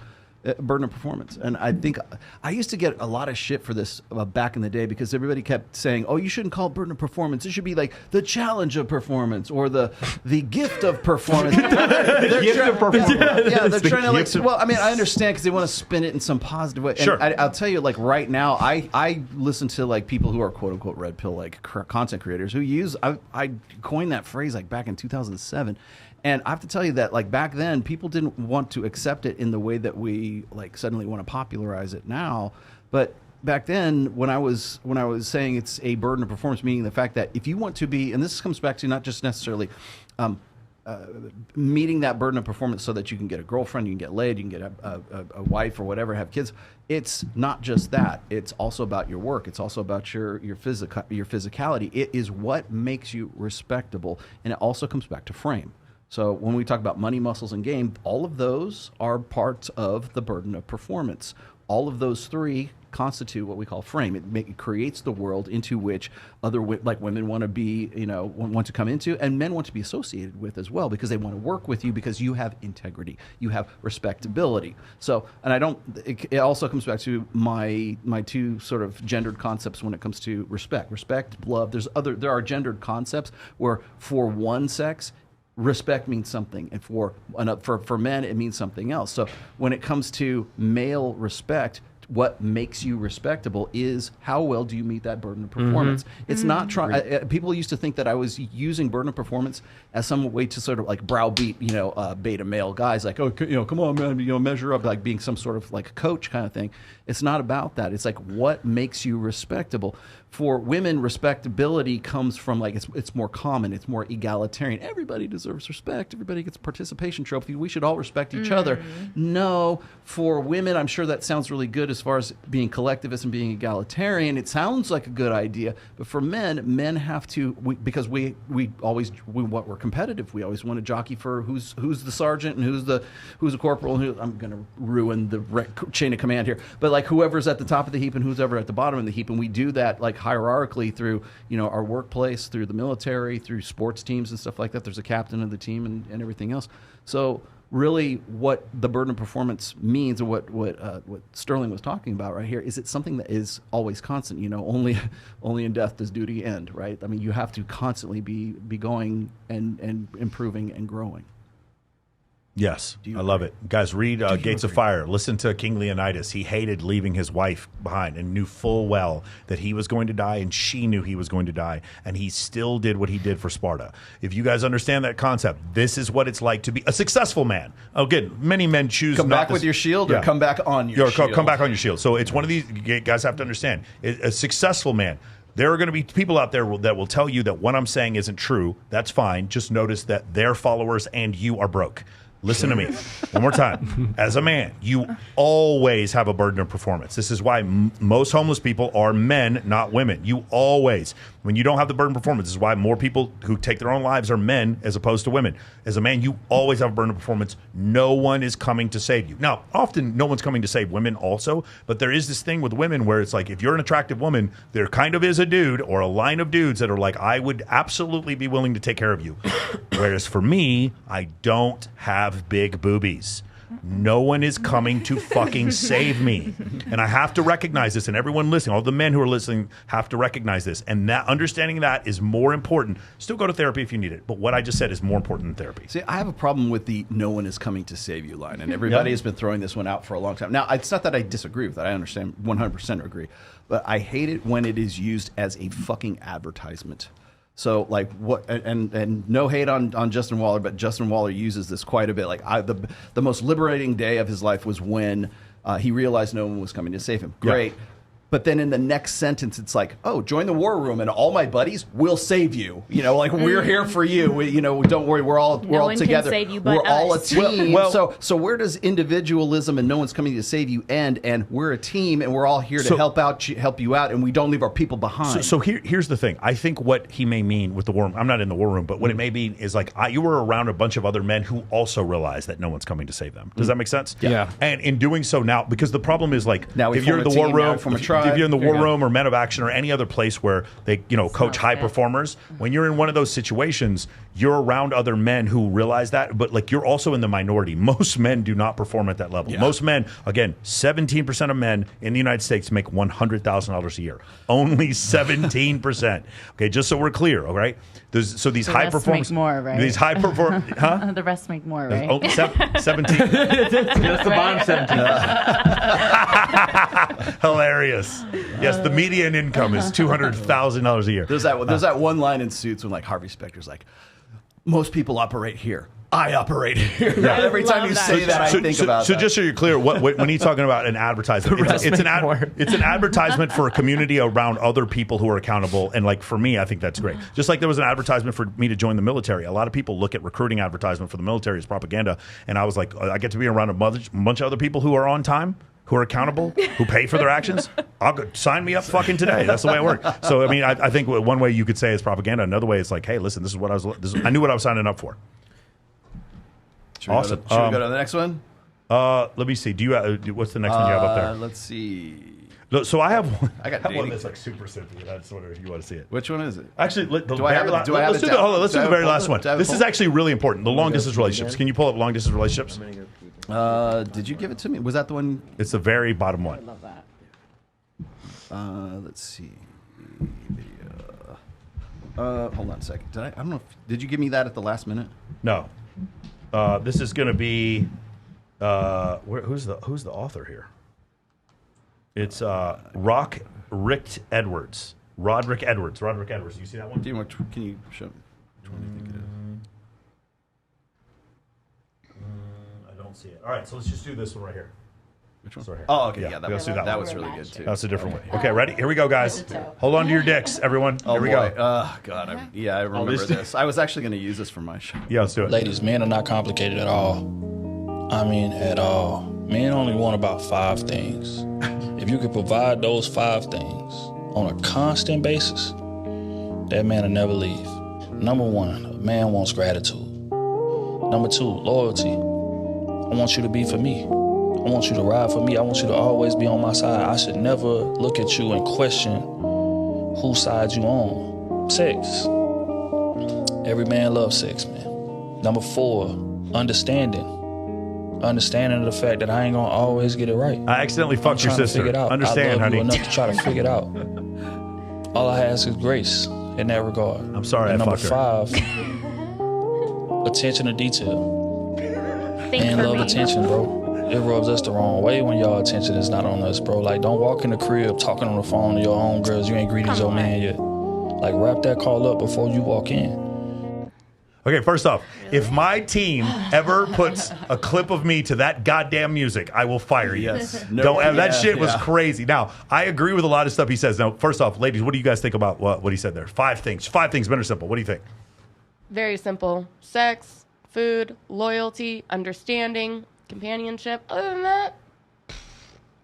Speaker 12: Burden of performance. And I think I used to get a lot of shit for this back in the day because everybody kept saying, oh, you shouldn't call it burden of performance. It should be like the challenge of performance or the gift of performance.
Speaker 11: The gift of performance.
Speaker 12: Yeah, they're trying to like, well, I mean, I understand because they want to spin it in some positive way. And
Speaker 3: sure.
Speaker 12: I'll tell you, like right now, I listen to like people who are quote unquote red pill, like content creators who use, I coined that phrase like back in 2007. And I have to tell you that, like back then, people didn't want to accept it in the way that we like suddenly want to popularize it now. But back then, when I was saying it's a burden of performance, meaning the fact that if you want to be, and this comes back to not just necessarily meeting that burden of performance so that you can get a girlfriend, you can get laid, you can get a wife or whatever, have kids. It's not just that. It's also about your work. It's also about your physicality. It is what makes you respectable, and it also comes back to frame. So when we talk about money, muscles, and game, all of those are parts of the burden of performance. All of those three constitute what we call frame. It creates the world into which women want to be, want to come into, and men want to be associated with as well because they want to work with you because you have integrity, you have respectability. So, and it also comes back to my two sort of gendered concepts when it comes to respect, love. There are gendered concepts where for one sex, respect means something, and for men it means something else. So when it comes to male respect, what makes you respectable is how well do you meet that burden of performance. It's not trying. People used to think that I was using burden of performance as some way to sort of like browbeat, beta male guys, like, oh, come on, man, measure up, like being some sort of like coach kind of thing. It's not about that. It's like what makes you respectable. For women, respectability comes from like it's more common, it's more egalitarian. Everybody deserves respect. Everybody gets a participation trophy. We should all respect each other. No, for women, I'm sure that sounds really good as far as being collectivist and being egalitarian. It sounds like a good idea, but for men have to because we're competitive. We always want to jockey for who's the sergeant and who's the corporal. And I'm going to ruin the chain of command here, but like whoever's at the top of the heap and who's ever at the bottom of the heap, and we do that like hierarchically through our workplace, through the military, through sports teams and stuff like that. There's a captain of the team and everything else. So really what the burden of performance means, and what Sterling was talking about right here, is it's something that is always constant. Only in death does duty end, right? I mean, you have to constantly be going and improving and growing.
Speaker 3: Yes, I love it. Guys, read Gates of Fire. Listen to King Leonidas. He hated leaving his wife behind and knew full well that he was going to die, and she knew he was going to die, and he still did what he did for Sparta. If you guys understand that concept, this is what it's like to be a successful man. Again, many men choose
Speaker 12: come back with your shield or come back on your shield.
Speaker 3: Come back on your shield. So it's one of these, guys have to understand, a successful man. There are going to be people out there that will tell you that what I'm saying isn't true. That's fine. Just notice that their followers and you are broke. Listen to me one more time. As a man, you always have a burden of performance. This is why most homeless people are men, not women. You always, when you don't have the burden of performance, this is why more people who take their own lives are men as opposed to women. As a man, you always have a burden of performance. No one is coming to save you. Now, often no one's coming to save women also, but there is this thing with women where it's like if you're an attractive woman, there kind of is a dude or a line of dudes that are like, I would absolutely be willing to take care of you. Whereas for me, I don't have big boobies. No one is coming to fucking save me. And I have to recognize this, and everyone listening, all the men who are listening have to recognize this. And that understanding that is more important. Still go to therapy if you need it. But what I just said is more important than therapy.
Speaker 12: See, I have a problem with the "no one is coming to save you" line, and everybody has been throwing this one out for a long time. Now, it's not that I disagree with that. I understand 100% agree. But I hate it when it is used as a fucking advertisement. So, like, what? And no hate on Justin Waller, but Justin Waller uses this quite a bit. Like, the most liberating day of his life was when he realized no one was coming to save him. Great. Yeah. But then in the next sentence, it's like, oh, join the war room and all my buddies will save you. You know, like, we're here for you. Don't worry, we're all together.
Speaker 10: Can save you but
Speaker 12: we're all a
Speaker 10: us.
Speaker 12: team. So where does individualism and no one's coming to save you end? And we're a team and we're all here to help you out, and we don't leave our people behind.
Speaker 3: So here's the thing. I think what he may mean with the war room, I'm not in the war room, but what it may mean is like you were around a bunch of other men who also realize that no one's coming to save them. Does that make sense?
Speaker 4: Yeah.
Speaker 3: And in doing so now, because the problem is like
Speaker 12: now
Speaker 3: if you're in the war room, if you're in the war room
Speaker 12: or
Speaker 3: Men of Action or any other place where they coach high performers, when you're in one of those situations, you're around other men who realize that, but like you're also in the minority. Most men do not perform at that level. Most men, again, 17% of men in the United States make $100,000 a year. Only 17%. Okay, just so we're clear, all right? These high performers
Speaker 2: make more, right?
Speaker 3: These high performers, huh?
Speaker 2: The rest make more, right?
Speaker 3: 17.
Speaker 11: That's the bottom 17.
Speaker 3: Hilarious. Yes, the median income is $200,000 a year.
Speaker 12: There's that one line in Suits when like Harvey Specter's like, most people operate here. I operate here. Yeah. Every time you say that, I think about that.
Speaker 3: So just so you're clear, when he's talking about an advertisement, it's an advertisement for a community around other people who are accountable. And like for me, I think that's great. Just like there was an advertisement for me to join the military. A lot of people look at recruiting advertisement for the military as propaganda. And I was like, I get to be around a bunch of other people who are on time, who are accountable, who pay for their actions. Sign me up fucking today. That's the way it works. So, I mean, I think one way you could say is propaganda. Another way is like, hey, listen, this is what I knew what I was signing up for. Awesome.
Speaker 12: Should we go to the next one?
Speaker 3: Let me see. Do you? What's the next one you have up there?
Speaker 12: Let's see.
Speaker 3: So I have one.
Speaker 12: I got
Speaker 3: one that's like super simple. That's where if you want to see it.
Speaker 12: Which one is it?
Speaker 3: Actually, let's do
Speaker 12: the
Speaker 3: very last one. This is actually really important. The long distance relationships. Can you pull up long distance relationships?
Speaker 12: Did you give it to me? Was that the one?
Speaker 3: It's the very bottom one.
Speaker 2: I love that.
Speaker 12: Let's see. Hold on a second. I don't know. Did you give me that at the last minute?
Speaker 3: No. This is going to be who's the author here? It's Roderick Edwards. Roderick Edwards. Do you see that one?
Speaker 12: Can you show me? Which one do you think it is?
Speaker 3: I don't see it. All right, so let's just do this one right here.
Speaker 12: Which one?
Speaker 3: Right here.
Speaker 12: Oh, okay. Yeah,
Speaker 3: that
Speaker 12: was really good too.
Speaker 3: That's a different one. Okay, ready? Here we go, guys. Hold on to your dicks, everyone. Here we go.
Speaker 12: Oh, God. I remember this. I was actually going to use this for my show.
Speaker 3: Yeah, let's do it.
Speaker 20: Ladies, men are not complicated at all. I mean, at all. Men only want about 5 things. If you could provide those 5 things on a constant basis, that man will never leave. Number 1, a man wants gratitude. Number 2, loyalty. I want you to be for me. I want you to ride for me. I want you to always be on my side. I should never look at you and question whose side you on. Sex. Every man loves sex, man. Number 4, understanding. Understanding the fact that I ain't gonna always get it right.
Speaker 3: I accidentally fucked your sister. Understand,
Speaker 20: I love
Speaker 3: honey.
Speaker 20: you enough to try to figure it out. All I ask is grace in that regard.
Speaker 3: I'm sorry,
Speaker 20: and
Speaker 3: I fucked her.
Speaker 20: Number 5, attention to detail. Men love attention, bro. It rubs us the wrong way when y'all attention is not on us, bro. Like, don't walk in the crib talking on the phone to your own girls. You ain't greeted your man yet. Like, wrap that call up before you walk in.
Speaker 3: Okay, first off, if my team ever puts a clip of me to that goddamn music, I will fire you.
Speaker 12: Yes.
Speaker 3: That shit was crazy. Now, I agree with a lot of stuff he says. Now, first off, ladies, what do you guys think about what he said there? 5 things. 5 things, men are simple. What do you think?
Speaker 5: Very simple. Sex, food, loyalty, understanding, companionship. Other than that,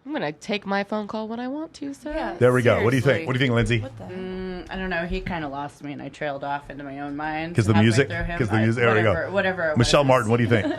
Speaker 5: I'm going to take my phone call when I want to, so. Yeah,
Speaker 3: there we go. What do you think? What do you think, Lindsay?
Speaker 2: I don't know. He kind of lost me, and I trailed off into my own mind.
Speaker 3: Because the music? There we go.
Speaker 2: Whatever.
Speaker 3: Michelle Martin, what do you think?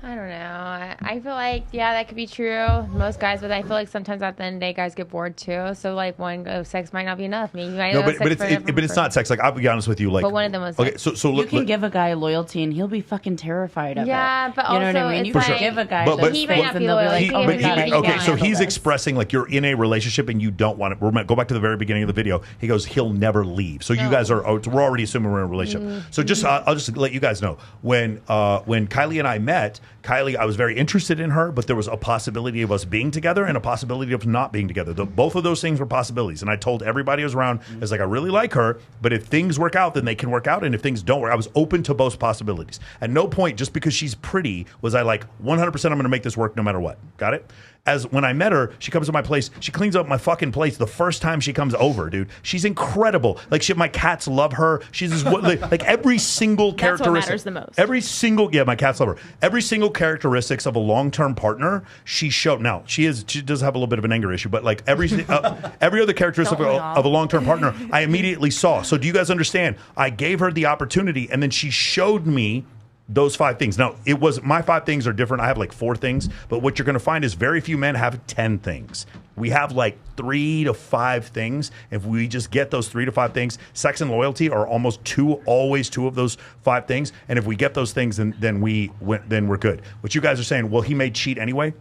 Speaker 9: I don't know. I feel like, yeah, that could be true. Most guys, but I feel like sometimes at the end of the day, guys get bored too. So, like, one go sex might not be enough. Maybe you might
Speaker 3: no, but it's not sex. Like, I'll be honest with you. Like,
Speaker 9: but one of them was
Speaker 3: okay. So
Speaker 2: you can give a guy loyalty, and he'll be fucking terrified of it.
Speaker 9: Yeah, but
Speaker 2: you know
Speaker 9: also
Speaker 2: what I mean. You
Speaker 9: it's
Speaker 2: can
Speaker 9: like,
Speaker 2: give a guy,
Speaker 3: but
Speaker 9: he might not be loyal.
Speaker 3: Okay, so he's expressing like you're in a relationship and you don't want it. Go back to the very beginning of the video. He goes, he'll never leave. So you guys are. We're already assuming we're in a relationship. So just I'll just let you guys know when Kylie and I met. Kylie, I was very interested in her, but there was a possibility of us being together and a possibility of not being together. Both of those things were possibilities. And I told everybody I was around, I was like, I really like her, but if things work out, then they can work out. And if things don't work, I was open to both possibilities. At no point, just because she's pretty, was I like, 100% I'm going to make this work no matter what. Got it? As when I met her, she comes to my place. She cleans up my fucking place the first time she comes over, dude. She's incredible. Like, my cats love her. She's just, like every single characteristic.
Speaker 10: That's what matters the most.
Speaker 3: Every single, my cats love her. Every single characteristics of a long-term partner, she showed. Now, she does have a little bit of an anger issue, but like every other characteristic of a long-term partner, I immediately saw. So do you guys understand? I gave her the opportunity, and then she showed me those 5 things. Now, it was my 5 things are different. I have like 4 things, but what you're going to find is very few men have 10 things. We have like 3 to 5 things. If we just get those 3 to 5 things, sex and loyalty are almost always 2 of those 5 things. And if we get those things, then we're good. What you guys are saying? Well, he may cheat anyway.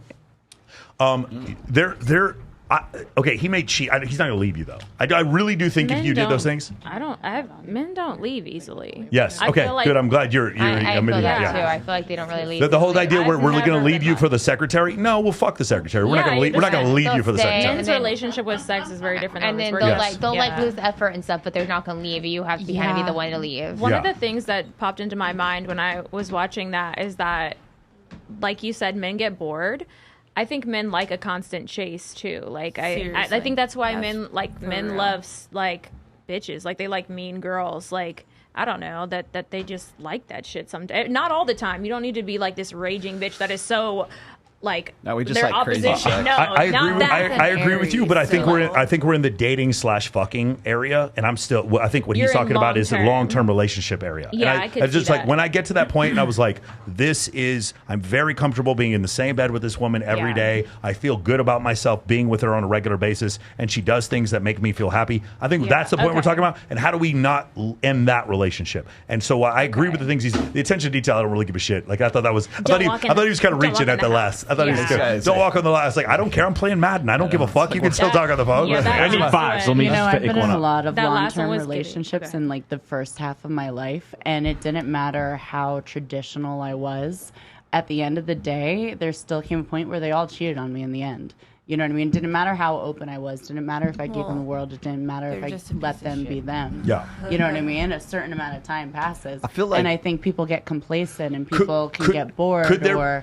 Speaker 3: Okay, he may cheat. He's not going to leave you, though. I really do think if you did those things.
Speaker 10: Men don't leave easily.
Speaker 3: Yes. Okay,
Speaker 9: like,
Speaker 3: good. I'm glad you're
Speaker 9: I feel
Speaker 3: admitting
Speaker 9: that
Speaker 3: that.
Speaker 9: too.
Speaker 3: Yeah.
Speaker 9: I feel like they don't really leave.
Speaker 3: The whole idea we're going to leave you for the secretary? No, we'll fuck the secretary. We're not going to leave. We're not going to leave you for the secretary.
Speaker 10: Men's relationship with sex is very different.
Speaker 9: And then they'll lose effort and stuff, but they're not going to leave. You have to be kind of be the one to leave.
Speaker 10: One of the things that popped into my mind when I was watching that is that, like you said, men get bored. I think men like a constant chase too. Like I think that's why men love like bitches. Like they like mean girls. Like I don't know that they just like that shit sometimes. Not all the time. You don't need to be like this raging bitch that is so like
Speaker 12: no, we just
Speaker 10: their
Speaker 12: like crazy
Speaker 10: opposition. No,
Speaker 3: I agree with you, but I think
Speaker 10: so
Speaker 3: we're in the dating /fucking area, and I'm still. I think what he's talking about is the long-term relationship area.
Speaker 10: Yeah,
Speaker 3: and
Speaker 10: I could
Speaker 3: just
Speaker 10: see
Speaker 3: like
Speaker 10: that.
Speaker 3: when I get to that point, and I was like, I'm very comfortable being in the same bed with this woman every day. I feel good about myself being with her on a regular basis, and she does things that make me feel happy. I think that's the point we're talking about. And how do we not end that relationship? And so I agree with the things the attention to detail. I don't really give a shit. Like I thought that was. I thought he was kind of reaching at the last. I thought he was good. Don't walk on the last. Like I don't care. I'm playing Madden. I don't give a fuck. You can still talk on the phone.
Speaker 11: I need 5. So let me just
Speaker 2: I've
Speaker 11: pick
Speaker 2: been
Speaker 11: one
Speaker 2: in a
Speaker 11: up.
Speaker 2: lot of
Speaker 10: That last
Speaker 2: long-term
Speaker 10: one was
Speaker 2: relationships in like the first half of my life, and it didn't matter how traditional I was. At the end of the day, there still came a point where they all cheated on me in the end. You know what I mean? It didn't matter how open I was. It didn't matter if I gave them the world. It didn't matter if I let them be them.
Speaker 3: Yeah.
Speaker 2: You know what I mean? A certain amount of time passes.
Speaker 12: I feel like,
Speaker 2: and I think people get complacent and people can get bored or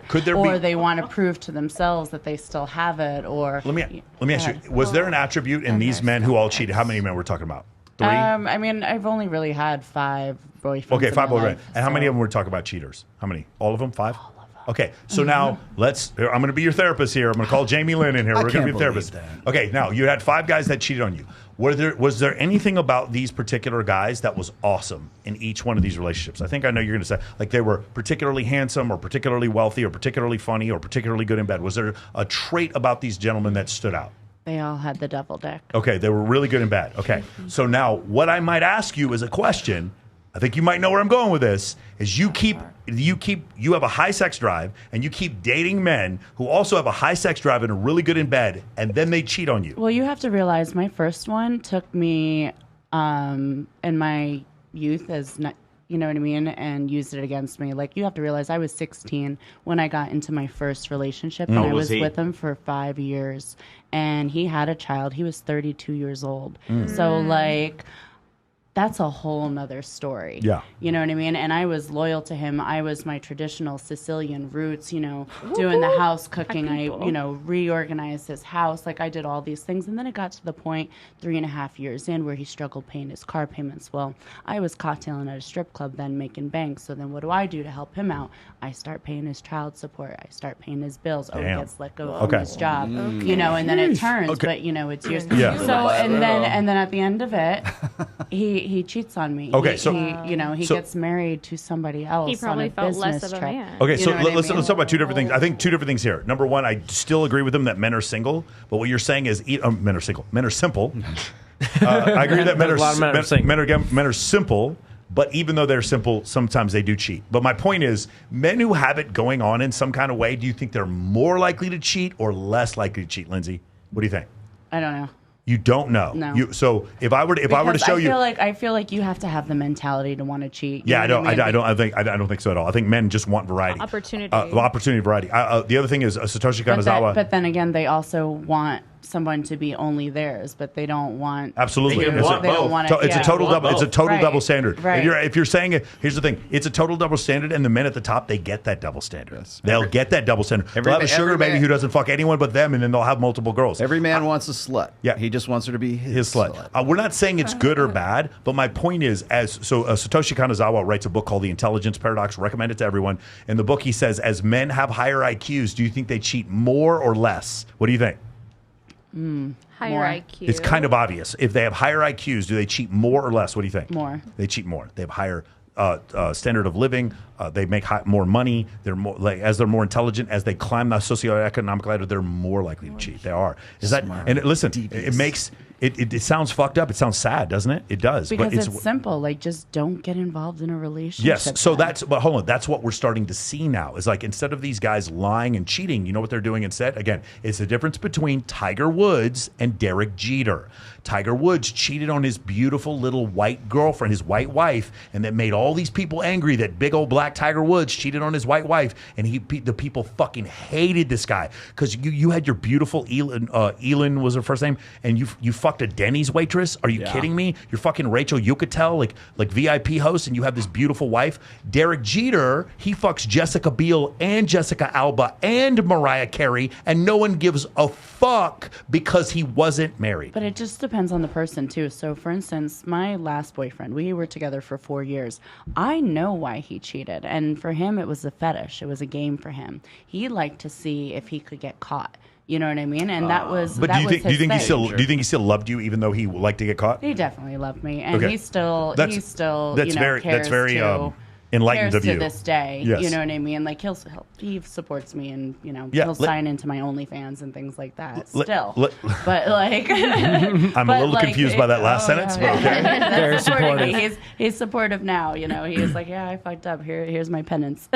Speaker 2: they want to prove to themselves that they still have it. Or
Speaker 3: let me ask you: was there an attribute in these men who all cheated? How many men we're talking about? 3?
Speaker 2: I mean, I've only really had 5 boyfriends.
Speaker 3: Okay, 5 boyfriends.
Speaker 2: Life,
Speaker 3: and how many of them were talking about cheaters? How many? All of them? 5? All of them. Okay, so now I'm going to be your therapist here. I'm going to call Jamie Lynn in here. We're going to be the therapist. Okay, now you had 5 guys that cheated on you. Was there anything about these particular guys that was awesome in each one of these relationships? I think I know you're going to say like they were particularly handsome or particularly wealthy or particularly funny or particularly good in bed. Was there a trait about these gentlemen that stood out?
Speaker 2: They all had the devil dick.
Speaker 3: Okay, they were really good in bed. Okay, so now what I might ask you is a question. I think you might know where I'm going with this. Is you have a high sex drive and you keep dating men who also have a high sex drive and are really good in bed, and then they cheat on you.
Speaker 2: Well, you have to realize my first one took me in my youth as not, you know what I mean, and used it against me. Like you have to realize I was 16 when I got into my first relationship, and I was with him for 5 years, and he had a child. He was 32 years old. So like, that's a whole nother story.
Speaker 3: Yeah.
Speaker 2: You know what I mean? And I was loyal to him. I was my traditional Sicilian roots, you know, doing the house cooking. I, you know, reorganized his house. Like I did all these things. And then it got to the point 3.5 years in where he struggled paying his car payments. Well, I was cocktailing at a strip club then making bank. So then what do I do to help him out? I start paying his child support. I start paying his bills. He gets let go from his job, you know, and then it turns, but you know, it's yours.
Speaker 3: Yeah.
Speaker 2: So, and then at the end of it, he he cheats on me.
Speaker 3: Okay,
Speaker 2: he gets married to somebody else.
Speaker 10: He probably
Speaker 2: on a
Speaker 10: felt less
Speaker 2: business
Speaker 10: of a
Speaker 2: trip.
Speaker 10: man.
Speaker 3: Okay, so let's talk about two different things. I think two different things here. Number one, I still agree with them that men are single, but what you're saying is men are single. Men are simple. I agree that men are simple. But even though they're simple, sometimes they do cheat. But my point is, men who have it going on in some kind of way, do you think they're more likely to cheat or less likely to cheat, Lindsay? What do you think?
Speaker 2: I don't know.
Speaker 3: You don't know.
Speaker 2: No.
Speaker 3: So if I were to show you,
Speaker 2: I feel like you have to have the mentality to want to cheat.
Speaker 3: Yeah, I don't think so at all. I think men just want variety,
Speaker 10: opportunity,
Speaker 3: variety. The other thing is Satoshi Kanazawa.
Speaker 2: But then again, they also want someone to be only theirs, but they don't want.
Speaker 3: Absolutely,
Speaker 2: they don't want
Speaker 3: it's a total double. It's a total double standard.
Speaker 2: Right.
Speaker 3: If you're saying it, here's the thing: it's a total double standard, and the men at the top they get that double standard. Yes. They'll get that double standard. They'll have a sugar baby who doesn't fuck anyone but them, and then they'll have multiple girls.
Speaker 12: Every man wants a slut.
Speaker 3: Yeah,
Speaker 12: he just wants her to be
Speaker 3: his slut. We're not saying it's good or bad, but my point is, Satoshi Kanazawa writes a book called The Intelligence Paradox. Recommend it to everyone. In the book, he says, as men have higher IQs, do you think they cheat more or less? What do you think?
Speaker 10: Higher IQ.
Speaker 3: It's kind of obvious. If they have higher IQs, do they cheat more or less? What do you think?
Speaker 2: More.
Speaker 3: They cheat more. They have higher standard of living. They make more money. They're more as they're more intelligent. As they climb the socioeconomic ladder, they're more likely to cheat. They are. And listen, it makes it sounds fucked up. It sounds sad, doesn't it? It does.
Speaker 2: Because it's simple. Like, just don't get involved in a relationship.
Speaker 3: Yes. So but hold on. That's what we're starting to see now. Is like, instead of these guys lying and cheating, you know what they're doing instead? Again, it's the difference between Tiger Woods and Derek Jeter. Tiger Woods cheated on his beautiful little white girlfriend, his white wife, and that made all these people angry that big old black Tiger Woods cheated on his white wife, and the people fucking hated this guy because you had your beautiful Elin was her first name, and you fucked a Denny's waitress. Are you kidding me? You're fucking Rachel Yucatel, like VIP host, and you have this beautiful wife. Derek Jeter, he fucks Jessica Biel and Jessica Alba and Mariah Carey, and no one gives a fuck because he wasn't married.
Speaker 2: But it just depends on the person too. So for instance, my last boyfriend, we were together for 4 years. I know why he cheated, and for him it was a fetish. It was a game for him. He liked to see if he could get caught. You know what I mean? And that was.
Speaker 3: But
Speaker 2: do
Speaker 3: you think he still loved you even though he liked to get caught?
Speaker 2: He definitely loved me, and
Speaker 3: Okay.
Speaker 2: he still
Speaker 3: That's very enlightened
Speaker 2: cares
Speaker 3: of you
Speaker 2: to this day.
Speaker 3: Yes.
Speaker 2: You know what I mean? Like, he supports me, and
Speaker 3: Yeah,
Speaker 2: he'll sign into my OnlyFans and things like that. But like,
Speaker 3: I'm a little confused by that last sentence. But okay.
Speaker 4: Very supportive.
Speaker 2: He's supportive now. You know, he is like, yeah, I fucked up. Here's my penance.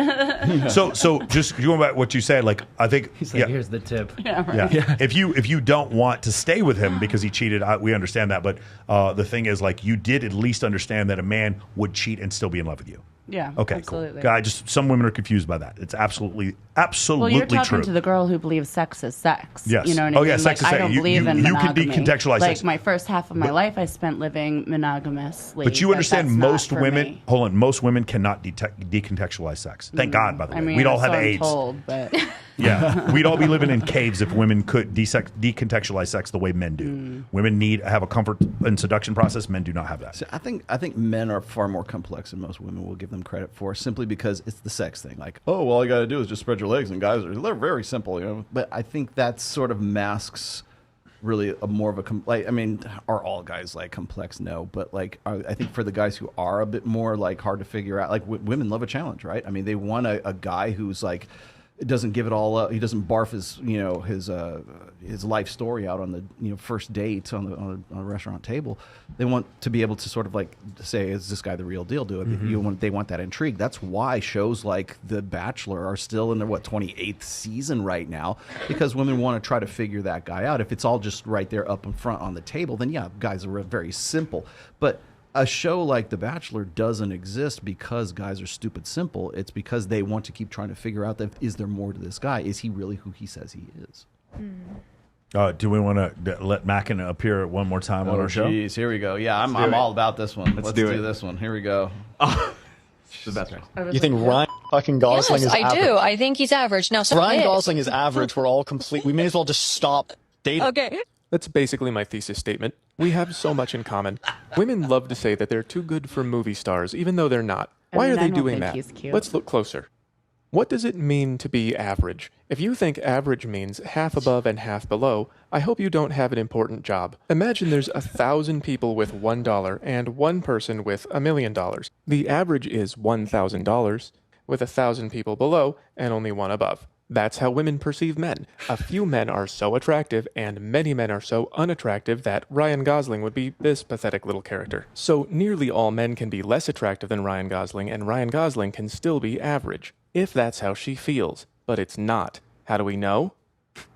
Speaker 3: So just going back to what you said, like, I think
Speaker 4: He's like, here's the tip.
Speaker 2: Yeah, right.
Speaker 3: Yeah. If you don't want to stay with him because he cheated, we understand that. But the thing is, like, you did at least understand that a man would cheat and still be in love with you.
Speaker 2: Yeah.
Speaker 3: Okay.
Speaker 2: Absolutely.
Speaker 3: Cool. Some women are confused by that. It's absolutely
Speaker 2: Well, you're talking
Speaker 3: true.
Speaker 2: to the girl who believes sex is sex.
Speaker 3: Yes.
Speaker 2: You know what I mean?
Speaker 3: Yeah, sex is sex.
Speaker 2: I don't believe in
Speaker 3: you
Speaker 2: monogamy.
Speaker 3: can decontextualize
Speaker 2: like
Speaker 3: sex.
Speaker 2: my first half of my life, I spent living monogamously.
Speaker 3: But you understand
Speaker 2: that's not
Speaker 3: most
Speaker 2: for
Speaker 3: women.
Speaker 2: me.
Speaker 3: Hold on, most women cannot decontextualize sex. Thank God, by the way.
Speaker 2: I mean,
Speaker 3: We'd all have
Speaker 2: so I'm
Speaker 3: AIDS.
Speaker 2: told, but
Speaker 3: Yeah, we'd all be living in caves if women could decontextualize sex the way men do. Women have a comfort and seduction process. Men do not have that.
Speaker 12: So I think men are far more complex than most women will give them credit for, simply because it's the sex thing. Like, oh, well, all you got to do is just spread your legs, and guys they're very simple, you know. But I think that sort of masks really more of a like. I mean, are all guys like complex? No, but like I think for the guys who are a bit more like hard to figure out, like women love a challenge, right? I mean, they want a guy who's like. Doesn't give it all up. He doesn't barf his life story out on the first date on a restaurant table. They want to be able to sort of like say, is this guy the real deal? They want that intrigue. That's why shows like The Bachelor are still in their 28th season right now, because women want to try to figure that guy out. If it's all just right there up in front on the table, then yeah, guys are very simple. But a show like The Bachelor doesn't exist because guys are stupid simple. It's because they want to keep trying to figure out that is there more to this guy? Is he really who he says he is?
Speaker 3: Do we want to let Mackin appear one more time on our show?
Speaker 12: Jeez, here we go. Yeah, I'm all about this one. Let's do this one. Here we go.
Speaker 8: The best.
Speaker 6: You think Ryan fucking Gosling is average?
Speaker 21: I do. I think he's average. Now,
Speaker 6: Ryan Gosling is average. We're all complete. We may as well just stop dating.
Speaker 21: Okay.
Speaker 22: That's basically my thesis statement. We have so much in common. Women love to say that they're too good for movie stars, even though they're not. Why are they doing that? Let's look closer. What does it mean to be average? If you think average means half above and half below, I hope you don't have an important job. Imagine there's 1,000 people with $1 and one person with $1 million. The average is $1,000, with 1,000 people below and only one above. That's how women perceive men. A few men are so attractive and many men are so unattractive that Ryan Gosling would be this pathetic little character. So nearly all men can be less attractive than Ryan Gosling, and Ryan Gosling can still be average, if that's how she feels. But it's not. How do we know?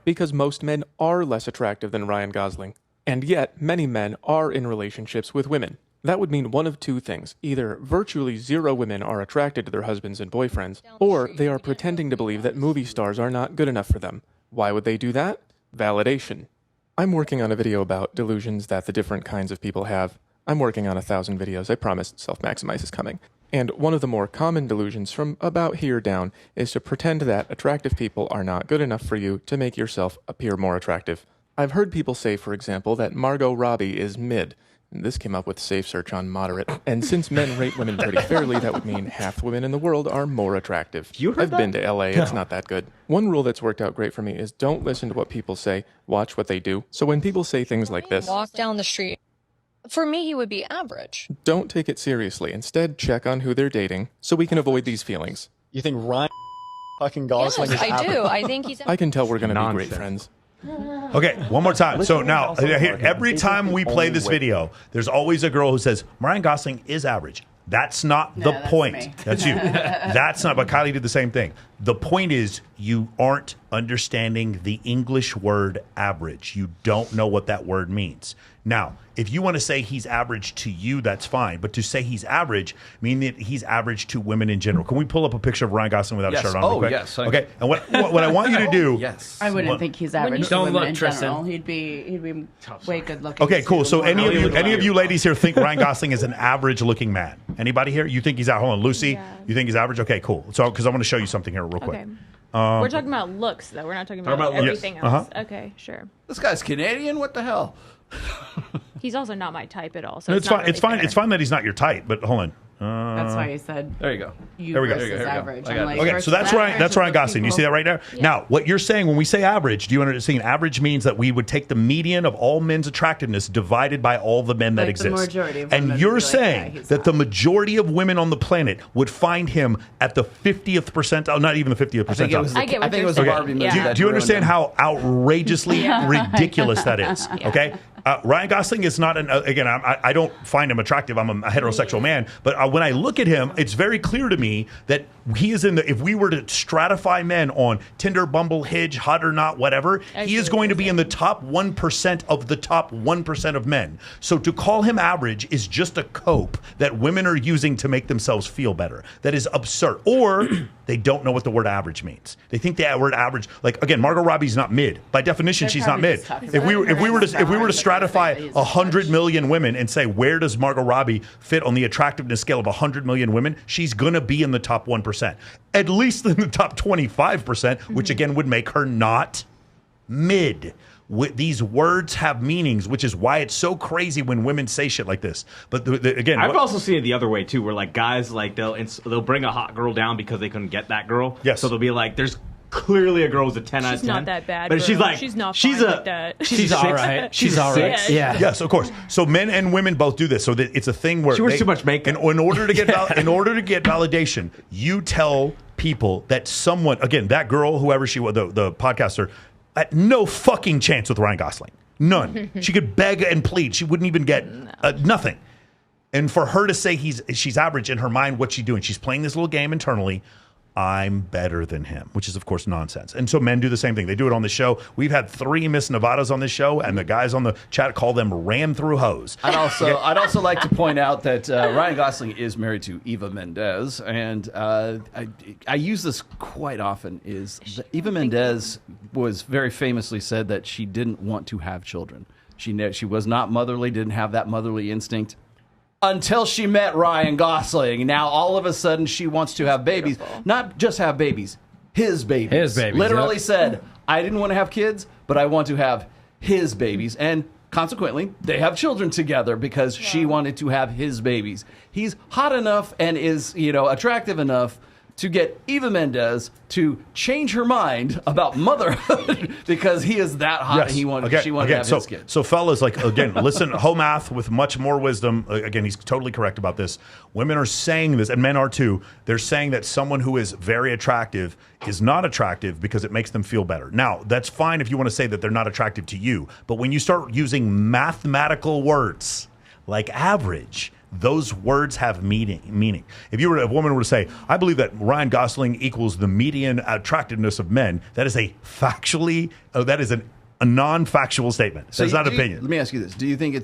Speaker 22: Because most men are less attractive than Ryan Gosling, and yet many men are in relationships with women. That would mean one of two things. Either virtually zero women are attracted to their husbands and boyfriends, or they are pretending to believe that movie stars are not good enough for them. Why would they do that? Validation. I'm working on a video about delusions that the different kinds of people have. I'm working on 1,000 videos. I promise Self-Maximize is coming. And one of the more common delusions from about here down is to pretend that attractive people are not good enough for you to make yourself appear more attractive. I've heard people say, for example, that Margot Robbie is mid. This came up with Safe Search on moderate. And since men rate women pretty fairly, that would mean half the women in the world are more attractive. I've been to LA, it's not that good. One rule that's worked out great for me is don't listen to what people say, watch what they do. So when people say things like this,
Speaker 21: walk down the street. For me, he would be average.
Speaker 22: Don't take it seriously. Instead, check on who they're dating so we can avoid these feelings.
Speaker 13: You think Ryan fucking Gosling is average?
Speaker 21: I do. I think he's
Speaker 22: I can tell we're going to be great friends.
Speaker 3: Okay, one more time. So now, every time we play this video, there's always a girl who says, Ryan Gosling is average. That's not the point. That's you. That's not, but Kylie did the same thing. The point is you aren't understanding the English word average. You don't know what that word means. Now, if you want to say he's average to you, that's fine. But to say he's average means that he's average to women in general. Can we pull up a picture of Ryan Gosling without a shirt on?
Speaker 12: Oh,
Speaker 3: real quick?
Speaker 12: yes.
Speaker 3: Okay. And what I want you to do.
Speaker 12: Yes.
Speaker 2: I wouldn't think he's average to
Speaker 4: Don't
Speaker 2: women
Speaker 4: look,
Speaker 2: in
Speaker 4: Tristan.
Speaker 2: general. He'd be way good looking.
Speaker 3: Okay, cool. So any of you ladies here think Ryan Gosling is an average looking man? Anybody here? You think he's out? Hold on, Lucy. Yeah. You think he's average? Okay, cool. So because I want to show you something here real quick.
Speaker 10: We're talking about looks, though. We're not talking about everything else. Okay, sure.
Speaker 12: This guy's Canadian. What the hell?
Speaker 10: He's also not my type at all. So
Speaker 3: No, it's fine. Really it's fine that he's not your type. But hold on.
Speaker 2: That's why he said.
Speaker 12: There you go.
Speaker 3: There we go.
Speaker 2: Average.
Speaker 3: Okay, so that's Ryan Gosling. You see that right there? Yeah. Now, what you're saying when we say average, do you understand? Average means that we would take the median of all men's attractiveness divided by all the men that exist.
Speaker 2: The majority of
Speaker 3: and you're saying that the majority of women on the planet would find him at the 50th percentile, not even the 50th percentile.
Speaker 12: I think it was the Barbie movie.
Speaker 3: Do you understand how outrageously ridiculous that is? Okay. Ryan Gosling is not again, I don't find him attractive. I'm a heterosexual man. But when I look at him, it's very clear to me that he is if we were to stratify men on Tinder, Bumble, Hinge, Hot or Not, whatever, he is going to be in the top 1% of the top 1% of men. So to call him average is just a cope that women are using to make themselves feel better. That is absurd. Or they don't know what the word average means. They think the word average, like again, Margot Robbie's not mid. By definition, she's not mid. If we were to stratify 100 million women and say, where does Margot Robbie fit on the attractiveness scale of 100 million women? She's going to be in the top 1%. At least in the top 25%, which again would make her not mid. These words have meanings, which is why it's so crazy when women say shit like this. But again,
Speaker 11: I've also seen it the other way too, where like guys like they'll bring a hot girl down because they couldn't get that girl.
Speaker 3: Yes.
Speaker 11: So they'll be like, there's clearly a girl who's a 10 out of 10.
Speaker 10: She's not that bad,
Speaker 11: but
Speaker 10: bro.
Speaker 11: she's like,
Speaker 10: she's not
Speaker 11: she's
Speaker 10: fine like that.
Speaker 11: She's all right.
Speaker 4: She's all right. Yeah.
Speaker 3: Yes, of course. So men and women both do this. So that it's a thing where
Speaker 11: she wears too much makeup.
Speaker 3: In order to get validation, you tell people that someone, again, that girl, whoever she was, the podcaster, had no fucking chance with Ryan Gosling. None. She could beg and plead. She wouldn't even get nothing. And for her to say she's average, in her mind, what's she doing? She's playing this little game internally. I'm better than him, which is, of course, nonsense. And so men do the same thing. They do it on the show. We've had 3 Miss Nevadas on this show, and the guys on the chat call them ran through hose.
Speaker 12: I'd also like to point out that Ryan Gosling is married to Eva Mendes, and I use this quite often. Eva Mendes was very famously said that she didn't want to have children. She was not motherly, didn't have that motherly instinct. Until she met Ryan Gosling. Now, all of a sudden, she wants to have babies. Not just have babies, his babies.
Speaker 4: His babies.
Speaker 12: Literally said, I didn't want to have kids, but I want to have his babies. And consequently, they have children together because she wanted to have his babies. He's hot enough and is, attractive enough to get Eva Mendes to change her mind about motherhood because he is that hot and she wanted to have his kid.
Speaker 3: So fellas, like, again, listen, Homath with much more wisdom. Again, he's totally correct about this. Women are saying this, and men are too. They're saying that someone who is very attractive is not attractive because it makes them feel better. Now, that's fine if you want to say that they're not attractive to you. But when you start using mathematical words like average, those words have meaning. If a woman were to say, I believe that Ryan Gosling equals the median attractiveness of men, that is a non-factual statement. That's not opinion.
Speaker 12: Let me ask you this. Do you think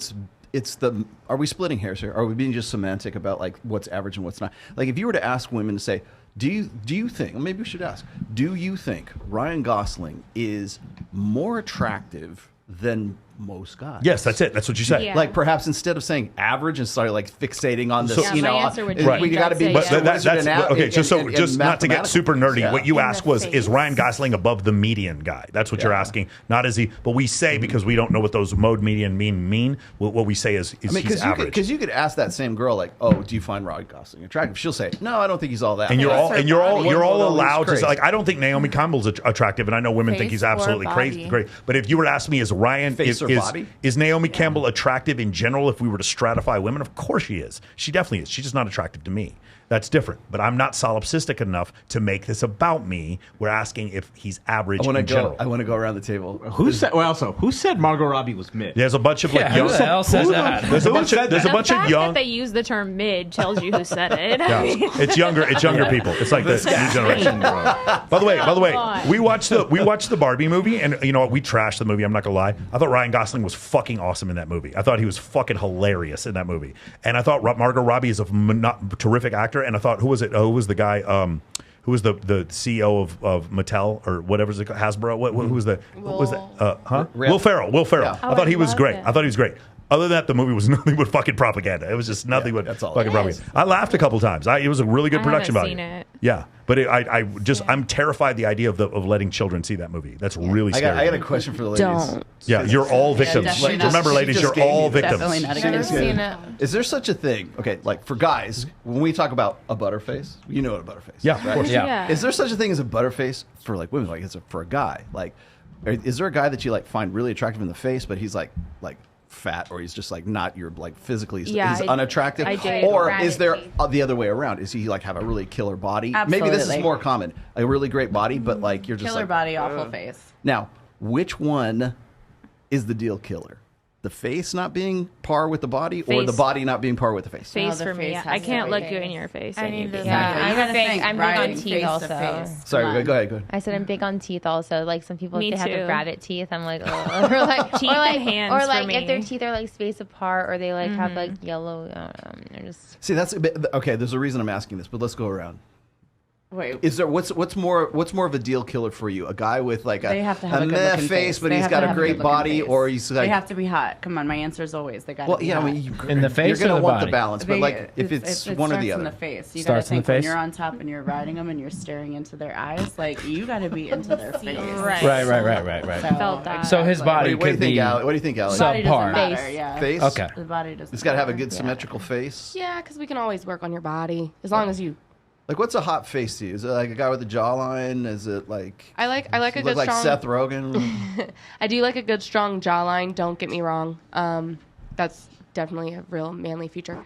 Speaker 12: are we splitting hairs here? Are we being just semantic about like what's average and what's not? Like if you were to ask women to say, do you think, maybe we should ask, do you think Ryan Gosling is more attractive than most guys?
Speaker 3: Yes, that's it. That's what you said.
Speaker 12: Yeah. Like perhaps instead of saying average and start like fixating on this,
Speaker 3: my
Speaker 12: answer would be you got to be.
Speaker 3: Just not to get super nerdy. What you asked was, is Ryan Gosling above the median guy? That's what you're asking. Not is he? But we say because we don't know what those mode median mean. What we say is he's average.
Speaker 12: Because you could ask that same girl like, oh, do you find Ryan Gosling attractive? She'll say, no, I don't think he's all that.
Speaker 3: And you're all allowed to say, like, I don't think Naomi Campbell's attractive, and I know women think he's absolutely crazy, great. But if you were to ask me, is Ryan is Naomi Campbell attractive in general? If we were to stratify women, of course she is. She definitely is. She's just not attractive to me. That's different. But I'm not solipsistic enough to make this about me. We're asking if he's average in general.
Speaker 12: I want to go around the table.
Speaker 11: Who said Margot Robbie was mid?
Speaker 3: There's a bunch of young.
Speaker 4: Who the hell says that?
Speaker 3: There's a bunch of young.
Speaker 10: That they use the term mid tells you who said it.
Speaker 3: Yeah. It's younger people. It's like the new generation. By the way, we watched the Barbie movie, and you know what? We trashed the movie. I'm not gonna lie. I thought Ryan Gosling was fucking awesome in that movie. I thought he was fucking hilarious in that movie, and I thought Margot Robbie is a terrific actor. And I thought, who was it? Who was the guy? Who was the CEO of Mattel or whatever, Hasbro? Who was the? What was that? Will Ferrell. Yeah. I thought he was great. I thought he was great. Other than that, the movie was nothing but fucking propaganda. It was just nothing but fucking propaganda. I laughed a couple times. It was a really good production value. Yeah, but I'm terrified the idea of letting children see that movie. That's really scary.
Speaker 12: I got a question for the ladies.
Speaker 9: Don't.
Speaker 3: Yeah, you're all victims. Remember, ladies, you're all victims.
Speaker 2: Definitely not against
Speaker 12: Is there such a thing? Okay, like for guys, when we talk about a butterface, you know what a butterface is.
Speaker 3: Yeah, of course.
Speaker 10: Yeah.
Speaker 12: Is there such a thing as a butterface for like women? Like, for a guy? Like, is there a guy that you like find really attractive in the face, but he's like fat, or he's just like not your like physically he's unattractive, or is there the other way around? Is he like have a really killer body?
Speaker 2: Absolutely.
Speaker 12: Maybe this is more common, a really great body, but like you're just
Speaker 2: killer body, awful face.
Speaker 12: Now, which one is the deal killer? The face not being par with the body, or the body not being par with the face?
Speaker 10: Face for me. I can't look you in your face.
Speaker 9: I'm big on teeth also.
Speaker 12: Sorry, go ahead.
Speaker 9: I said I'm big on teeth also. Like some people, if they have the rabbit teeth, I'm like, oh.
Speaker 10: Teeth and hands.
Speaker 9: Or like if their teeth are like spaced apart, or they like have like yellow. They're just.
Speaker 12: See, that's okay. There's a reason I'm asking this, but let's go around.
Speaker 2: Wait,
Speaker 12: is there what's more of a deal killer for you? A guy with like
Speaker 2: they have to have a
Speaker 12: meh face, but he's got a great body, or he's like
Speaker 2: they have to be hot. Come on, my answer is always they got.
Speaker 12: Well,
Speaker 2: be
Speaker 12: yeah,
Speaker 2: hot.
Speaker 12: I mean,
Speaker 4: in the face,
Speaker 12: you're gonna
Speaker 4: or the
Speaker 12: want
Speaker 4: body?
Speaker 12: the balance, but like if it's one or the other.
Speaker 2: In the face. You
Speaker 4: starts
Speaker 2: gotta think
Speaker 4: in the face.
Speaker 2: when you're on top and you're riding them and you're staring into their eyes, like you gotta be into their face.
Speaker 4: Right.
Speaker 10: Felt that.
Speaker 4: So his body could be.
Speaker 12: What do you think, Alex?
Speaker 2: Subpar.
Speaker 12: Face.
Speaker 2: Okay. The body doesn't.
Speaker 12: It's got to have a good symmetrical face.
Speaker 5: Yeah, because we can always work on your body as long as you.
Speaker 12: Like, what's a hot face to you? Is it like a guy with a jawline? Is it like...
Speaker 5: I like a good
Speaker 12: like
Speaker 5: strong...
Speaker 12: Seth Rogen?
Speaker 5: I do like a good, strong jawline. Don't get me wrong. That's definitely a real manly feature.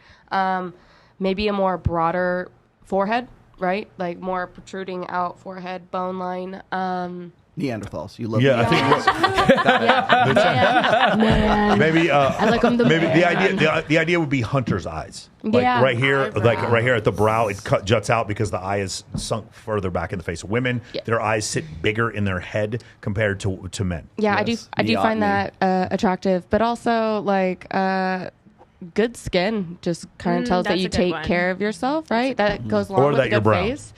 Speaker 5: Maybe a more broader forehead, right? Like, more protruding out forehead, bone line.
Speaker 12: Neanderthals. You love
Speaker 3: Neanderthals.
Speaker 5: I think
Speaker 3: maybe
Speaker 5: I like them
Speaker 3: maybe the idea would be hunter's eyes. Like right here, like right here at the brow, it juts out because the eye is sunk further back in the face. Women, their eyes sit bigger in their head compared to men.
Speaker 5: Yeah, yes. I do find that attractive, but also like good skin just kind of tells that you take care of yourself, right? That goes along with a good face.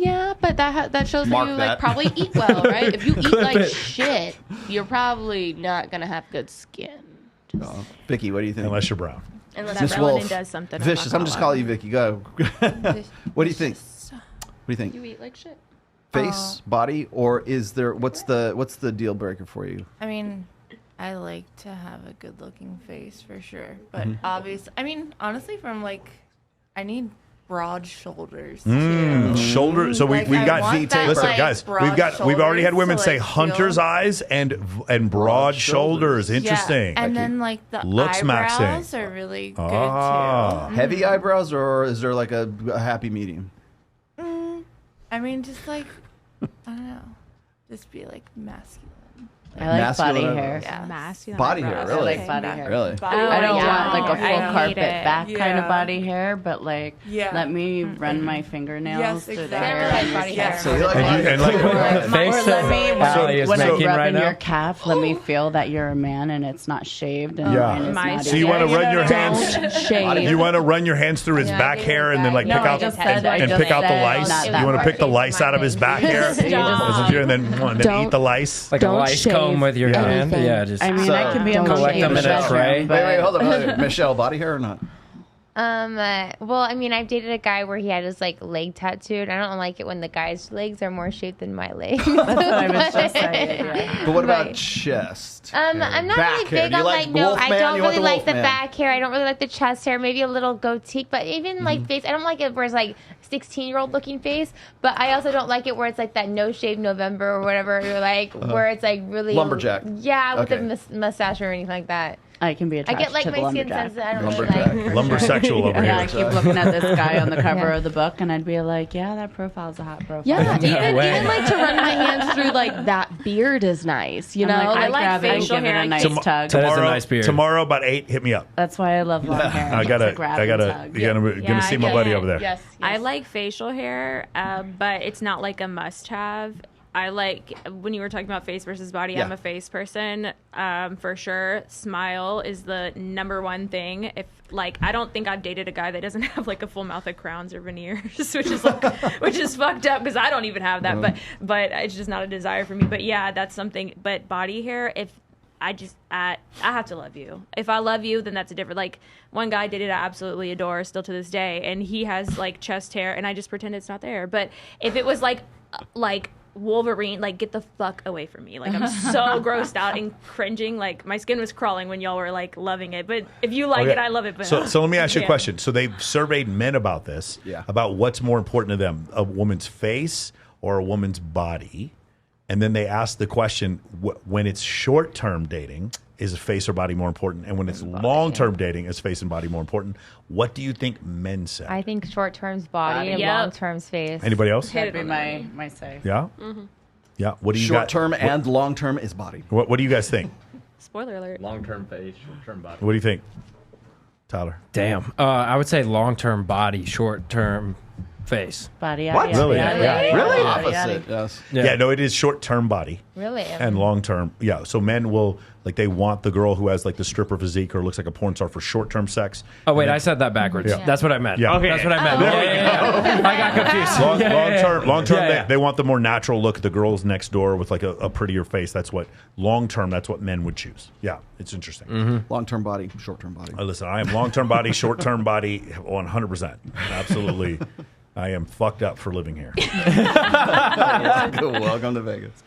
Speaker 5: Yeah, but that shows that you like probably eat well, right? If you eat like shit, you're probably not gonna have good skin.
Speaker 12: Vicky, what do you think?
Speaker 3: Unless you're brown.
Speaker 10: Unless melanin does something.
Speaker 12: Vicious. I'm just calling you Vicky. Go. What do you think? What do you think?
Speaker 5: You eat like shit.
Speaker 12: Face, body, or is there? What's the deal breaker for you?
Speaker 1: I mean, I like to have a good looking face for sure, but obviously, I mean, honestly, from like, I need broad shoulders too.
Speaker 3: Shoulder. So we got listen, guys. We've already had women say hunter's eyes and broad shoulders. Interesting.
Speaker 1: And then like the eyebrows are really good too.
Speaker 12: Heavy eyebrows, or is there like a happy medium?
Speaker 1: I mean, just like I don't know, just be like masculine.
Speaker 2: I like body hair.
Speaker 1: Yeah.
Speaker 10: Masculine.
Speaker 12: Body hair, really?
Speaker 2: I like body hair.
Speaker 12: Really?
Speaker 2: I don't want like a full
Speaker 10: I
Speaker 2: carpet
Speaker 10: hate it.
Speaker 2: back kind of body hair, but like let me run my fingernails through the hair.
Speaker 10: Like body hair.
Speaker 12: So you like
Speaker 3: and like
Speaker 2: Or let me, when I'm rubbing
Speaker 4: right now.
Speaker 2: your calf, let me feel that you're a man and it's not shaved. And
Speaker 3: Yeah.
Speaker 2: mine is not
Speaker 3: So you want to run your
Speaker 2: Don't
Speaker 3: hands?
Speaker 2: shave.
Speaker 3: You want to run your hands through his back hair and then like pick out the lice? You want to pick the lice out of his back hair, and then eat the lice,
Speaker 4: like a lice comb with your hand. Yeah, just.
Speaker 2: I mean, I can be able to
Speaker 4: collect them in a tray.
Speaker 12: Wait, hold on. Michelle, body hair or not?
Speaker 9: Well, I mean, I've dated a guy where he had his like leg tattooed. I don't like it when the guy's legs are more shaped than my legs.
Speaker 2: That's what I was just saying. Yeah.
Speaker 12: But what about chest?
Speaker 9: I'm not
Speaker 12: back
Speaker 9: really
Speaker 12: hair?
Speaker 9: big
Speaker 12: Do you
Speaker 9: on
Speaker 12: like
Speaker 9: like no,
Speaker 12: Wolfman?
Speaker 9: I don't
Speaker 12: You want
Speaker 9: really
Speaker 12: the
Speaker 9: like the
Speaker 12: Wolfman?
Speaker 9: back hair. I don't really like the chest hair. Maybe a little goatee, but even like face, I don't like it where it's like 16-year-old looking face. But I also don't like it where it's like that no shave November or whatever. Or like where it's like really
Speaker 12: Lumberjack.
Speaker 9: Yeah, with
Speaker 12: Okay.
Speaker 9: a mustache or anything like that.
Speaker 2: I can be
Speaker 9: I
Speaker 2: attracted
Speaker 9: get like
Speaker 2: to the
Speaker 9: my skin
Speaker 2: lumberjack.
Speaker 9: sensitive. I don't really like.
Speaker 3: Lumbersexual over
Speaker 2: Yeah, I
Speaker 3: here.
Speaker 2: keep looking at this guy on the cover of the book, and I'd be like, "Yeah, that profile's a hot profile."
Speaker 5: Yeah,
Speaker 4: way.
Speaker 5: even like to run my hands through like that beard is nice. You know,
Speaker 2: I
Speaker 10: like
Speaker 2: grab it and
Speaker 10: facial
Speaker 2: give it
Speaker 10: hair.
Speaker 2: a nice tug.
Speaker 4: That is a nice beard.
Speaker 3: Tomorrow about 8, hit me up.
Speaker 2: That's why I love long hair.
Speaker 3: I gotta,
Speaker 2: It's a grab and tug.
Speaker 3: you're gonna see my buddy over there.
Speaker 5: Yes.
Speaker 10: I like facial hair, but it's not like a must-have. I like when you were talking about face versus body.
Speaker 12: Yeah.
Speaker 10: I'm a face person, for sure. Smile is the number one thing. If like, I don't think I've dated a guy that doesn't have like a full mouth of crowns or veneers, which is like, which is fucked up because I don't even have that. But it's just not a desire for me. But yeah, that's something. But body hair, if I have to love you. If I love you, then that's a different. Like one guy did it, I absolutely adore still to this day, and he has like chest hair, and I just pretend it's not there. But if it was like Wolverine, like get the fuck away from me. Like I'm so grossed out and cringing. Like my skin was crawling when y'all were like loving it. But if you like it, I love it. But
Speaker 3: So let me ask you a question. So they've surveyed men about this, about what's more important to them, a woman's face or a woman's body. And then they asked the question, when it's short-term dating, is face or body more important? And when it's long-term dating, is face and body more important? What do you think men say?
Speaker 9: I think short term's body and
Speaker 10: Yep.
Speaker 9: long term's face.
Speaker 3: Anybody else?
Speaker 2: That'd be my say.
Speaker 3: Yeah?
Speaker 10: Mm-hmm.
Speaker 3: Yeah. What do you
Speaker 12: Short
Speaker 3: got?
Speaker 12: term and long term is body.
Speaker 3: What do you guys think?
Speaker 10: spoiler alert.
Speaker 11: Long-term face, short-term body.
Speaker 3: What do you think, Tyler?
Speaker 4: Damn. I would say long-term body, short-term face.
Speaker 2: Body.
Speaker 3: What? Really? Yeah.
Speaker 12: Really?
Speaker 2: Yada,
Speaker 12: Opposite.
Speaker 2: yada.
Speaker 12: Yes.
Speaker 3: Yeah. No, it is short-term body.
Speaker 9: Really?
Speaker 3: And long-term. Yeah. So men will, like, they want the girl who has, like, the stripper physique or looks like a porn star for short-term sex.
Speaker 4: Oh, wait, I said that backwards.
Speaker 3: Yeah.
Speaker 4: That's what I meant.
Speaker 3: Yeah.
Speaker 4: Okay. That's what I meant. I got confused.
Speaker 3: Long-term, they want the more natural look. The girls next door with, like, a prettier face. That's what, long-term, that's what men would choose. Yeah. It's interesting.
Speaker 4: Mm-hmm.
Speaker 12: Long-term body, short-term body.
Speaker 3: Listen, I am long-term body, short-term body, 100%. Absolutely. I am fucked up for living here.
Speaker 12: Welcome to Vegas.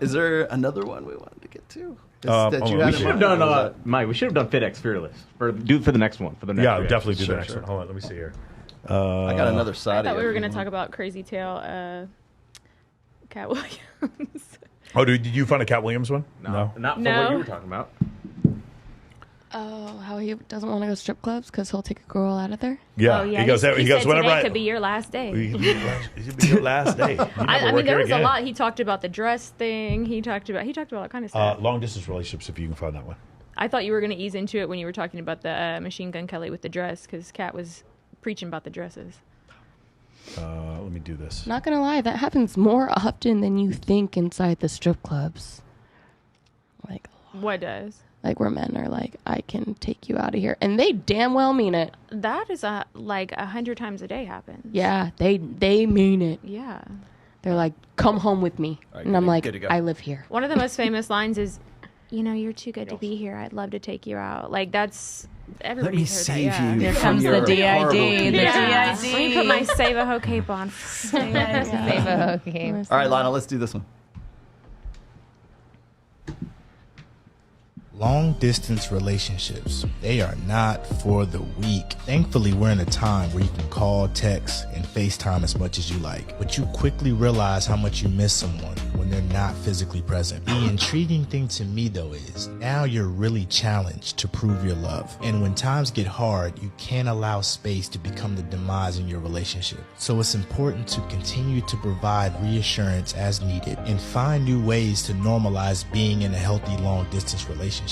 Speaker 12: Is there another one we wanted to get to?
Speaker 11: We should have done, Mike, we should have done FitX Fearless. For the next one. For the next
Speaker 3: Yeah,
Speaker 11: reaction.
Speaker 3: definitely do the next one. Hold on, let me see here.
Speaker 12: I got another side.
Speaker 10: I thought we were going to talk about Crazy Tail, Cat Williams.
Speaker 3: Oh, did you find a Cat Williams one?
Speaker 11: No. Not for
Speaker 10: No.
Speaker 11: what you were talking about.
Speaker 5: Oh, how he doesn't want to go to strip clubs because he'll take a girl out of there.
Speaker 3: Yeah,
Speaker 10: Oh, yeah.
Speaker 3: he goes.
Speaker 10: He
Speaker 3: He goes.
Speaker 10: said
Speaker 3: Whenever
Speaker 10: today
Speaker 3: I
Speaker 10: could be your last day.
Speaker 3: It could be your last day. You never
Speaker 10: I
Speaker 3: work
Speaker 10: mean, there
Speaker 3: here
Speaker 10: was
Speaker 3: again.
Speaker 10: a lot. He talked about the dress thing. He talked about all kind of stuff.
Speaker 3: Long distance relationships, if you can find that one.
Speaker 10: I thought you were going to ease into it when you were talking about the Machine Gun Kelly with the dress, because Kat was preaching about the dresses.
Speaker 3: Let me do this.
Speaker 5: Not gonna lie, that happens more often than you think inside the strip clubs. Like
Speaker 10: What does?
Speaker 5: Like where men are like, I can take you out of here, and they damn well mean it.
Speaker 10: That is like 100 times a day happens.
Speaker 5: Yeah, they mean it.
Speaker 10: Yeah.
Speaker 5: They're like, come home with me, and I'm like, I live here.
Speaker 10: One of the most famous lines is, "You know, you're too good to be here. I'd love to take you out." Like that's everybody.
Speaker 12: Let me save you.
Speaker 2: Here comes the DID. The DID.
Speaker 10: Let me put my Save-A-Ho cape on.
Speaker 9: Save-A-Ho cape.
Speaker 12: All right, Lana, let's do this one.
Speaker 14: Long distance relationships, they are not for the weak. Thankfully, we're in a time where you can call, text, and FaceTime as much as you like, but you quickly realize how much you miss someone when they're not physically present. The intriguing thing to me, though, is now you're really challenged to prove your love. And when times get hard, you can't allow space to become the demise in your relationship. So it's important to continue to provide reassurance as needed and find new ways to normalize being in a healthy long-distance relationship.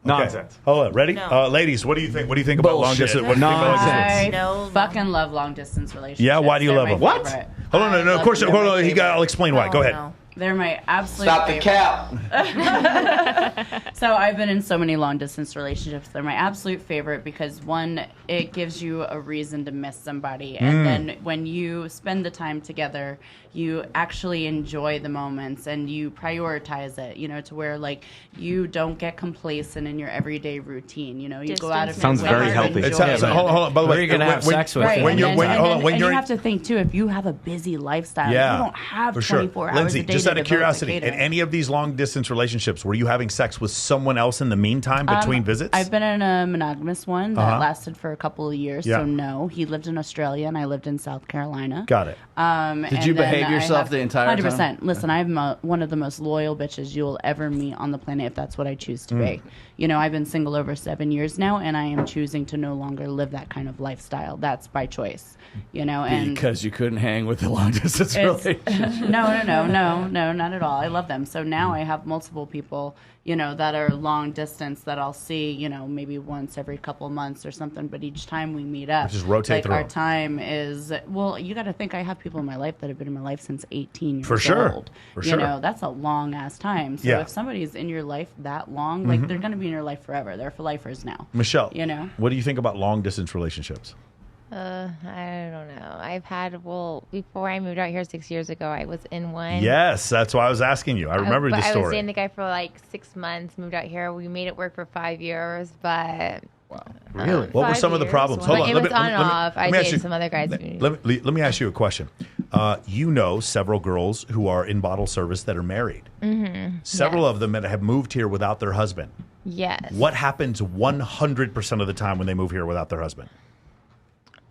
Speaker 3: Nonsense. Hold on. Ready?
Speaker 1: No.
Speaker 3: Ladies, what do you think? What do you think about long distance? What do you think about long distance?
Speaker 2: I fucking love long distance relationships.
Speaker 3: Yeah, why do you love them?
Speaker 2: What?
Speaker 3: Hold on, no, of course. Hold on, I'll explain why. Go ahead.
Speaker 2: They're my absolute
Speaker 6: Stop
Speaker 2: favorite.
Speaker 6: the cap.
Speaker 2: So I've been in so many long distance relationships. They're my absolute favorite because one, it gives you a reason to miss somebody. And then when you spend the time together, you actually enjoy the moments and you prioritize it, you know, to where like you don't get complacent in your everyday routine. You know, you go out of
Speaker 11: Sounds
Speaker 2: your way
Speaker 11: very
Speaker 2: to
Speaker 11: healthy.
Speaker 2: enjoy it.
Speaker 3: Hold on. By the way,
Speaker 4: you're gonna have sex with
Speaker 2: Right.
Speaker 3: when you're
Speaker 2: And you have to think too, if you have a busy lifestyle, you don't have
Speaker 3: for
Speaker 2: 24 hours
Speaker 3: Lindsay,
Speaker 2: a day
Speaker 3: just
Speaker 2: to
Speaker 3: out of
Speaker 2: devote to
Speaker 3: curiosity, in
Speaker 2: catering.
Speaker 3: any of these long distance relationships, were you having sex with someone else in the meantime between visits?
Speaker 2: I've been in a monogamous one that lasted for a couple of years.
Speaker 3: Yeah.
Speaker 2: So no, he lived in Australia and I lived in South Carolina.
Speaker 3: Got it.
Speaker 6: Did you behave yourself the entire
Speaker 2: 100%.
Speaker 6: time?
Speaker 2: Listen, I'm one of the most loyal bitches you'll ever meet on the planet if that's what I choose to be. You know, I've been single over 7 years now and I am choosing to no longer live that kind of lifestyle. That's by choice. You know, and
Speaker 6: Because you couldn't hang with the long distance relationship.
Speaker 2: no, not at all. I love them. So now I have multiple people, you know, that are long distance that I'll see, you know, maybe once every couple months or something. But each time we meet up,
Speaker 3: Just rotate
Speaker 2: like
Speaker 3: through.
Speaker 2: our time is, well, you got to think I have people in my life that have been in my life since 18 years
Speaker 3: For sure.
Speaker 2: old.
Speaker 3: For
Speaker 2: you
Speaker 3: sure.
Speaker 2: know, that's a long ass time. So
Speaker 3: Yeah.
Speaker 2: if somebody's in your life that long, like they're going to be in your life forever. They're for lifers now.
Speaker 3: Michelle,
Speaker 2: you know,
Speaker 3: what do you think about long distance relationships?
Speaker 9: I don't know. I've had, before I moved out here 6 years ago, I was in one.
Speaker 3: Yes, that's why I was asking you. I remember the
Speaker 9: I was
Speaker 3: story.
Speaker 9: dating the guy for like 6 months, moved out here. We made it work for 5 years, but.
Speaker 3: Really? What were some of the problems?
Speaker 9: Hold
Speaker 3: on.
Speaker 9: It was on and off. I dated some other guys.
Speaker 3: Let me ask you a question. You know several girls who are in bottle service that are married.
Speaker 9: Mm-hmm.
Speaker 3: Several of them that have moved here without their husband.
Speaker 9: Yes.
Speaker 3: What happens 100% of the time when they move here without their husband?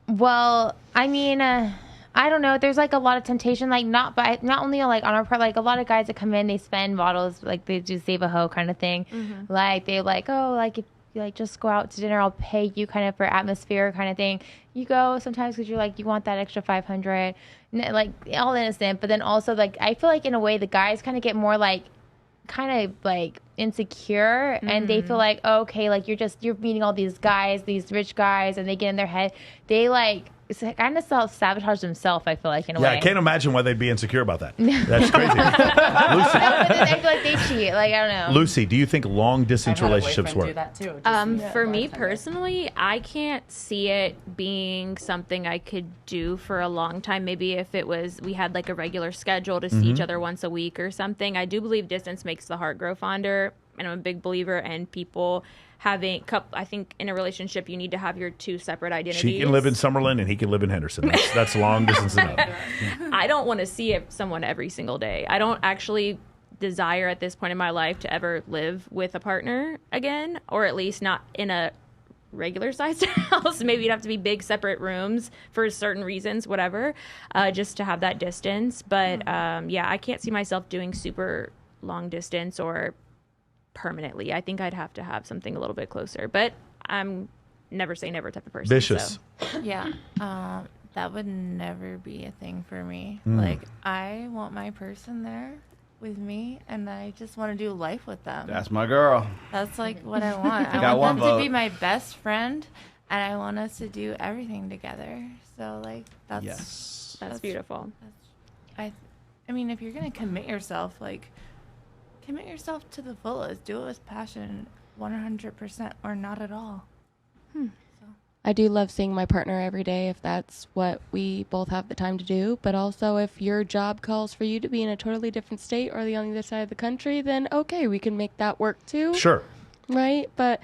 Speaker 9: Well, I mean, I don't know. There's like a lot of temptation, like not only like on our part, like a lot of guys that come in, they spend bottles, like they do save a hoe kind of thing.
Speaker 5: Mm-hmm.
Speaker 9: Like they like, oh, like if you like just go out to dinner, I'll pay you kind of for atmosphere kind of thing. You go sometimes because you're like, you want that extra 500, like all innocent. But then also like, I feel like in a way the guys kind of get more like, kind of like insecure and they feel like, oh, okay, like you're meeting all these guys, these rich guys, and they get in their head, they like kind of self-sabotage themselves, I feel like, in a way.
Speaker 3: Yeah, I can't imagine why they'd be insecure about that. That's crazy. Lucy.
Speaker 9: No, but then I feel like they cheat, like I don't know.
Speaker 3: Lucy, do you think long distance relationships work?
Speaker 10: For me personally, I can't see it being something I could do for a long time. Maybe if it was, we had like a regular schedule to see each other once a week or something. I do believe distance makes the heart grow fonder, and I'm a big believer in people having, I think in a relationship you need to have your two separate identities.
Speaker 3: She can live in Summerlin and he can live in Henderson. That's long distance enough.
Speaker 10: I don't want to see someone every single day. I don't actually desire at this point in my life to ever live with a partner again, or at least not in a regular sized house. Maybe it'd have to be big separate rooms for certain reasons, whatever, just to have that distance. But yeah, I can't see myself doing super long distance or permanently. I think I'd have to have something a little bit closer, but I'm never say never type of person.
Speaker 3: Vicious.
Speaker 1: So. Yeah. That would never be a thing for me. Like, I want my person there with me, and I just want to do life with them.
Speaker 6: That's my girl.
Speaker 1: That's like what I want. I want them to be my best friend, and I want us to do everything together. So like that's
Speaker 10: beautiful.
Speaker 1: I mean, if you're gonna commit yourself, like commit yourself to the fullest. Do it with passion, 100%, or not at all.
Speaker 5: I do love seeing my partner every day if that's what we both have the time to do. But also, if your job calls for you to be in a totally different state or on the other side of the country, then okay, we can make that work too.
Speaker 3: Sure.
Speaker 5: Right? But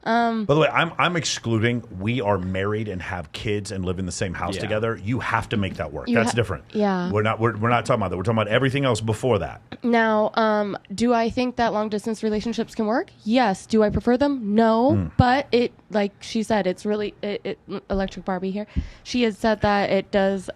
Speaker 3: By the way, I'm excluding. We are married and have kids and live in the same house together. You have to make that work. That's different.
Speaker 5: Yeah.
Speaker 3: We're not talking about that. We're talking about everything else before that.
Speaker 5: Now, do I think that long distance relationships can work? Yes. Do I prefer them? No. But it, like she said, it's really Electric Barbie here. She has said that it does.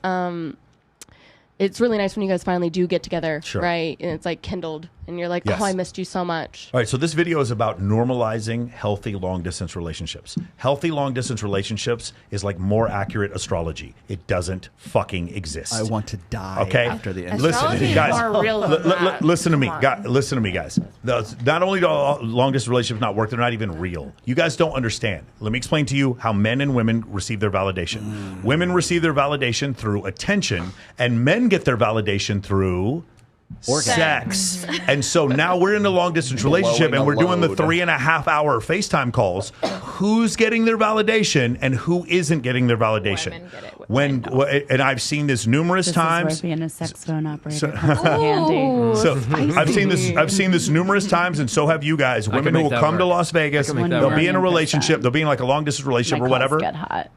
Speaker 5: It's really nice when you guys finally do get together, right? And it's like kindled, and you're like, oh, I missed you so much.
Speaker 3: All right, so this video is about normalizing healthy long-distance relationships. Healthy long-distance relationships is like more accurate astrology. It doesn't fucking exist.
Speaker 12: I want to die after the end.
Speaker 3: Listen, guys, listen to me. Listen to me, guys. Not only do long-distance relationships not work, they're not even real. You guys don't understand. Let me explain to you how men and women receive their validation. Women receive their validation through attention, and men get their validation through sex. And so now we're in a long distance relationship and we're doing the 3.5 hour FaceTime calls. Who's getting their validation and who isn't getting their validation? And I've seen this numerous times.
Speaker 2: This is where being a sex phone operator comes in handy.
Speaker 3: So I've seen this numerous times, and so have you guys. Women who will come to Las Vegas, they'll be in a relationship, they'll be in like a long distance relationship or whatever,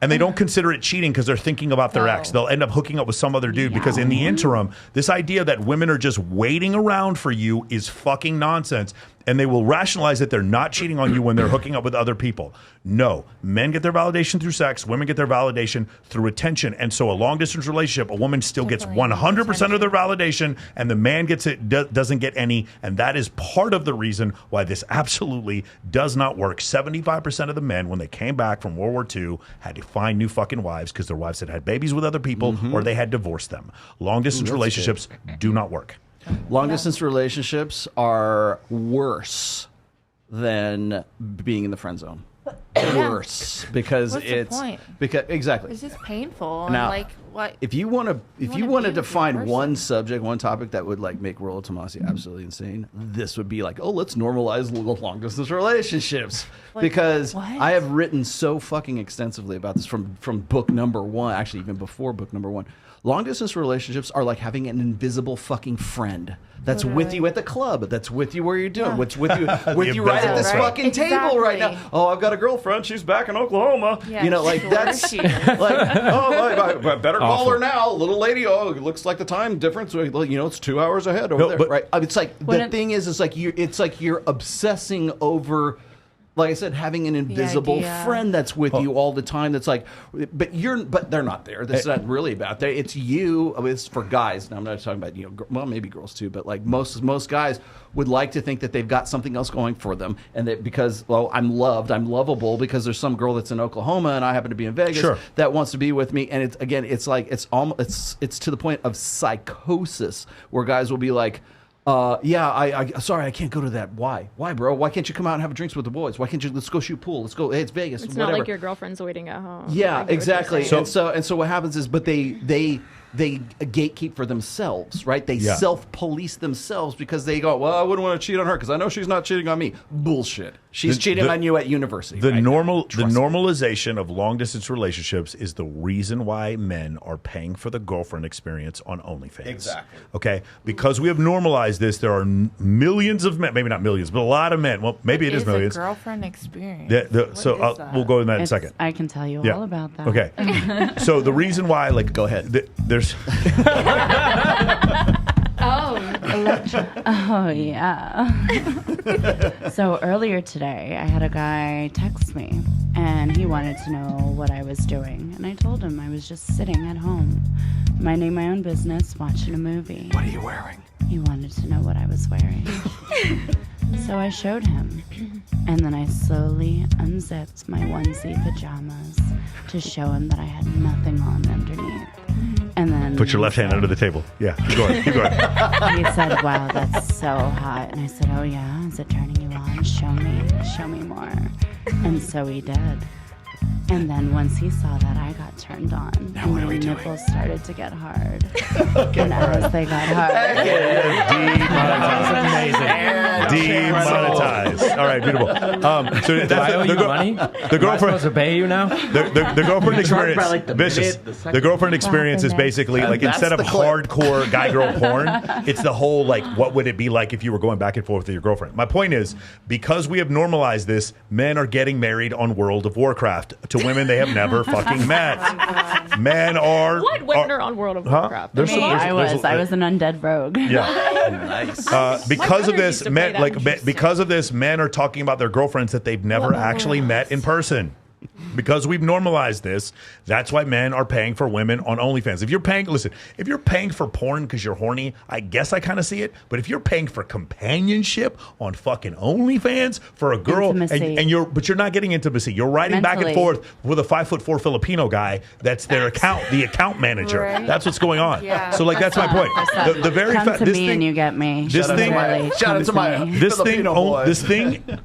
Speaker 3: and they don't consider it cheating because they're thinking about their ex. They'll end up hooking up with some other dude because in the interim, this idea that women are just waiting around for you is fucking nonsense. And they will rationalize that they're not cheating on you when they're hooking up with other people. No, men get their validation through sex. Women get their validation through attention. And so a long-distance relationship, a woman still gets 100% of their validation, and the man gets it doesn't get any. And that is part of the reason why this absolutely does not work. 75% of the men, when they came back from World War II, had to find new fucking wives because their wives had babies with other people or they had divorced them. Long-distance relationships do not work.
Speaker 12: Long-distance relationships are worse than being in the friend zone. Worse because
Speaker 1: What's
Speaker 12: it's
Speaker 1: the point?
Speaker 12: Exactly.
Speaker 1: It's just painful.
Speaker 12: Now,
Speaker 1: and like what?
Speaker 12: If you want to define one subject, one topic that would like make Rollo Tomassi absolutely insane, this would be like, oh, let's normalize long-distance relationships. Because I have written so fucking extensively about this from book number 1, actually even before book number 1. Long-distance relationships are like having an invisible fucking friend that's with you at the club, that's with you where you're doing, what's with you right at this fucking table right now. Oh, I've got a girlfriend. She's back in Oklahoma. Yeah, you know, like that's like, oh, better call her now, little lady. Oh, it looks like the time difference. You know, it's 2 hours ahead over there, right? It's like the thing is, it's like you're obsessing over. Like I said, having an invisible friend that's with you all the time. That's like, but they're not there. That's not really about that. It's you. It's for guys. Now I'm not talking about well, maybe girls too, but like most guys would like to think that they've got something else going for them, and that because I'm loved, I'm lovable because there's some girl that's in Oklahoma and I happen to be in Vegas that wants to be with me. And it's like it's to the point of psychosis where guys will be like. Sorry, I can't go to that. Why, bro? Why can't you come out and have drinks with the boys? Why can't you? Let's go shoot pool. Let's go. Hey, it's Vegas.
Speaker 10: It's
Speaker 12: whatever.
Speaker 10: Not like your girlfriend's waiting at home.
Speaker 12: Yeah, exactly. And so what happens is, but they gatekeep for themselves, right? They self-police themselves because they go, well, I wouldn't want to cheat on her because I know she's not cheating on me. Bullshit. She's cheating on you at university.
Speaker 3: The normalization of long-distance relationships is the reason why men are paying for the girlfriend experience on OnlyFans.
Speaker 12: Exactly.
Speaker 3: Okay? Because we have normalized this, there are millions of men, maybe not millions, but a lot of men. Well, maybe it is millions.
Speaker 1: A girlfriend experience.
Speaker 3: We'll go in that in a second.
Speaker 2: I can tell you all about that.
Speaker 3: Okay. So the reason why, like, go ahead. There's.
Speaker 2: Oh, yeah. So earlier today, I had a guy text me, and he wanted to know what I was doing. And I told him I was just sitting at home, minding my own business, watching a movie.
Speaker 12: What are you wearing?
Speaker 2: He wanted to know what I was wearing. So I showed him, and then I slowly unzipped my onesie pajamas to show him that I had nothing on underneath. And then
Speaker 3: put your left hand under the table. Yeah, keep going. Keep going.
Speaker 2: He said, "Wow, that's so hot." And I said, "Oh yeah, is it turning you on? Show me more." And so he did. And then once he saw that, I got turned on.
Speaker 3: Now what are we doing?
Speaker 2: My nipples started to get hard. And as they got hard.
Speaker 3: Demonetized. All right, beautiful. So
Speaker 4: Do I owe you money?
Speaker 3: The girlfriend
Speaker 4: Am I supposed to pay you now?
Speaker 3: The girlfriend experience, vicious. The girlfriend experience is basically like instead of hardcore guy-girl porn, it's the whole like, what would it be like if you were going back and forth with your girlfriend? My point is, because we have normalized this, men are getting married on World of Warcraft to women they have never fucking met. Men are.
Speaker 10: What women are on World of Warcraft?
Speaker 2: I was an undead rogue.
Speaker 3: Yeah.
Speaker 12: Nice.
Speaker 3: Because of this, men are talking about their girlfriends that they've never actually met in person. Because we've normalized this, that's why men are paying for women on OnlyFans. If you're paying for porn because you're horny, I guess I kind of see it. But if you're paying for companionship on fucking OnlyFans for a girl, and you're not getting intimacy, you're riding back and forth with a 5'4" Filipino guy that's their account manager. Right. That's what's going on. Yeah. So like that's my point. The very
Speaker 2: Come to me and you get me.
Speaker 3: This thing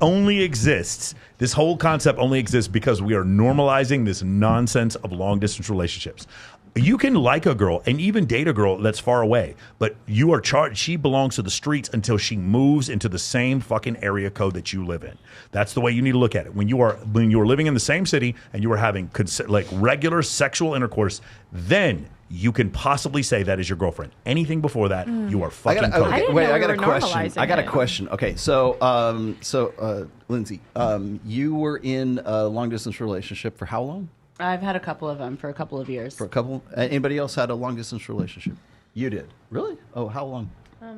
Speaker 3: only exists. This whole concept only exists because we are normalizing this nonsense of long distance relationships. You can like a girl and even date a girl that's far away, but you are charged. She belongs to the streets until she moves into the same fucking area code that you live in. That's the way you need to look at it. When you are living in the same city and you are having like regular sexual intercourse, then you can possibly say that is your girlfriend. Anything before that, you are fucking
Speaker 12: I got a question. I got a question. Okay, so Lindsay, you were in a long distance relationship for how long?
Speaker 2: I've had a couple of them for a couple of years.
Speaker 12: For a couple? Anybody else had a long distance relationship? You did. Really? Oh, how long?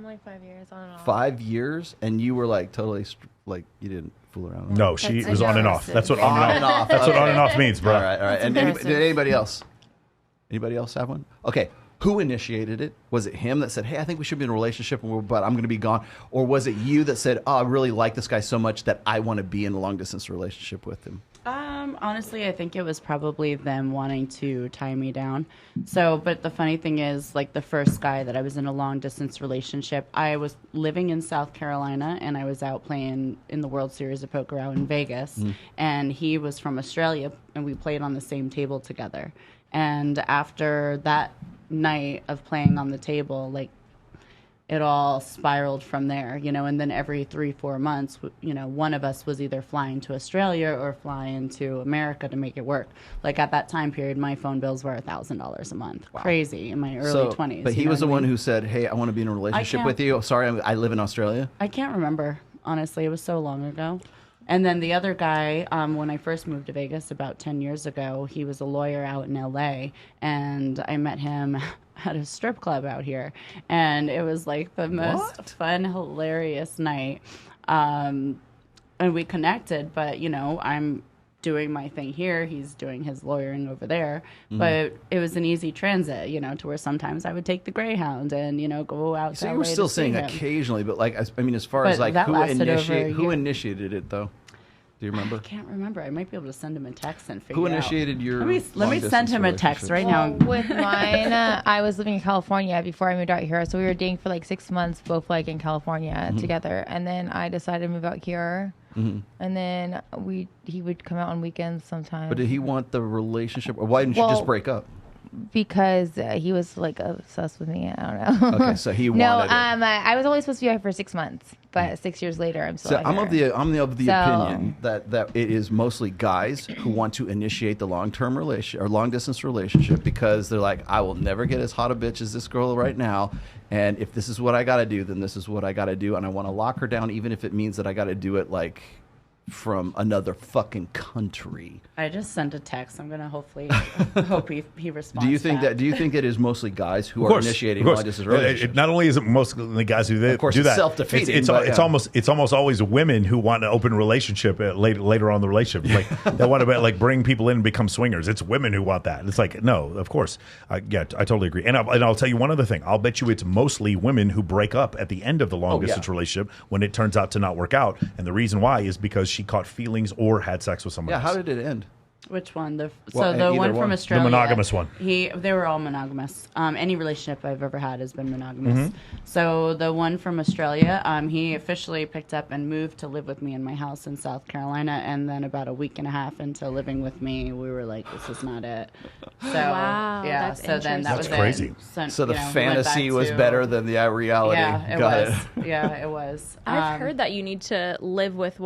Speaker 1: Like 5 years on and off.
Speaker 12: 5 years, and you were like totally like you didn't fool around.
Speaker 3: No, she was on and off. That's what on and off. That's what on and off means, bro.
Speaker 12: All right. And did anybody else? Anybody else have one? Okay. Who initiated it? Was it him that said, hey, I think we should be in a relationship, but I'm going to be gone? Or was it you that said, oh, I really like this guy so much that I want to be in a long-distance relationship with him?
Speaker 2: Honestly, I think it was probably them wanting to tie me down. But the funny thing is, like the first guy that I was in a long-distance relationship, I was living in South Carolina, and I was out playing in the World Series of Poker out in Vegas. And he was from Australia, and we played on the same table together. And after that night of playing on the table, like it all spiraled from there, and then every 3-4 months, one of us was either flying to Australia or flying to America to make it work. Like at that time period, my phone bills were $1,000 a month. Wow. Crazy in my early 20s.
Speaker 12: But he was the one who said, hey, I want to be in a relationship with you. Sorry, I live in Australia.
Speaker 2: I can't remember. Honestly, it was so long ago. And then the other guy, when I first moved to Vegas about 10 years ago, he was a lawyer out in LA, and I met him at a strip club out here. And it was like the most fun, hilarious night. And we connected, but, I'm doing my thing here. He's doing his lawyering over there. But it was an easy transit, to where sometimes I would take the Greyhound and, go out.
Speaker 12: So you were still saying occasionally, but as far as like who initiated it though? Do you remember?
Speaker 2: I can't remember. I might be able to send him a text and figure
Speaker 12: Who
Speaker 2: out.
Speaker 12: initiated your
Speaker 2: Let me send him a text right now.
Speaker 1: With mine, I was living in California before I moved out here. So we were dating for like 6 months, both like in California together. And then I decided to move out here. And then he would come out on weekends sometimes.
Speaker 12: But did he want the relationship? Or why didn't you just break up?
Speaker 1: Because he was like obsessed with me. I don't know.
Speaker 12: Okay, so he wanted it.
Speaker 1: I was only supposed to be here for 6 months, but 6 years later, I'm still.
Speaker 12: So I'm of the opinion that it is mostly guys who want to initiate the long-term relation or long-distance relationship because they're like, I will never get as hot a bitch as this girl right now, and if this is what I got to do, then this is what I got to do, and I want to lock her down, even if it means that I got to do it like from another fucking country.
Speaker 2: I just sent a text. I'm gonna hopefully hope he responds.
Speaker 12: Do you think it is mostly guys who are initiating long distance relationships?
Speaker 3: Not only is it mostly guys who do that.
Speaker 12: Self-defeating.
Speaker 3: It's almost always women who want an open relationship later on in the relationship. Like they want to like bring people in and become swingers. It's women who want that. It's like no, of course. I totally agree. And I'll tell you one other thing. I'll bet you it's mostly women who break up at the end of the long distance relationship when it turns out to not work out. And the reason why is because she caught feelings or had sex with someone else.
Speaker 12: How did it end?
Speaker 2: Which one? The
Speaker 3: either
Speaker 2: one from Australia.
Speaker 3: The monogamous one.
Speaker 2: They were all monogamous. Any relationship I've ever had has been monogamous.
Speaker 3: Mhm.
Speaker 2: So the one from Australia, he officially picked up and moved to live with me in my house in South Carolina, and then about a week and a half into living with me, we were like, this is not it. So
Speaker 10: Wow,
Speaker 2: yeah,
Speaker 10: that's
Speaker 2: so then that
Speaker 3: That's
Speaker 2: was
Speaker 3: crazy.
Speaker 2: It.
Speaker 12: So the
Speaker 2: went
Speaker 12: fantasy
Speaker 2: back
Speaker 12: was
Speaker 2: to-
Speaker 12: better than the reality.
Speaker 2: Yeah, it
Speaker 12: Got
Speaker 2: was.
Speaker 12: it.
Speaker 2: Yeah, it was.
Speaker 10: I've heard that you need to live with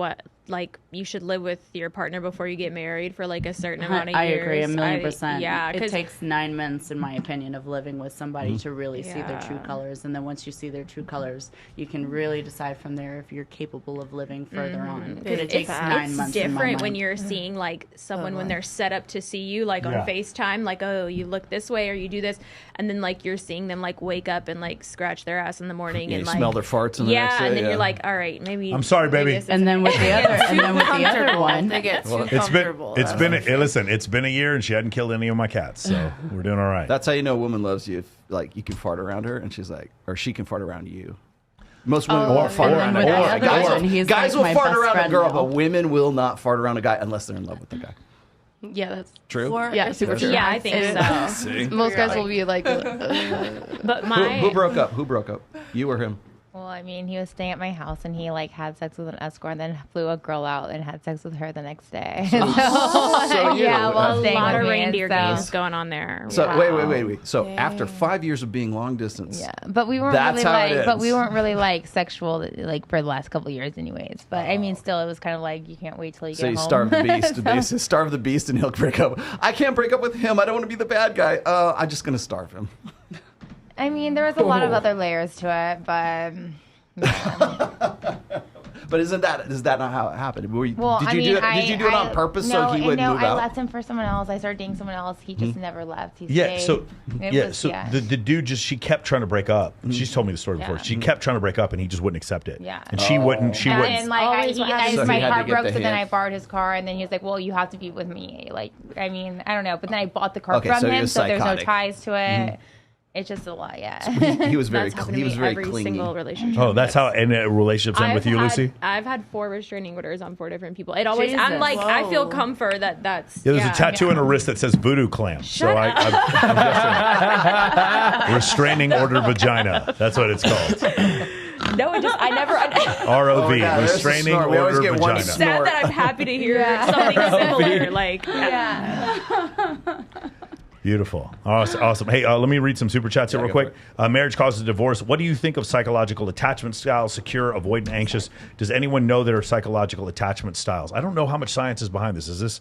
Speaker 10: you should live with your partner before you get married for like a certain amount of
Speaker 2: I
Speaker 10: years.
Speaker 2: agree 1,000,000%.
Speaker 10: Yeah,
Speaker 2: it takes 9 months, in my opinion, of living with somebody to really see their true
Speaker 10: Yeah.
Speaker 2: colors, and then once you see their true colors, you can really decide from there if you're capable of living further on. But it takes 9 months.
Speaker 10: It's
Speaker 2: in my
Speaker 10: different when
Speaker 2: mind.
Speaker 10: you're seeing like someone when they're set up to see you, like on
Speaker 2: Yeah.
Speaker 10: FaceTime, like, oh, you look this way or you do this, and then like you're seeing them like wake up and like scratch their ass in the morning
Speaker 12: Yeah,
Speaker 10: and
Speaker 12: you
Speaker 10: like
Speaker 12: smell their farts in the next day,
Speaker 10: and then
Speaker 12: yeah.
Speaker 10: you're like, all right, maybe.
Speaker 3: I'm sorry,
Speaker 10: maybe
Speaker 3: baby.
Speaker 10: this
Speaker 2: And then with the other, and then with the other one,
Speaker 1: They get too
Speaker 3: It's
Speaker 1: comfortable.
Speaker 3: it's been a year and she hadn't killed any of my cats, so we're doing all right.
Speaker 12: That's how you know a woman loves you. If like you can fart around her, and she's like, or she can fart around you. Most women
Speaker 2: Oh,
Speaker 12: won't fart
Speaker 2: and
Speaker 12: around
Speaker 2: then
Speaker 12: a
Speaker 2: with the
Speaker 12: guy.
Speaker 2: other
Speaker 12: Guys,
Speaker 2: one,
Speaker 12: will,
Speaker 2: he's
Speaker 12: guys
Speaker 2: like
Speaker 12: will
Speaker 2: my
Speaker 12: fart
Speaker 2: best
Speaker 12: around a
Speaker 2: friend
Speaker 12: girl,
Speaker 2: now.
Speaker 12: but women will not fart around a guy unless they're in love with the guy.
Speaker 5: Yeah, that's
Speaker 12: True?
Speaker 5: Yeah, super true.
Speaker 10: Yeah, I think so.
Speaker 12: See?
Speaker 5: Most guys will be like,
Speaker 10: But
Speaker 12: Who broke up? Who broke up? You or him?
Speaker 9: Well, I mean, he was staying at my house and he like had sex with an escort and then flew a girl out and had sex with her the next day.
Speaker 12: So you-
Speaker 9: yeah, while
Speaker 10: a
Speaker 9: staying
Speaker 10: lot
Speaker 9: with
Speaker 10: of
Speaker 9: me,
Speaker 10: reindeer
Speaker 9: so-
Speaker 10: games going on there.
Speaker 12: So
Speaker 9: Wow.
Speaker 12: wait. So after 5 years of being long distance,
Speaker 9: Yeah, but we weren't
Speaker 12: that's
Speaker 9: really
Speaker 12: how it
Speaker 9: like, but
Speaker 12: ends.
Speaker 9: we weren't really like sexual like for the last couple of years, anyways. But I mean, still, it was kind of like you can't wait till you
Speaker 12: So
Speaker 9: get
Speaker 12: you
Speaker 9: home.
Speaker 12: starve the beast.
Speaker 9: So-
Speaker 12: Basically, starve the beast, and he'll break up. I can't break up with him. I don't want to be the bad guy. I'm just gonna starve him.
Speaker 9: I mean, there was a lot of other layers to it, but
Speaker 12: But is that not how it happened? Were you,
Speaker 9: well,
Speaker 12: did
Speaker 9: I
Speaker 12: you
Speaker 9: mean,
Speaker 12: do it? Did you do it on purpose so he wouldn't move
Speaker 9: I
Speaker 12: out?
Speaker 9: left him for someone else. I started dating someone else. He just never left. He
Speaker 3: Yeah,
Speaker 9: stayed.
Speaker 3: The dude she kept trying to break up. She's told me the story before.
Speaker 9: Yeah.
Speaker 3: She kept trying to break up and he just wouldn't accept it.
Speaker 9: Yeah.
Speaker 3: And she wouldn't.
Speaker 9: And like
Speaker 10: Always what happens.
Speaker 3: So
Speaker 9: my
Speaker 3: he had to
Speaker 9: car
Speaker 3: get
Speaker 9: broke,
Speaker 3: the
Speaker 9: so then I
Speaker 3: hand.
Speaker 9: borrowed his car, and then he was like, "Well, you have to be with me." Like, I mean, I don't know, but then I bought the car
Speaker 12: Okay,
Speaker 9: from
Speaker 12: so he
Speaker 9: him,
Speaker 12: was
Speaker 9: so there's no
Speaker 12: psychotic.
Speaker 9: ties to it.
Speaker 12: Mhm.
Speaker 9: It's just a lot, yeah.
Speaker 12: He was very
Speaker 10: That's happened to
Speaker 12: he was
Speaker 10: me
Speaker 12: very
Speaker 10: every
Speaker 12: clingy.
Speaker 10: single relationship.
Speaker 3: Oh, that's how and relationships end with you, Lucy.
Speaker 10: I've had 4 restraining orders on 4 different people. It always. I'm like,
Speaker 5: Jesus.
Speaker 10: I feel
Speaker 5: Whoa.
Speaker 10: comfort that that's.
Speaker 3: Yeah, there's a tattoo on her wrist that says voodoo clam. So I'm guessing restraining order vagina. That's what it's called.
Speaker 10: No, it just I never.
Speaker 3: ROV,
Speaker 12: Oh, yeah, there's a
Speaker 3: restraining
Speaker 12: snort. We always
Speaker 3: order
Speaker 12: get one
Speaker 3: vagina.
Speaker 10: Sad that I'm happy to hear something similar. Like,
Speaker 3: Beautiful. Awesome. Hey, let me read some super chats here real quick. Marriage causes divorce. What do you think of psychological attachment styles? Secure, avoidant, anxious. Does anyone know their psychological attachment styles? I don't know how much science is behind this. Is this?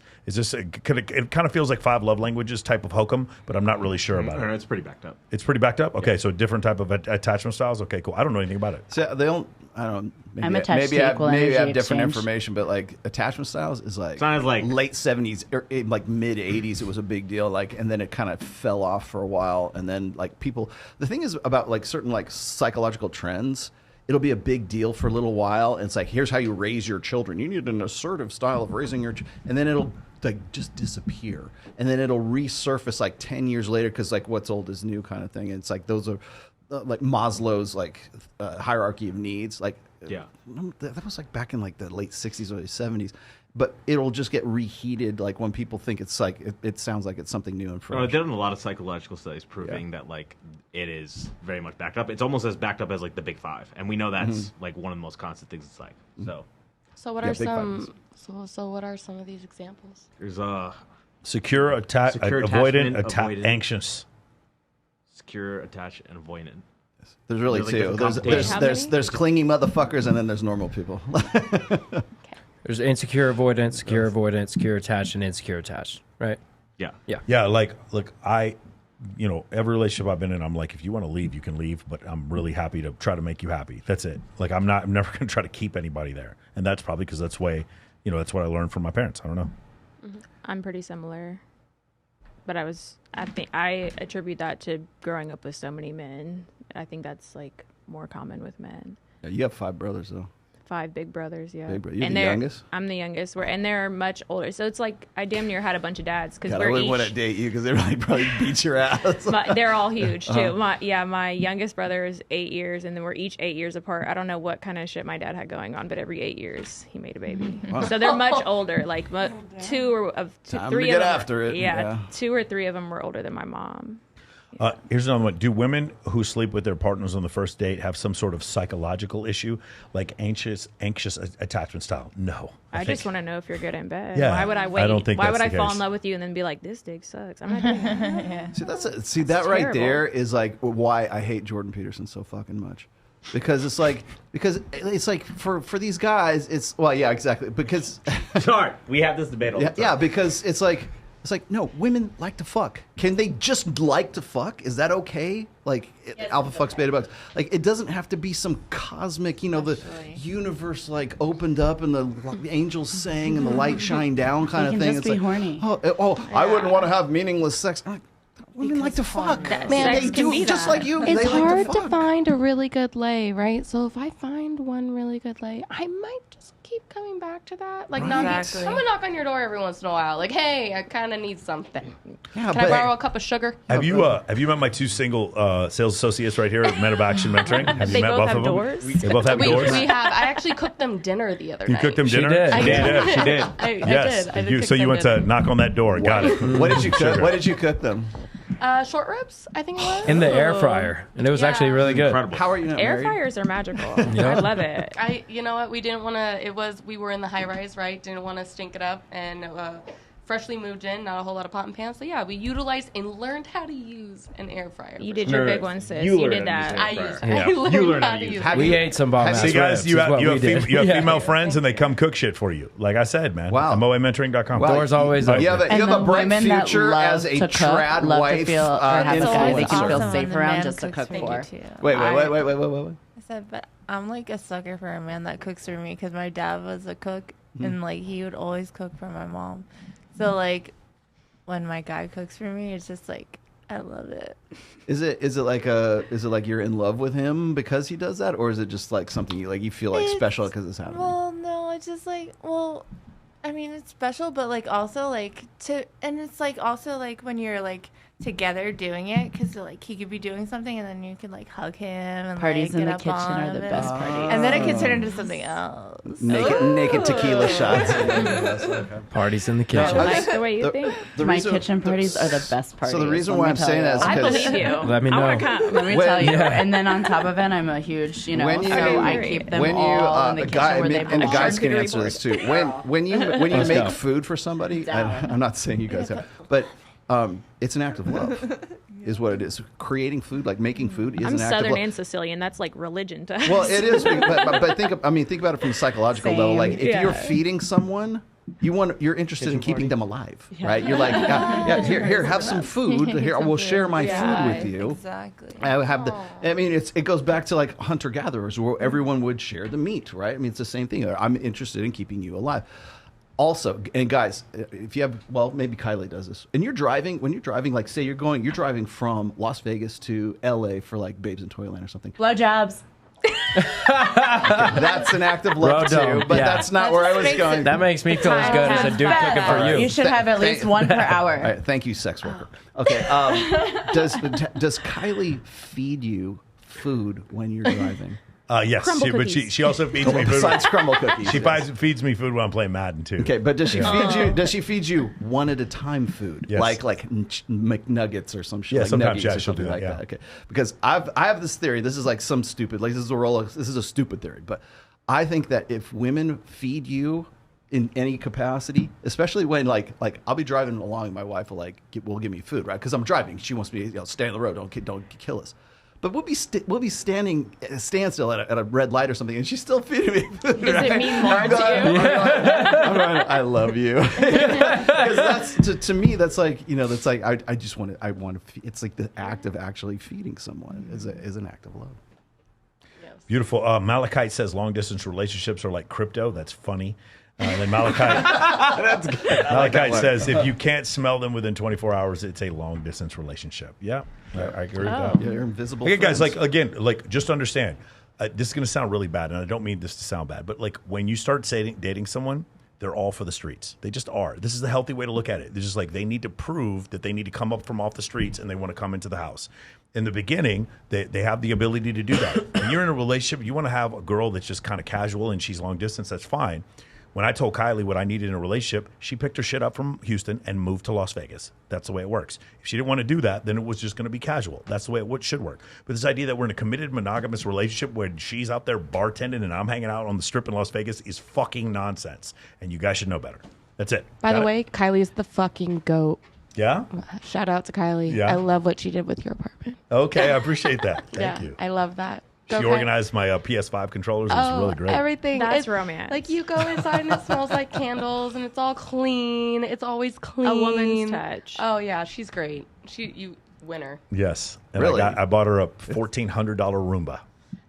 Speaker 3: It kind of feels like 5 love languages type of hokum, but I'm not really sure about it.
Speaker 11: It's pretty backed up.
Speaker 3: It's pretty backed up. Okay, so different type of attachment styles. Okay, cool. I don't know anything about it.
Speaker 12: So they don't. I don't. Maybe
Speaker 2: I'm attached
Speaker 12: maybe
Speaker 2: to
Speaker 12: I,
Speaker 2: equal
Speaker 12: maybe I
Speaker 2: energy
Speaker 12: have different
Speaker 2: exchange.
Speaker 12: information, but like attachment styles is like
Speaker 11: Sounds like-
Speaker 12: late 70s, or like mid 80s. It was a big deal. Like, and then it kind of fell off for a while, and then like people. The thing is about like certain like psychological trends. It'll be a big deal for a little while. And it's like, here's how you raise your children. You need an assertive style of raising your, and then it'll like just disappear, and then it'll resurface like 10 years later because like what's old is new kind of thing. And it's like those are like Maslow's like hierarchy of needs. Like
Speaker 11: Yeah.
Speaker 12: that was like back in like the late 60s, early 70s. But it'll just get reheated like when people think it's like it sounds like it's something new and
Speaker 11: I've
Speaker 12: fresh.
Speaker 11: done a lot of psychological studies proving that like it is very much backed up. It's almost as backed up as like the Big Five, and we know that's like one of the most constant things in psych.
Speaker 5: So what are some? So what are some of these examples?
Speaker 11: There's
Speaker 3: Secure,
Speaker 11: Secure,
Speaker 3: avoidant,
Speaker 11: attachment, avoidant.
Speaker 3: anxious.
Speaker 11: secure, attached, and avoidant.
Speaker 12: There's really
Speaker 11: like
Speaker 12: two.
Speaker 11: different
Speaker 12: There's
Speaker 11: complications.
Speaker 12: there's clingy motherfuckers, and then there's normal people.
Speaker 4: There's insecure avoidant, secure avoidant, secure attached, and insecure attached, right?
Speaker 11: Yeah.
Speaker 3: Yeah, like, look, every relationship I've been in, I'm like, if you want to leave, you can leave, but I'm really happy to try to make you happy. That's it. Like, I'm never going to try to keep anybody there. And that's probably because that's what I learned from my parents. I don't know.
Speaker 10: I'm pretty similar, but I attribute that to growing up with so many men. I think that's like more common with men.
Speaker 12: Yeah, you have 5 brothers though.
Speaker 10: 5 big brothers, yeah.
Speaker 12: Big You're
Speaker 10: and
Speaker 12: the youngest?
Speaker 10: I'm the youngest. And they're much older. So it's like I damn near had a bunch of dads. Because
Speaker 12: I wouldn't want to date you because they like probably beat your ass.
Speaker 10: They're all huge, too. My youngest brother is 8 years, and then we're each 8 years apart. I don't know what kind of shit my dad had going on, but every 8 years, he made a baby.
Speaker 12: Wow.
Speaker 10: So they're much older. Like 3 of
Speaker 12: Time
Speaker 10: them.
Speaker 12: to get after it.
Speaker 10: Yeah, 2 or 3 of them were older than my mom.
Speaker 3: Here's another one. Do women who sleep with their partners on the first date have some sort of psychological issue, like anxious attachment style? No.
Speaker 10: I just want to know if you're good in bed.
Speaker 3: Yeah,
Speaker 10: why would I wait?
Speaker 3: I don't think
Speaker 10: Why
Speaker 3: that's
Speaker 10: would I
Speaker 3: the
Speaker 10: fall
Speaker 3: case.
Speaker 10: in love with you and then be like, this dick sucks? I'm not doing that.
Speaker 12: See that right there is like why I hate Jordan Peterson so fucking much. Because it's like for these guys, it's yeah, exactly. Because
Speaker 11: sorry, we have this debate all the time.
Speaker 12: Yeah, because it's like no, women like to fuck. Can they just like to fuck? Is that okay? Like alpha fucks, beta bucks. Like it doesn't have to be some cosmic, the universe like opened up and the angels sang and the light shined down kind of thing.
Speaker 2: Just be horny.
Speaker 12: I wouldn't want to have meaningless sex. Women like to fuck. Man, they do just like you.
Speaker 5: It's
Speaker 12: they
Speaker 5: hard
Speaker 12: like to
Speaker 5: to find a really good lay, right? So if I find one really good lay, I might just keep coming back to that. Like, I'm gonna knock on your door every once in a while. Like, hey, I kind of need something.
Speaker 12: Yeah,
Speaker 5: Can I borrow a cup of sugar?
Speaker 3: Have you met my 2 single sales associates right here at Men of Action Mentoring? Have you
Speaker 5: They
Speaker 3: met
Speaker 5: both
Speaker 3: both
Speaker 5: have
Speaker 3: of them?
Speaker 5: doors?
Speaker 3: They both have doors.
Speaker 5: We have. I actually cooked them dinner the other
Speaker 3: You
Speaker 5: night.
Speaker 3: cooked them dinner?
Speaker 5: I did.
Speaker 3: She did. Yes.
Speaker 5: I did
Speaker 3: So
Speaker 5: cook
Speaker 3: you
Speaker 5: them
Speaker 3: went to
Speaker 5: dinner.
Speaker 3: knock on that door. Got it.
Speaker 12: What did you cook?
Speaker 3: Sugar.
Speaker 12: What did you cook them?
Speaker 5: Short ribs, I think it was.
Speaker 4: In the air fryer, and it was actually really good.
Speaker 12: How are you not
Speaker 10: Air
Speaker 12: married?
Speaker 10: fryers are magical.
Speaker 4: Yeah.
Speaker 10: I love it.
Speaker 5: You know what? We didn't want to. We were in the high rise, right? Didn't want to stink it up, and freshly moved in, not a whole lot of pot and pans. So yeah, we utilized and learned how to use an air fryer.
Speaker 10: You did your big one, sis. You did that.
Speaker 5: I learned how to use it.
Speaker 4: We ate some bomb ass
Speaker 3: See, guys,
Speaker 4: ribs,
Speaker 3: you
Speaker 4: is what we
Speaker 3: have
Speaker 4: did.
Speaker 3: female friends, and they come cook shit for you. Like I said, man.
Speaker 12: Wow.
Speaker 3: MOAmentoring.com.
Speaker 12: Wow.
Speaker 4: Doors always open.
Speaker 12: You have a bright
Speaker 2: women that
Speaker 12: future
Speaker 2: love
Speaker 12: as a
Speaker 2: to cook,
Speaker 12: trad
Speaker 2: love
Speaker 12: wife.
Speaker 2: to feel, or have a guy they can
Speaker 1: awesome
Speaker 2: feel
Speaker 1: when
Speaker 2: safe
Speaker 1: the
Speaker 2: around
Speaker 1: man
Speaker 2: just to
Speaker 1: cooks
Speaker 2: cook
Speaker 1: for
Speaker 2: for.
Speaker 1: you, too.
Speaker 12: Wait.
Speaker 1: I said, but I'm like a sucker for a man that cooks for me because my dad was a cook and like he would always cook for my mom. So like when my guy cooks for me, it's just like I love it.
Speaker 12: Is it like you're in love with him because he does that, or is it just like something you feel like special because it's happening?
Speaker 1: Well, no, it's just like I mean it's special, but like also like and it's like also like when you're like together doing it because like he could be doing something and then you can like hug him and
Speaker 2: Parties
Speaker 1: like,
Speaker 2: in
Speaker 1: get
Speaker 2: the
Speaker 1: up
Speaker 2: kitchen
Speaker 1: on
Speaker 2: are the
Speaker 1: him
Speaker 2: best parties.
Speaker 1: and then it can turn into something else.
Speaker 12: Naked tequila shots.
Speaker 4: Parties in the kitchen.
Speaker 10: I like the way you think.
Speaker 2: My kitchen parties are the best parties.
Speaker 12: So the reason
Speaker 2: let
Speaker 12: why
Speaker 2: me
Speaker 12: I'm
Speaker 2: tell
Speaker 12: saying
Speaker 2: you.
Speaker 12: that is
Speaker 10: I
Speaker 12: because
Speaker 10: believe you.
Speaker 4: Let me know.
Speaker 10: I want to come.
Speaker 2: Let me tell you. And then on top of it, I'm a huge,
Speaker 12: When you-
Speaker 2: so I
Speaker 10: agree.
Speaker 2: keep them
Speaker 12: when you
Speaker 2: all in the
Speaker 12: a
Speaker 2: kitchen
Speaker 12: guy
Speaker 2: where they
Speaker 12: and the
Speaker 2: belong.
Speaker 12: guys can answer this too. When you
Speaker 4: Let's
Speaker 12: make
Speaker 4: go.
Speaker 12: food for somebody, I'm not saying you guys have, but it's an act of love, is what it is. Creating food, like making food, is
Speaker 10: I'm
Speaker 12: an act of
Speaker 10: Southern
Speaker 12: love.
Speaker 10: and Sicilian. That's like religion to us.
Speaker 12: Well, it is, but think about it from a psychological level. Like if
Speaker 10: Yeah.
Speaker 12: you're feeding someone, you're interested in keeping them alive, right? You're like, here, have some food. Here, I will share my food with you.
Speaker 1: Exactly.
Speaker 12: I have I mean, it goes back to like hunter gatherers, where everyone would share the meat, right? I mean, it's the same thing. I'm interested in keeping you alive. Also, and guys, if you have, maybe Kylie does this. And when you're driving, like say you're driving from Las Vegas to LA for like Babes in Toyland or something.
Speaker 2: Blowjobs.
Speaker 12: That's an act of love too, but that's not where I was going.
Speaker 4: That makes me feel as good as a dude cooking for you.
Speaker 2: You should have at least one per hour.
Speaker 12: All right, thank you, sex worker. Okay, does Kylie feed you food when you're driving?
Speaker 3: Yes, but she also feeds me food.
Speaker 12: Besides crumble cookies,
Speaker 3: She feeds me food when I'm playing Madden too.
Speaker 12: Okay, but does she feed you? Does she feed you one at a time food,
Speaker 3: Yes.
Speaker 12: like McNuggets or some shit?
Speaker 3: Yeah,
Speaker 12: like
Speaker 3: sometimes,
Speaker 12: nuggies or
Speaker 3: she'll
Speaker 12: something
Speaker 3: do that,
Speaker 12: like
Speaker 3: yeah.
Speaker 12: that. Okay, because I have this theory. This is like some stupid. Like this is a stupid theory, but I think that if women feed you in any capacity, especially when like I'll be driving along, and my wife will give me food, right? Because I'm driving. She wants me to stay on the road. Don't kill us. But we'll be standing at a standstill at a red light or something, and she's still feeding me food.
Speaker 10: Does it mean more to you?
Speaker 12: I'm going, I love you. Because that's to me, that's like that's like I just want to. It's like the act of actually feeding someone is an act of love.
Speaker 3: Beautiful. Malachite says long distance relationships are like crypto. That's funny. And then Malachite says if you can't smell them within 24 hours, it's a long distance relationship. Yeah, I agree with that.
Speaker 12: Yeah, you're invisible.
Speaker 3: Okay, guys,
Speaker 12: friends.
Speaker 3: like just understand. this is going to sound really bad, and I don't mean this to sound bad, but like when you start dating someone, they're all for the streets. They just are. This is the healthy way to look at it. They're just like, they need to prove that they need to come up from off the streets and they want to come into the house. In the beginning, they have the ability to do that. When you're in a relationship, you want to have a girl that's just kind of casual and she's long distance, that's fine. When I told Kylie what I needed in a relationship, she picked her shit up from Houston and moved to Las Vegas. That's the way it works. If she didn't want to do that, then it was just going to be casual. That's the way it should work. But this idea that we're in a committed monogamous relationship where she's out there bartending and I'm hanging out on the strip in Las Vegas is fucking nonsense. And you guys should know better. That's it.
Speaker 5: By the way, Kylie's the fucking GOAT.
Speaker 3: Yeah?
Speaker 5: Shout out to Kylie.
Speaker 3: Yeah.
Speaker 5: I love what she did with your apartment.
Speaker 3: Okay, I appreciate that. Thank you.
Speaker 5: I love that.
Speaker 3: She organized my PS5 controllers. It was really great.
Speaker 5: Everything.
Speaker 10: That's romance.
Speaker 5: Like you go inside and it smells like candles and it's all clean. It's always clean.
Speaker 10: A woman's touch.
Speaker 5: Oh yeah, she's great. You winner.
Speaker 3: Yes. And
Speaker 12: Really?
Speaker 3: I bought her a $1,400 Roomba.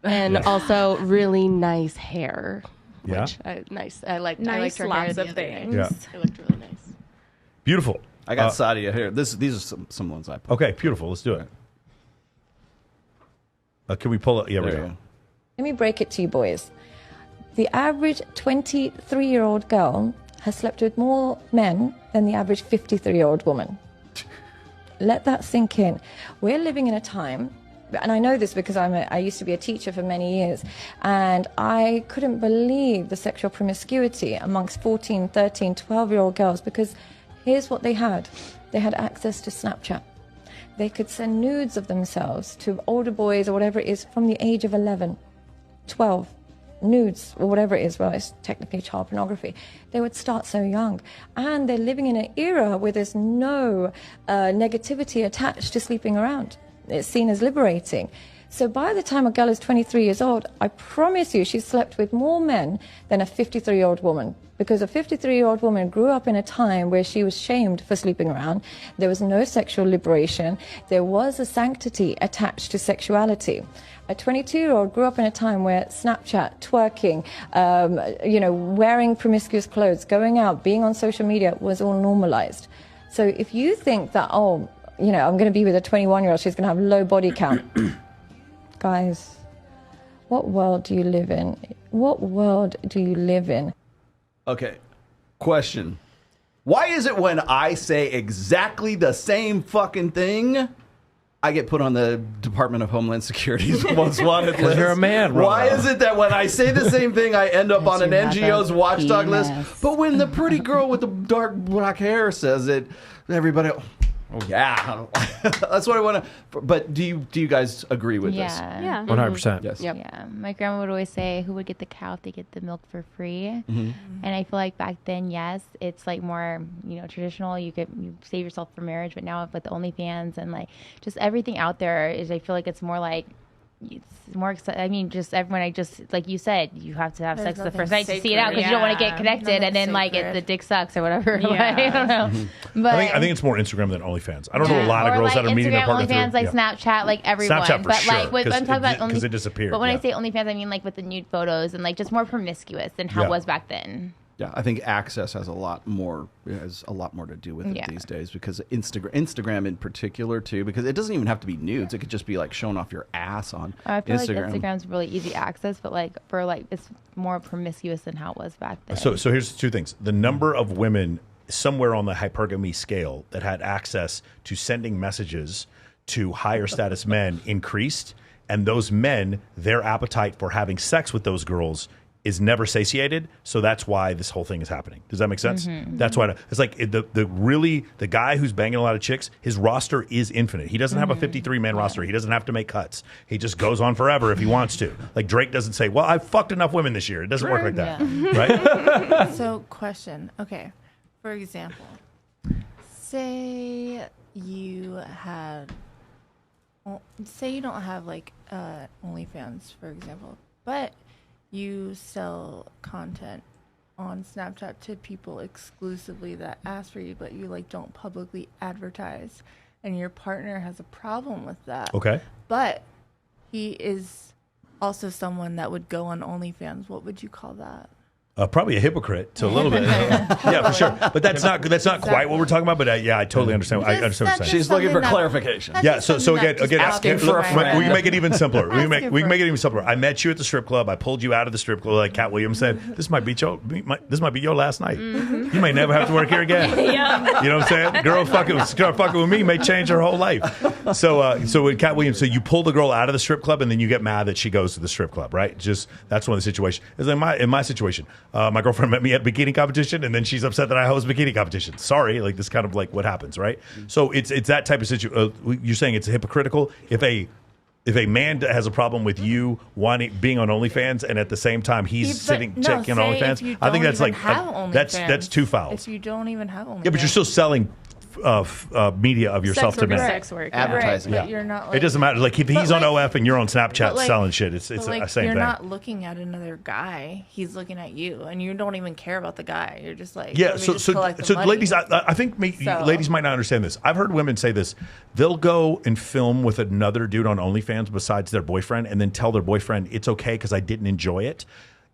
Speaker 5: And also really nice hair.
Speaker 3: Yeah.
Speaker 5: Which nice. I liked her
Speaker 10: lots
Speaker 5: hair
Speaker 10: of
Speaker 5: the other day.
Speaker 10: things.
Speaker 3: Yeah.
Speaker 5: It looked really nice.
Speaker 3: Beautiful.
Speaker 12: I got Sadia here. These are some ones I put.
Speaker 3: Okay, beautiful. Let's do it. Can we pull it? Yeah, we go.
Speaker 16: Let me break it to you boys. The average 23-year-old girl has slept with more men than the average 53-year-old woman. Let that sink in. We're living in a time, and I know this because I used to be a teacher for many years, and I couldn't believe the sexual promiscuity amongst 14, 13, 12-year-old girls, because here's what they had. They had access to Snapchat. They could send nudes of themselves to older boys or whatever it is from the age of 11, 12, nudes or whatever it is. Well, it's technically child pornography. They would start so young. And they're living in an era where there's no negativity attached to sleeping around. It's seen as liberating. So by the time a girl is 23 years old, I promise you she's slept with more men than a 53-year-old woman. Because a 53-year-old woman grew up in a time where she was shamed for sleeping around. There was no sexual liberation. There was a sanctity attached to sexuality. A 22-year-old grew up in a time where Snapchat, twerking, wearing promiscuous clothes, going out, being on social media was all normalized. So if you think that, I'm going to be with a 21-year-old, she's going to have low body count. Guys, what world do you live in? What world do you live in?
Speaker 12: Okay, question. Why is it when I say exactly the same fucking thing, I get put on the Department of Homeland Security's most wanted list?
Speaker 4: You're a man, Rob.
Speaker 12: Why is it that when I say the same thing, I end up on an NGO's watchdog list, but when the pretty girl with the dark black hair says it, everybody... Oh yeah, that's what I want to. But do you guys agree with this?
Speaker 9: Yeah,
Speaker 4: 100%.
Speaker 12: Yes.
Speaker 9: Yep. Yeah, my grandma would always say, "Who would get the cow if they get the milk for free?" Mm-hmm. And I feel like back then, yes, it's like more traditional. You save yourself for marriage, but now with OnlyFans and like just everything out there is, I feel like it's more like. It's more I mean, just everyone. Like you said, you have to have sex the first night to see it out because you don't want to get connected and then like the dick sucks or whatever. Yeah. Like, I don't know.
Speaker 3: Mm-hmm.
Speaker 9: But
Speaker 3: I think it's more Instagram than OnlyFans. I don't know a lot of girls
Speaker 9: like
Speaker 3: that are meeting their partner
Speaker 9: OnlyFans,
Speaker 3: through.
Speaker 9: like Snapchat, like everyone.
Speaker 3: Snapchat for
Speaker 9: but
Speaker 3: sure,
Speaker 9: like with, I'm talking about only
Speaker 3: because it disappeared.
Speaker 9: But when I say OnlyFans, I mean like with the nude photos and like just more promiscuous than how it was back then.
Speaker 12: Yeah, I think access has a lot more to do with it these days, because Instagram in particular too, because it doesn't even have to be nudes. It could just be like showing off your ass on
Speaker 9: I feel
Speaker 12: Instagram.
Speaker 9: like Instagram's really easy access, but like for like it's more promiscuous than how it was back then.
Speaker 3: So here's two things. The number of women somewhere on the hypergamy scale that had access to sending messages to higher status men increased, and those men, their appetite for having sex with those girls is never satiated, so that's why this whole thing is happening. Does that make sense? Mm-hmm. That's why it's like the guy who's banging a lot of chicks, his roster is infinite. He doesn't have a 53-man roster. He doesn't have to make cuts. He just goes on forever if he wants to. Like Drake doesn't say, "Well, I've fucked enough women this year." It doesn't work like that, right?
Speaker 1: So, question. Okay, for example, say you don't have like OnlyFans, for example, but you sell content on Snapchat to people exclusively that ask for you, but you like don't publicly advertise, and your partner has a problem with that.
Speaker 3: Okay.
Speaker 1: But he is also someone that would go on OnlyFans. What would you call that?
Speaker 3: Probably a hypocrite to a little bit. Yeah, for sure. But that's not quite what we're talking about. But I totally understand. I understand what you're saying.
Speaker 12: She's looking for clarification.
Speaker 3: Yeah. So again,
Speaker 12: asking for a friend.
Speaker 3: We can make it even simpler. We can make it even simpler. I met you at the strip club. I pulled you out of the strip club, like Cat Williams said. This might be your last night. You may never have to work here again.
Speaker 10: Yeah.
Speaker 3: You know what I'm saying? Girl fucking with me may change her whole life. So with Cat Williams, so you pull the girl out of the strip club and then you get mad that she goes to the strip club, right? Just that's one of the situations. In my situation. My girlfriend met me at bikini competition, and then she's upset that I host bikini competition. Sorry, like this kind of like what happens, right? So it's that type of situation. You're saying it's hypocritical if a man has a problem with you being on OnlyFans, and at the same time he's checking on OnlyFans. I think that's like that's too foul.
Speaker 1: If you don't even have OnlyFans,
Speaker 3: yeah, but you're still selling. Media of yourself to men.
Speaker 10: Sex work.
Speaker 12: Advertising.
Speaker 1: Right, but you're not,
Speaker 3: it doesn't matter. Like if he's on OF and you're on Snapchat selling shit, it's the same thing.
Speaker 1: You're not looking at another guy. He's looking at you, and you don't even care about the guy. You're just like,
Speaker 3: so ladies, I think ladies might not understand this. I've heard women say this. They'll go and film with another dude on OnlyFans besides their boyfriend, and then tell their boyfriend it's okay because I didn't enjoy it.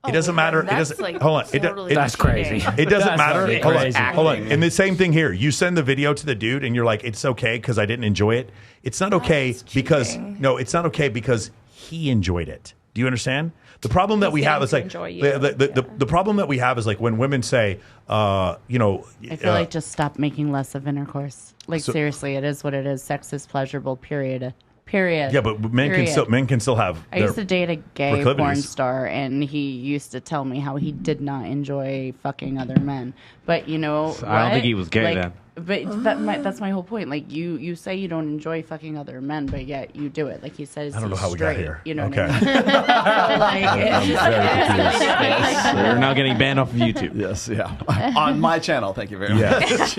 Speaker 3: It doesn't matter. It doesn't.
Speaker 1: Like
Speaker 3: hold on.
Speaker 1: totally
Speaker 4: that's crazy.
Speaker 3: It doesn't matter.
Speaker 4: Crazy.
Speaker 3: Hold on. And the same thing here. You send the video to the dude, and you're like, "It's okay because I didn't enjoy it." It's not okay because it's not okay because he enjoyed it. Do you understand? The problem that we have is like the problem that we have is like when women say, I
Speaker 2: feel like just stop making less of intercourse. Like seriously, it is what it is. Sex is pleasurable. Period. Yeah,
Speaker 3: but men can still have.
Speaker 2: I used to date a gay porn star, and he used to tell me how he did not enjoy fucking other men. But you know,
Speaker 11: I don't think he was gay then.
Speaker 2: But that's my whole point. Like you say you don't enjoy fucking other men, but yet you do it. Like he says,
Speaker 3: I don't know how we got here.
Speaker 2: You know
Speaker 3: okay.
Speaker 2: what I mean?
Speaker 11: I'm very confused. We're now getting banned off of YouTube.
Speaker 12: Yes, yeah. On my channel, thank you very much.
Speaker 3: Yes.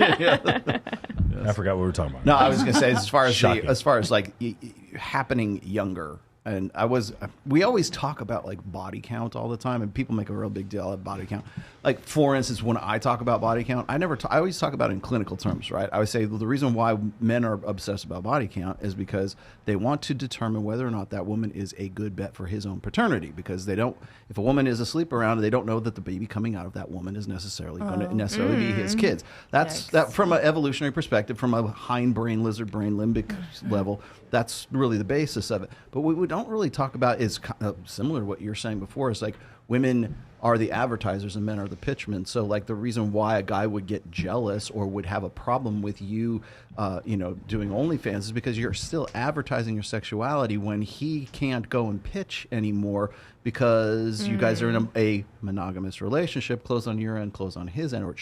Speaker 3: I forgot what we were talking about.
Speaker 12: No, I was going to say as far as like happening younger. And we always talk about like body count all the time, and people make a real big deal of body count. Like for instance, when I talk about body count, I always talk about it in clinical terms, right? I would say the reason why men are obsessed about body count is because they want to determine whether or not that woman is a good bet for his own paternity. Because if a woman is asleep around, they don't know that the baby coming out of that woman is necessarily going to be his kids. That from an evolutionary perspective, from a hindbrain, lizard brain, limbic level. That's really the basis of it. But what we don't really talk about is similar to what you're saying before. Is like women are the advertisers and men are the pitchmen. So like the reason why a guy would get jealous or would have a problem with you, doing OnlyFans is because you're still advertising your sexuality when he can't go and pitch anymore because you guys are in a monogamous relationship, closed on your end, closed on his end, or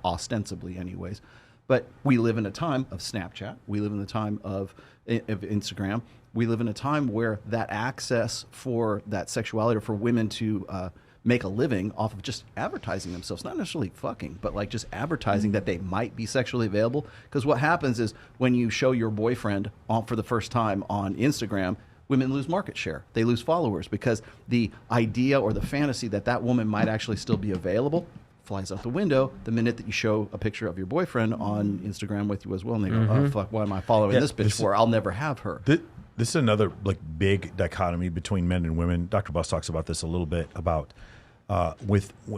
Speaker 12: ostensibly anyways. But we live in a time of Snapchat. We live in the time of Instagram. We live in a time where that access for that sexuality, or for women to make a living off of just advertising themselves, not necessarily fucking, but like just advertising that they might be sexually available. Because what happens is when you show your boyfriend for the first time on Instagram, women lose market share. They lose followers because the idea or the fantasy that woman might actually still be available flies out the window the minute that you show a picture of your boyfriend on Instagram with you as well, and they go, "Oh fuck, why am I following this bitch for? I'll never have her."
Speaker 3: This is another like big dichotomy between men and women. Dr. Buss talks about this a little bit about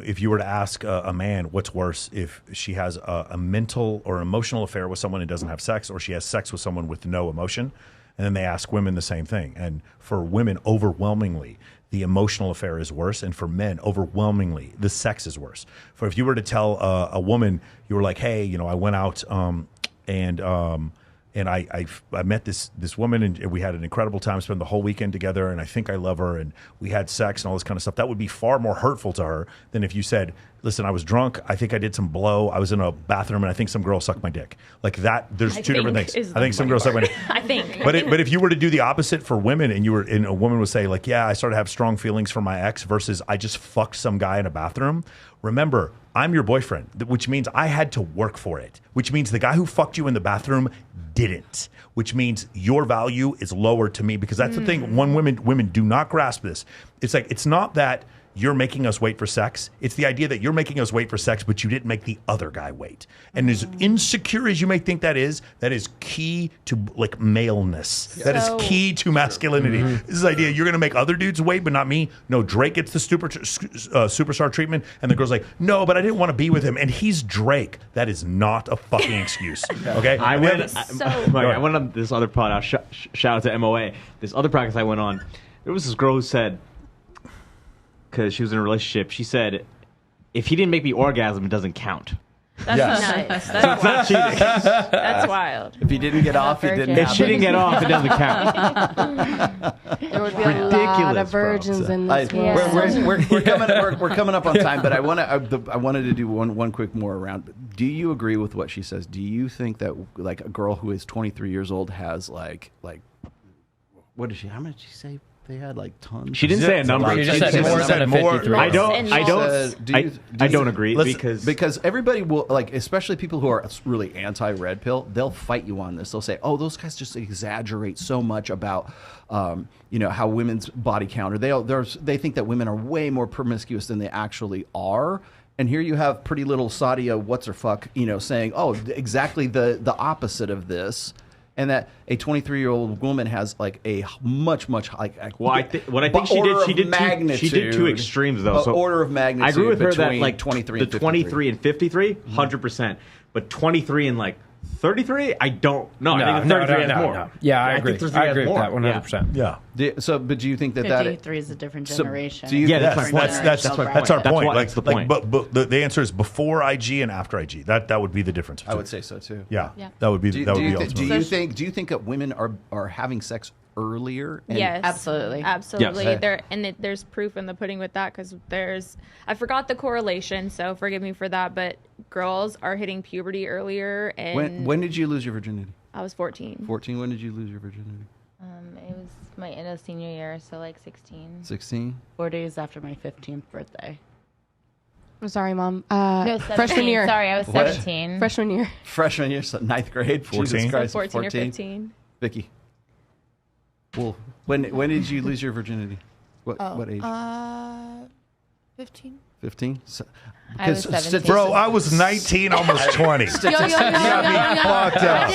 Speaker 3: if you were to ask a man what's worse, if she has a mental or emotional affair with someone and doesn't have sex, or she has sex with someone with no emotion, and then they ask women the same thing. And for women, overwhelmingly, the emotional affair is worse, and for men, overwhelmingly, the sex is worse. For if you were to tell a woman, you were like, "Hey, I went out and I met this woman, and we had an incredible time, spent the whole weekend together, and I think I love her, and we had sex and all this kind of stuff." That would be far more hurtful to her than if you said, "Listen, I was drunk. I think I did some blow. I was in a bathroom, and I think some girl sucked my dick." Like that. There's two different things. I think some girl sucked my dick.
Speaker 10: I think.
Speaker 3: But if you were to do the opposite for women, and a woman would say like, "Yeah, I started to have strong feelings for my ex," versus "I just fucked some guy in a bathroom." Remember, I'm your boyfriend, which means I had to work for it, which means the guy who fucked you in the bathroom didn't, which means your value is lower to me, because that's the thing. Women do not grasp this. It's like, it's not that you're making us wait for sex. It's the idea that you're making us wait for sex, but you didn't make the other guy wait. And as insecure as you may think that is key to like maleness. That is key to masculinity. This is the idea you're going to make other dudes wait, but not me. No, Drake gets the superstar treatment, and the girl's like, no, but I didn't want to be with him, and he's Drake. That is not a fucking excuse. Okay,
Speaker 11: I went on this other pod. I'll shout out to MOA. This other podcast I went on, there was this girl who said, because she was in a relationship, she said, if he didn't make me orgasm, it doesn't count.
Speaker 10: That's nuts. That's
Speaker 11: not cheating.
Speaker 10: That's wild.
Speaker 12: If he didn't get off, it didn't happen.
Speaker 11: If she didn't get off, it doesn't count.
Speaker 5: There would be a lot of virgins in this world.
Speaker 12: We're coming up on time, but I wanted to do one quick more round. Do you agree with what she says? Do you think that like a girl who is 23 years old has like what is she? How much did she say? They had like tons.
Speaker 11: She didn't say a number.
Speaker 4: She just said more than 53.
Speaker 11: I don't agree
Speaker 12: because everybody will like, especially people who are really anti-red pill. They'll fight you on this. They'll say, "Oh, those guys just exaggerate so much about how women's body count. Or they think that women are way more promiscuous than they actually are." And here you have pretty little Sadia what's-her-fuck, saying, "Oh, exactly the opposite of this." And that a 23-year-old woman has like a much like.
Speaker 11: Well, what I think she did two extremes though. So
Speaker 12: order of magnitude.
Speaker 11: I agree with her that like
Speaker 12: 23
Speaker 11: and 23 and 53, 100%, but 23 and like 33, I don't. No, I think 33 has more.
Speaker 4: No. Yeah, I agree. I agree with that 100%.
Speaker 3: Yeah.
Speaker 12: But do you think that
Speaker 2: 53 is a different generation?
Speaker 11: That's my point.
Speaker 3: That's our point.
Speaker 11: That's the point.
Speaker 3: But the answer is before IG and after IG. That would be the difference.
Speaker 12: I would say so too.
Speaker 3: Yeah. That would be ultimate.
Speaker 12: Do you think that women are having sex earlier?
Speaker 10: Yes,
Speaker 2: absolutely.
Speaker 10: Yes. There's proof in the pudding with that, because I forgot the correlation, so forgive me for that, but girls are hitting puberty earlier. And
Speaker 12: when did you lose your virginity?
Speaker 10: I was 14.
Speaker 12: 14. When did you lose your virginity?
Speaker 9: It was my end of senior year, so like 16.
Speaker 12: 16.
Speaker 2: 4 days after my 15th birthday.
Speaker 5: I'm sorry, Mom.
Speaker 9: No,
Speaker 5: freshman year.
Speaker 9: Sorry, I was 17.
Speaker 5: Freshman year.
Speaker 12: Freshman year, so 9th grade.
Speaker 3: 14.
Speaker 12: Jesus Christ,
Speaker 10: 14 or 15.
Speaker 12: Vicky. Well, when did you lose your virginity? What age?
Speaker 1: 15.
Speaker 12: 15?
Speaker 9: I was 17.
Speaker 3: Bro, I was 19, almost 20.
Speaker 5: Got me
Speaker 3: fucked up.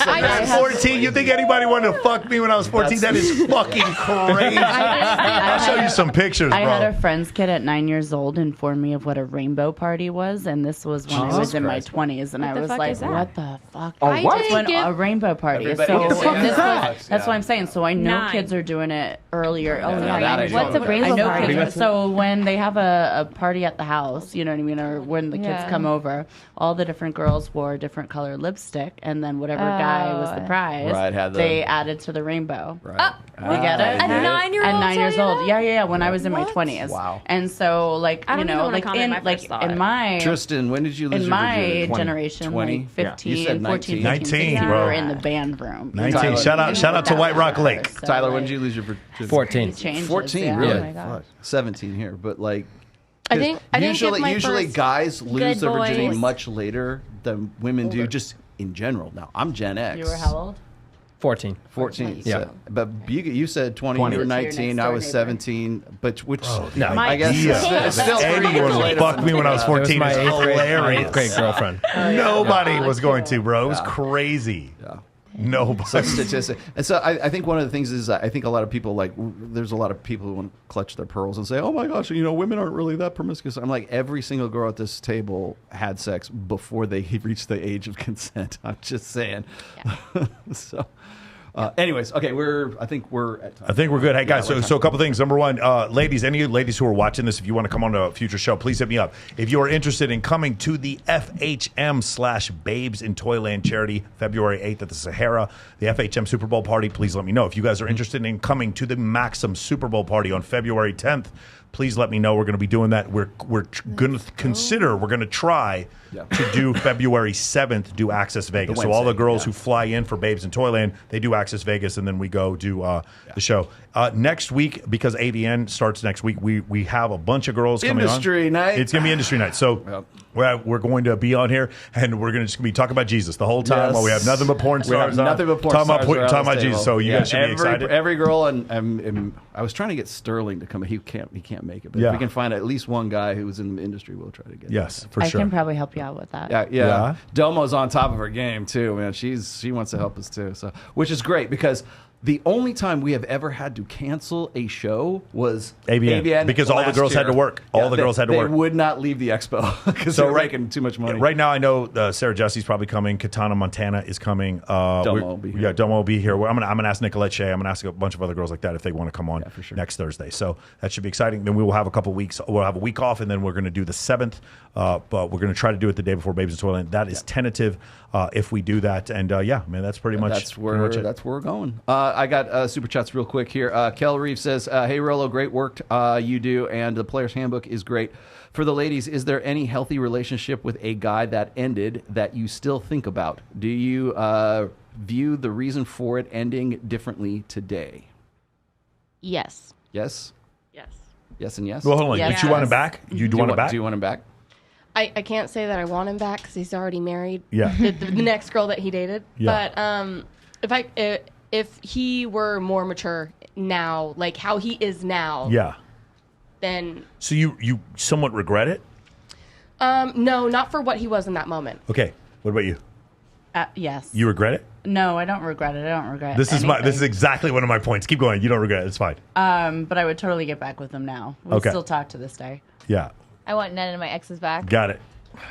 Speaker 3: I was 14. You think anybody wanted to fuck me when I was 14? That is fucking crazy. I'll show you some pictures, bro.
Speaker 2: I had a friend's kid at 9 years old inform me of what a rainbow party was, and this was when I was in my 20s, and I was like, what the fuck?
Speaker 11: Oh, what?
Speaker 2: When a rainbow party. That's what I'm saying. So I know kids are doing it earlier.
Speaker 9: What's a rainbow party?
Speaker 2: So when they have a party at the house, you know what I mean, or when the kids come over, all the different girls wore different color lipstick, and then whatever guy was the prize, they added to the rainbow.
Speaker 12: Right.
Speaker 2: You get it?
Speaker 10: At 9 years old?
Speaker 2: At 9 years old. Yeah. When I was in my 20s.
Speaker 12: Wow.
Speaker 2: And so, like,
Speaker 10: I don't even want to comment
Speaker 2: in my
Speaker 12: Tristan, when did you lose your virginity?
Speaker 2: In my generation,
Speaker 12: 20?
Speaker 2: like 15,
Speaker 12: You said
Speaker 2: 14,
Speaker 3: 19,
Speaker 2: 15,
Speaker 3: bro.
Speaker 2: we were in the band room.
Speaker 3: 19. Shout out to White Rock Lake.
Speaker 2: So,
Speaker 12: Tyler, when did you lose your virginity?
Speaker 4: 14.
Speaker 12: 14, really?
Speaker 2: Oh my God.
Speaker 12: 17 here, but like.
Speaker 5: I think
Speaker 12: usually guys lose their virginity
Speaker 9: boys.
Speaker 12: much later than women do, just in general. Now, I'm Gen X.
Speaker 2: You were how old?
Speaker 4: 14.
Speaker 12: 14.
Speaker 4: Yeah.
Speaker 12: So, but you said 20. You were 19. I was 17. But which?
Speaker 3: No,
Speaker 12: I guess it's still 3 years
Speaker 3: anyone
Speaker 12: later.
Speaker 3: fucked me when I was 14.
Speaker 4: My
Speaker 3: It's hilarious.
Speaker 4: 8th grade girlfriend.
Speaker 3: Nobody was going to, bro. It was crazy.
Speaker 12: Yeah.
Speaker 3: Nobody.
Speaker 12: So statistic. And so I think one of the things is I think a lot of people there's a lot of people who want to clutch their pearls and say, oh my gosh, women aren't really that promiscuous. I'm like, every single girl at this table had sex before they reached the age of consent. I'm just saying. Yeah. So. Anyways, okay, I think we're at time.
Speaker 3: I think we're good. Hey, guys, so a couple things. Number one, ladies, any ladies who are watching this, if you want to come on a future show, please hit me up. If you are interested in coming to the FHM/Babes in Toyland charity, February 8th at the Sahara, the FHM Super Bowl party, please let me know. If you guys are interested in coming to the Maxim Super Bowl party on February 10th, please let me know. We're going to be doing that. We're going to try to do February 7th, do Access Vegas. So all the girls who fly in for Babes in Toyland, they do Access Vegas, and then we go do the show. Next week, because AVN starts next week, we have a bunch of girls coming on.
Speaker 12: Industry night.
Speaker 3: It's going to be industry night. So we're going to be on here, and we're going to just be talking about Jesus the whole time while we have nothing but porn stars.
Speaker 12: Nothing but porn stars.
Speaker 3: Talking about Jesus. So you guys should be excited.
Speaker 12: Every girl, and I was trying to get Sterling to come. He can't make it. But if we can find at least one guy who's in the industry, we'll try to get.
Speaker 3: Yes, for
Speaker 2: I
Speaker 3: sure.
Speaker 2: can probably help you out with that.
Speaker 12: Yeah. Domo's on top of her game too, man. She wants to help us too. So, which is great because the only time we have ever had to cancel a show was
Speaker 3: AVN because all the girls had to work. All the girls had to work.
Speaker 12: They would not leave the expo because they're making too much money.
Speaker 3: Right now, I know Sarah Jesse's probably coming. Katana Montana is coming.
Speaker 12: Domo will be here.
Speaker 3: Yeah, Domo will be here. I'm gonna ask Nicolette Shea. I'm gonna ask a bunch of other girls like that if they want to come on next Thursday. So that should be exciting. Then we will have a couple weeks. We'll have a week off, and then we're going to do the 7th. But we're going to try to do it the day before Babes in Toyland. That is tentative if we do that. And man, that's pretty much
Speaker 12: that's where we're going. I got super chats real quick here. Kel Reeve says, "Hey Rollo, great work you do, and the Player's Handbook is great." For the ladies, is there any healthy relationship with a guy that ended that you still think about? Do you view the reason for it ending differently today?
Speaker 5: Yes.
Speaker 12: Yes?
Speaker 5: Yes.
Speaker 12: Yes and yes?
Speaker 3: Well, hold on. Yes. Did you want him back? You do want him back?
Speaker 12: Do you want him back?
Speaker 5: I can't say that I want him back because he's already married.
Speaker 3: Yeah.
Speaker 5: The next girl that he dated.
Speaker 3: Yeah.
Speaker 5: But if he were more mature now, like how he is now.
Speaker 3: Yeah.
Speaker 5: Then.
Speaker 3: So you somewhat regret it?
Speaker 5: No, not for what he was in that moment.
Speaker 3: Okay. What about you?
Speaker 2: Yes.
Speaker 3: You regret it?
Speaker 2: No, I don't regret it. I don't regret
Speaker 3: This
Speaker 2: anything.
Speaker 3: is exactly one of my points. Keep going. You don't regret it. It's fine.
Speaker 2: But I would totally get back with him now. We still talk to this day.
Speaker 3: Yeah.
Speaker 9: I want none of my exes back.
Speaker 3: Got it.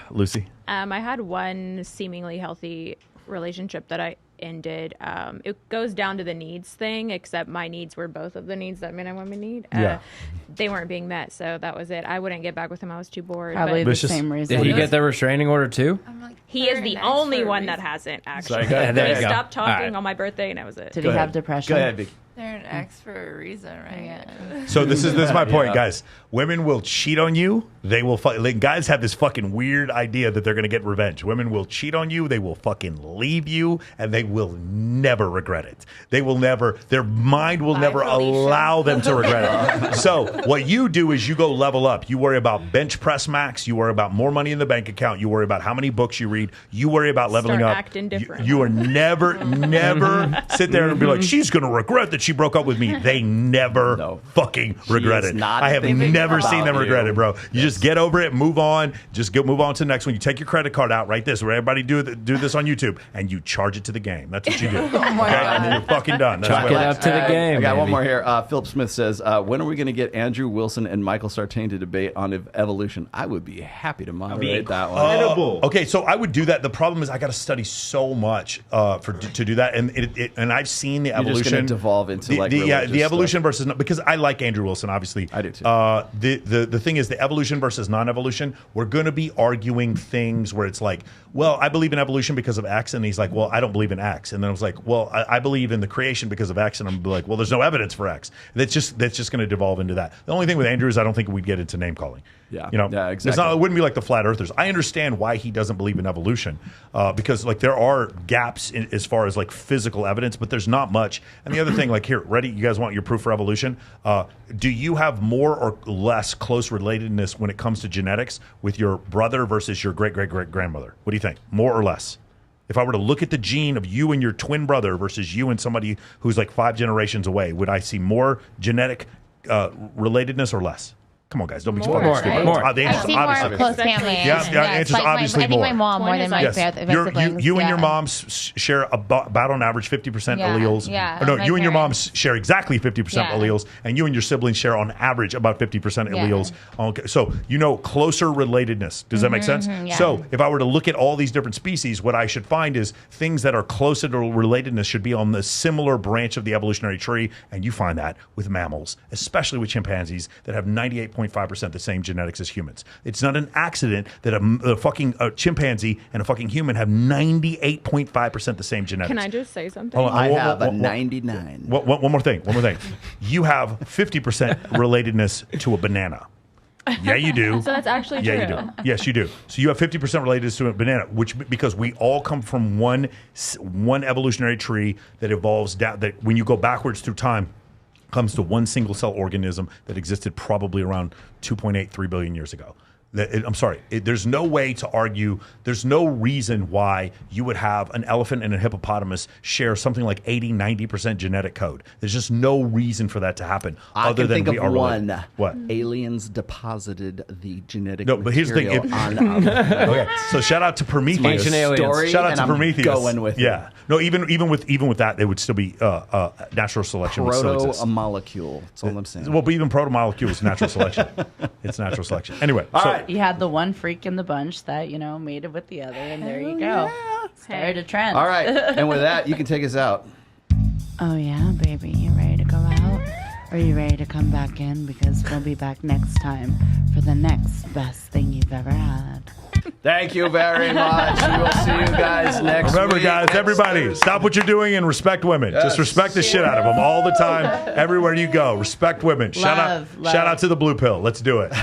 Speaker 3: Lucy?
Speaker 10: I had one seemingly healthy relationship that I ended. It goes down to the needs thing, except my needs were both of the needs that men and women need. They weren't being met, so that was it. I wouldn't get back with him. I was too bored.
Speaker 2: Probably the same reason.
Speaker 4: Did he get the restraining order too?
Speaker 10: He is the only one that hasn't, actually.
Speaker 4: There
Speaker 10: He
Speaker 4: you go.
Speaker 10: stopped talking
Speaker 4: Right.
Speaker 10: on my birthday, and that was it.
Speaker 2: Did he have depression?
Speaker 12: Go ahead, Vicky.
Speaker 1: They're an ex for a reason, right?
Speaker 3: So this is my point, guys. Women will cheat on you. They will. Guys have this fucking weird idea that they're going to get revenge. Women will cheat on you. They will fucking leave you, and they will never regret it. They will never. Their mind will never allow them to regret it. So what you do is you go level up. You worry about bench press max. You worry about more money in the bank account. You worry about how many books you read. You worry about leveling
Speaker 10: Start
Speaker 3: up.
Speaker 10: acting different.
Speaker 3: You are never sit there and be like, she's going to regret that she broke up with me. They never fucking regret it. I have never seen them regret it, bro. You just get over it, move on. Just move on to the next one. You take your credit card out, right? Where everybody do this on YouTube, and you charge it to the game. That's what you do. And then you're fucking done. That's
Speaker 4: Chalk it up to the game.
Speaker 12: I got one
Speaker 4: baby.
Speaker 12: more here. Philip Smith says, when are we going to get Andrew Wilson and Michael Sartain to debate on evolution? I would be happy to moderate that one.
Speaker 3: Incredible. Okay, so I would do that. The problem is I got to study so much to do that, and I've seen the
Speaker 12: You're
Speaker 3: evolution
Speaker 12: just going to devolve into
Speaker 3: the evolution versus because I like Andrew Wilson, obviously.
Speaker 12: I do too.
Speaker 3: The thing is the evolution versus non-evolution. We're going to be arguing things where it's like, well, I believe in evolution because of X, and he's like, well, I don't believe in X, and then I was like, well, I believe in the creation because of X, and I'm like, well, there's no evidence for X. That's just going to devolve into that. The only thing with Andrew is I don't think we'd get into name calling.
Speaker 12: Yeah,
Speaker 3: yeah,
Speaker 12: exactly.
Speaker 3: It wouldn't be like the flat earthers. I understand why he doesn't believe in evolution because like there are gaps as far as like physical evidence, but there's not much. And the other thing, like here, ready? You guys want your proof for evolution? Do you have more or less close relatedness when it comes to genetics with your brother versus your great great great grandmother? What do you think? More or less? If I were to look at the gene of you and your twin brother versus you and somebody who's like 5 generations away, would I see more genetic relatedness or less? Come on, guys. Don't be
Speaker 4: More.
Speaker 3: stupid.
Speaker 4: More.
Speaker 3: The
Speaker 9: I
Speaker 3: answer's
Speaker 9: see more
Speaker 3: obviously
Speaker 9: close family.
Speaker 3: Yeah, the answer's obviously
Speaker 9: I think
Speaker 3: more.
Speaker 9: my mom more than my siblings.
Speaker 3: You and
Speaker 9: yeah.
Speaker 3: your mom share about on average 50%
Speaker 9: Yeah,
Speaker 3: alleles.
Speaker 9: yeah,
Speaker 3: Or no,
Speaker 9: my
Speaker 3: you and your mom
Speaker 9: parents.
Speaker 3: share exactly 50%
Speaker 9: Yeah.
Speaker 3: alleles, and you and your siblings share on average about 50%
Speaker 9: Yeah.
Speaker 3: alleles. Okay, so closer relatedness. Does that make sense?
Speaker 9: yeah.
Speaker 3: So if I were to look at all these different species, what I should find is things that are closer to relatedness should be on the similar branch of the evolutionary tree, and you find that with mammals, especially with chimpanzees that have 98.5% the same genetics as humans. It's not an accident that a fucking chimpanzee and a fucking human have 98.5% the same genetics.
Speaker 10: Can I just say something?
Speaker 3: Hold on,
Speaker 12: I have a 99.
Speaker 3: One more thing. You have 50% relatedness to a banana. Yeah, you do.
Speaker 10: So that's actually
Speaker 3: Yeah,
Speaker 10: true.
Speaker 3: you do. Yes, you do. So you have 50% relatedness to a banana, because we all come from one evolutionary tree that evolves down. That when you go backwards through time, comes to one single cell organism that existed probably around 2.83 billion years ago. I'm sorry. There's no way to argue. There's no reason why you would have an elephant and a hippopotamus share something like 80-90% genetic code. There's just no reason for that to happen.
Speaker 12: I can think of one.
Speaker 3: Related. What?
Speaker 12: Aliens deposited the genetic
Speaker 3: No, but here's the thing. Okay. So shout out to Prometheus. Shout out to Prometheus.
Speaker 12: Going with
Speaker 3: yeah. No, even with that, it would still be natural selection.
Speaker 12: A molecule. That's all I'm saying.
Speaker 3: Well, but even proto-molecule is natural selection. It's natural selection. Anyway.
Speaker 12: All right.
Speaker 2: You had the one freak in the bunch that, made it with the other, and there you go. Started a trend.
Speaker 12: All right. And with that, you can take us out.
Speaker 2: Oh, yeah, baby. You ready to go out? Or are you ready to come back in? Because we'll be back next time for the next best thing you've ever had.
Speaker 12: Thank you very much. We will see you guys next week.
Speaker 3: Remember, guys, everybody, stop what you're doing and respect women. Yes. Just respect the shit out of them all the time, everywhere you go. Respect women. Shout out to the blue pill. Let's do it.